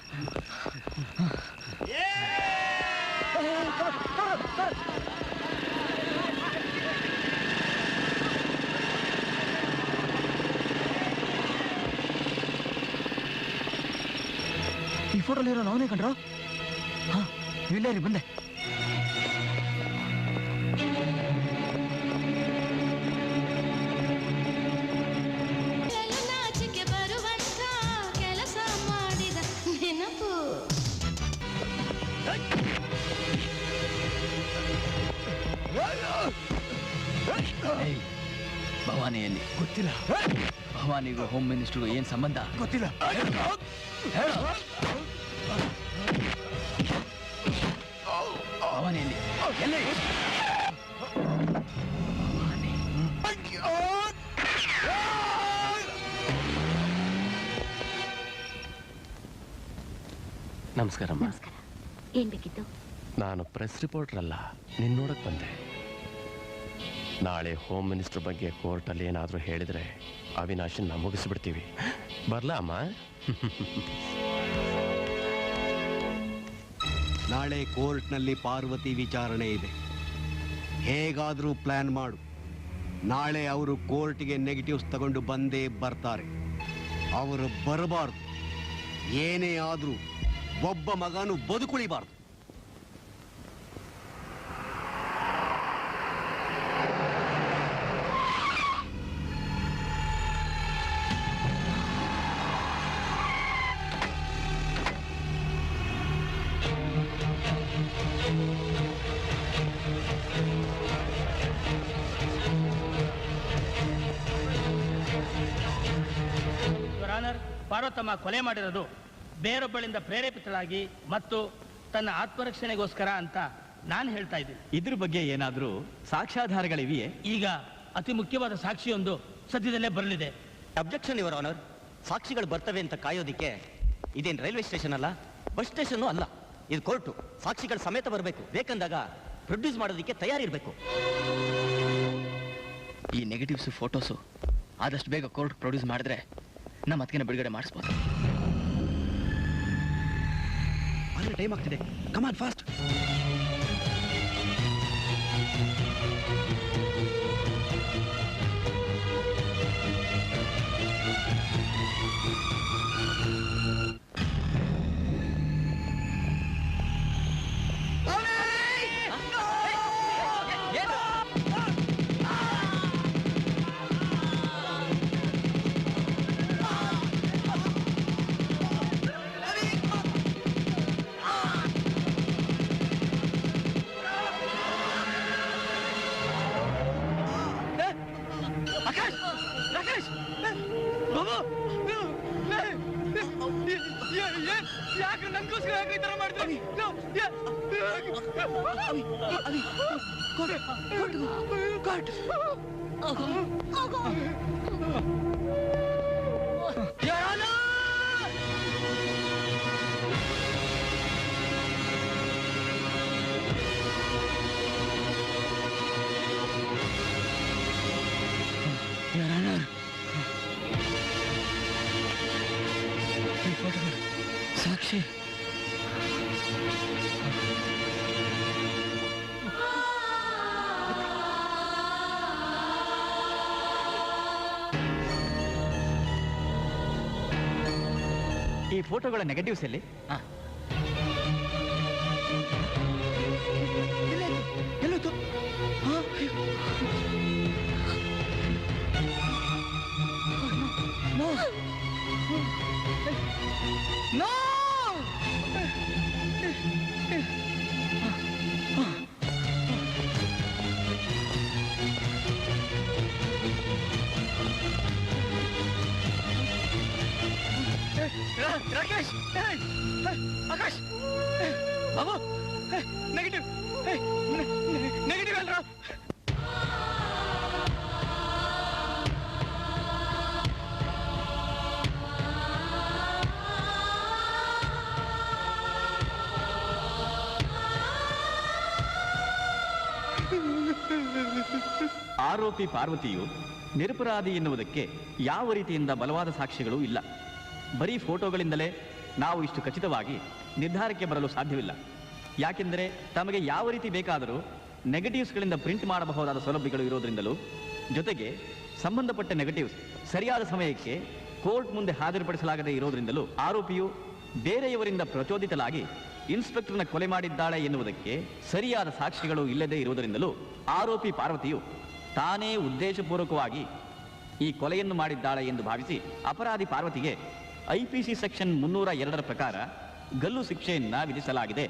ಈ ಫೋಟೋಲಿರೋ ಅವನೇ ಕಂಡ್ರೋ? ಹಾ ಇಲ್ಲೇ ರೀ ಬಂದೆ. ಭವಾನಿಯಲ್ಲಿ ಗೊತ್ತಿಲ್ಲ. ಭವಾನಿಗೂ ಹೋಮ್ ಮಿನಿಸ್ಟರ್ಗೂ ಏನ್ ಸಂಬಂಧ ಗೊತ್ತಿಲ್ಲ. ಭವಾನಿಯಲ್ಲಿ ಎಲ್ಲಿ? ನಮಸ್ಕಾರಮ್ಮ. ನಮಸ್ಕಾರ. ಏನ್ ಬೇಕಿತ್ತು? ನಾನು ಪ್ರೆಸ್ ರಿಪೋರ್ಟರ್ ಅಲ್ಲ, ನಿನ್ನ ನೋಡಕ್ ಬಂದೆ. ನಾಳೆ ಹೋಮ್ ಮಿನಿಸ್ಟರ್ ಬಗ್ಗೆ ಕೋರ್ಟಲ್ಲಿ ಏನಾದರೂ ಹೇಳಿದ್ರೆ ಅವಿನಾಶನ್ನ ಮುಗಿಸ್ಬಿಡ್ತೀವಿ. ಬರ್ಲಾ ಅಮ್ಮ? ನಾಳೆ ಕೋರ್ಟ್ನಲ್ಲಿ ಪಾರ್ವತಿ ವಿಚಾರಣೆ ಇದೆ. ಹೇಗಾದ್ರೂ ಪ್ಲಾನ್ ಮಾಡು. ನಾಳೆ ಅವರು ಕೋರ್ಟ್ಗೆ ನೆಗೆಟಿವ್ಸ್ ತಗೊಂಡು ಬಂದೇ ಬರ್ತಾರೆ. ಅವರು ಬರಬಾರ್ದು. ಏನೇ ಆದ್ರೂ ಒಬ್ಬ ಮಗನೂ ಬದುಕುಳಿಬಾರ್ದು. ಪಾರ್ವತಮ್ಮ ಕೊಲೆ ಮಾಡಿರೋದು ಬೇರೊಬ್ಬಳಿಂದ ಪ್ರೇರೇಪಿತಳಾಗಿ ಮತ್ತು ತನ್ನ ಆತ್ಮರಕ್ಷಣೆಗೋಸ್ಕರ ಅಂತ ನಾನು ಹೇಳ್ತಾ ಇದ್ದೀನಿ. ಇದ್ರ ಬಗ್ಗೆ ಏನಾದ್ರೂ ಸಾಕ್ಷ್ಯಾಧಾರಗಳಿವೆಯೇ? ಈಗ ಅತಿ ಮುಖ್ಯವಾದ ಸಾಕ್ಷಿಯೊಂದು ಸದ್ಯದಲ್ಲೇ ಬರಲಿದೆ. Objection your honour. ಸಾಕ್ಷಿಗಳು ಬರ್ತವೆ ಅಂತ ಕಾಯೋದಿಕ್ಕೆ ಇದೇನು ರೈಲ್ವೆ ಸ್ಟೇಷನ್ ಅಲ್ಲ, ಬಸ್ ಸ್ಟೇಷನ್ ಅಲ್ಲ. ಇದು ಕೋರ್ಟು. ಸಾಕ್ಷಿಗಳು ಸಮೇತ ಬರಬೇಕು. ಬೇಕಂದಾಗ ಪ್ರೊಡ್ಯೂಸ್ ಮಾಡೋದಕ್ಕೆ ತಯಾರಿರ್ಬೇಕು. ಈ ನೆಗೆಟಿವ್ಸು ಫೋಟೋಸು ಆದಷ್ಟು ಬೇಗ ಕೋರ್ಟ್ ಪ್ರೊಡ್ಯೂಸ್ ಮಾಡಿದ್ರೆ ನಮ್ಮ ಅದಕ್ಕೆ ಬಿಡುಗಡೆ ಮಾಡಿಸ್ಬೋದು. ಆದರೆ ಟೈಮ್ ಆಗ್ತಿದೆ. ಕಮಾನ್ ಫಾಸ್ಟ್. ಯಾಕೆ ನಂಗೋಸ್ಕರ ಯಾಕೆ ಈ ತರ ಮಾಡ್ತೀನಿ? ಸಾಕ್ಷಿ ಈ ಫೋಟೋಗಳ ನೆಗೆಟಿವ್ಸ್ ಎಲ್ಲಿ? ಎಲ್ಲೋಯ್ತು? No! Rakesh! Akash! Babu negative negative ಅಲ್ರ ಆರೋಪಿ ಪಾರ್ವತಿಯು ನಿರಪರಾಧಿ ಎನ್ನುವುದಕ್ಕೆ ಯಾವ ರೀತಿಯಿಂದ ಬಲವಾದ ಸಾಕ್ಷ್ಯಗಳೂ ಇಲ್ಲ. ಬರೀ ಫೋಟೋಗಳಿಂದಲೇ ನಾವು ಇಷ್ಟು ಖಚಿತವಾಗಿ ನಿರ್ಧಾರಕ್ಕೆ ಬರಲು ಸಾಧ್ಯವಿಲ್ಲ. ಯಾಕೆಂದರೆ ತಮಗೆ ಯಾವ ರೀತಿ ಬೇಕಾದರೂ ನೆಗೆಟಿವ್ಸ್ಗಳಿಂದ ಪ್ರಿಂಟ್ ಮಾಡಬಹುದಾದ ಸೌಲಭ್ಯಗಳು ಇರೋದ್ರಿಂದಲೂ, ಜೊತೆಗೆ ಸಂಬಂಧಪಟ್ಟ ನೆಗೆಟಿವ್ಸ್ ಸರಿಯಾದ ಸಮಯಕ್ಕೆ ಕೋರ್ಟ್ ಮುಂದೆ ಹಾಜರುಪಡಿಸಲಾಗದೇ ಇರೋದ್ರಿಂದಲೂ, ಆರೋಪಿಯು ಬೇರೆಯವರಿಂದ ಪ್ರಚೋದಿತಲಾಗಿ ಇನ್ಸ್ಪೆಕ್ಟರ್ನ ಕೊಲೆ ಮಾಡಿದ್ದಾಳೆ ಎನ್ನುವುದಕ್ಕೆ ಸರಿಯಾದ ಸಾಕ್ಷಿಗಳು ಇಲ್ಲದೆ ಇರುವುದರಿಂದಲೂ ಆರೋಪಿ ಪಾರ್ವತಿಯು ತಾನೇ ಉದ್ದೇಶಪೂರ್ವಕವಾಗಿ ಈ ಕೊಲೆಯನ್ನು ಮಾಡಿದ್ದಾಳೆ ಎಂದು ಭಾವಿಸಿ ಅಪರಾಧಿ ಪಾರ್ವತಿಗೆ IPC ಸೆಕ್ಷನ್ 302 ಪ್ರಕಾರ ಗಲ್ಲು ಶಿಕ್ಷೆಯನ್ನ ವಿಧಿಸಲಾಗಿದೆ.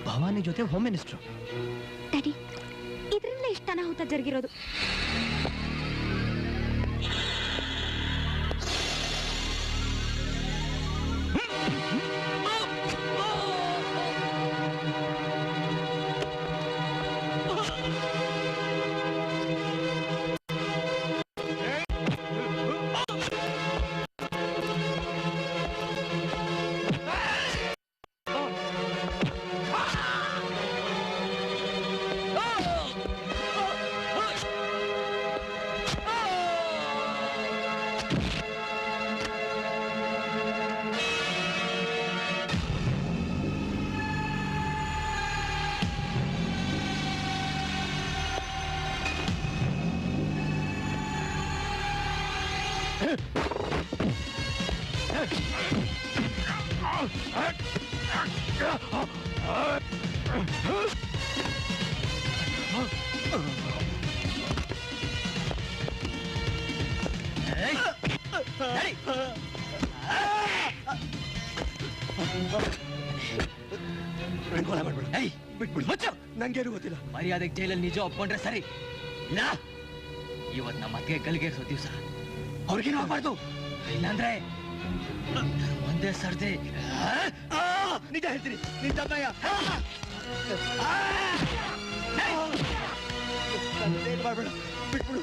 ಭವಾನಿ ಜೊತೆ ಹೋಮ್ ಮಿನಿಸ್ಟರ್. ಡ್ಯಾಡಿ, ಇದರಿಂದ ಇಷ್ಟ ಅನಾಹುತ ಜರುಗಿರೋದು. ನಂಗೇನು ಗೊತ್ತಿಲ್ಲ. ಮರ್ಯಾದೆಗೆ ಜೈಲಲ್ಲಿ ನಿಜ ಒಪ್ಕೊಂಡ್ರೆ ಸರಿ. ಇಲ್ಲ, ಇವತ್ತು ನಮ್ಮ ಅತ್ತಿಗೆ ಗಲ್ಲಿಗೇರಿಸೋ ದಿವಸ. ಅವ್ರಿಗೇನು ಆಗ್ಬಾರ್ದು, ಇಲ್ಲಾಂದ್ರೆ ಒಂದೇ ಸರ್ದಿ ನಿಜ ಹೇಳ್ತೀನಿ. ನಿನ್ ತಮ್ಮಯ್ಯ ಮಾಡ್ಬೇಡ, ಬಿಟ್ಬಿಡು.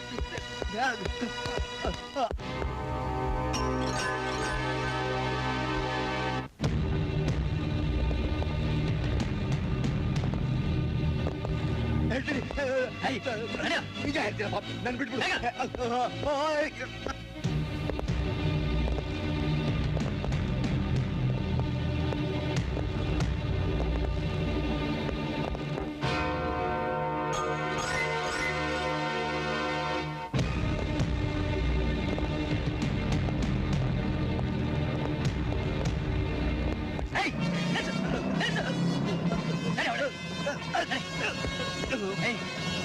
ಹೇಳ್ತೀನಿ, ನಿಜ ಹೇಳ್ತೀನಪ್ಪ, ನನ್ ಬಿಟ್ಬಿಡು.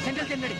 ಸೆಂಟ್ರಲ್ ಜೈಲ್ ನಡಿ.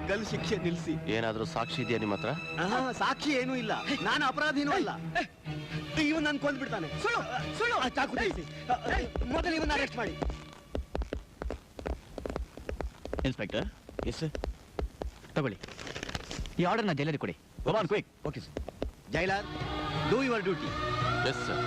ಗಲ್ ಶಿಕ್ಷೆ ನಿಲ್ಲಿಸಿ. ಏನಾದ್ರೂ ಸಾಕ್ಷಿ ಇದೆಯಾ ನಿಮ್ಮ ಹತ್ರ? ಸಾಕ್ಷಿ ಏನೂ ಇಲ್ಲ, ನಾನು ಅಪರಾಧಿನೂ ಅಲ್ಲ. ಇವನ್ ನನ್ ಕೊಂದ್ಬಿಡ್ತಾನೆ. ಸುಳ್ಳು ಸುಳ್ಳು. ಚಾಕು ತಿಳಿಸಿ, ಮೊದಲು ಇವನ್ನ ಅರೆಸ್ಟ್ ಮಾಡಿ. ಇನ್ಸ್ಪೆಕ್ಟರ್. Yes sir. ತಗೊಳ್ಳಿ, ಈ ಆರ್ಡರ್ನ ಜೈಲರಿಗೆ ಕೊಡಿ. Go on quick. Okay sir. Jailer, do your duty. Yes sir.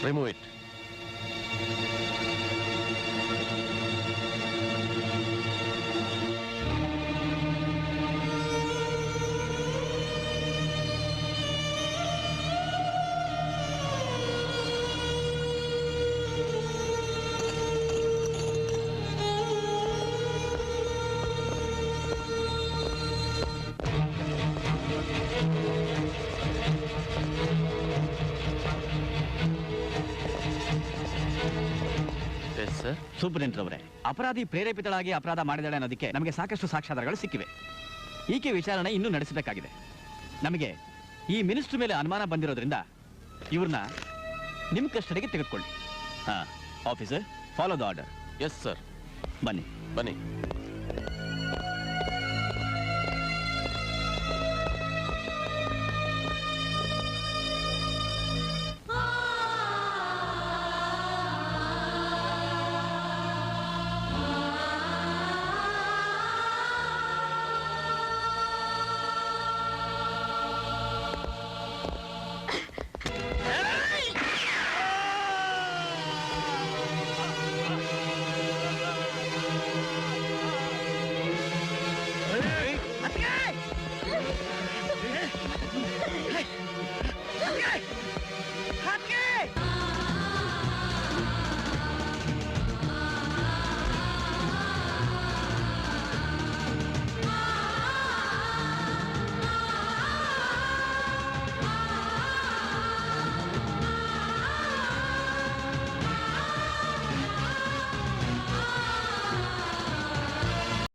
Remove it. Superintendent ಅವರೇ, ಅಪರಾಧಿ ಪ್ರೇರೇಪಿತಳಾಗಿ ಅಪರಾಧ ಮಾಡಿದಾಳೆ ಅನ್ನೋದಕ್ಕೆ ನಮಗೆ ಸಾಕಷ್ಟು ಸಾಕ್ಷ್ಯಾಧಾರಗಳು ಸಿಕ್ಕಿವೆ. ಈಕೆ ವಿಚಾರಣೆ ಇನ್ನೂ ನಡೆಸಬೇಕಾಗಿದೆ. ನಮಗೆ ಈ ಮಿನಿಸ್ಟರ್ ಮೇಲೆ ಅನುಮಾನ ಬಂದಿರೋದ್ರಿಂದ ಇವ್ರನ್ನ ನಿಮ್ಮ ಕಸ್ಟಡಿಗೆ ತೆಗೆದುಕೊಳ್ಳಿ. Officer, follow the order. Yes sir. ಬನ್ನಿ.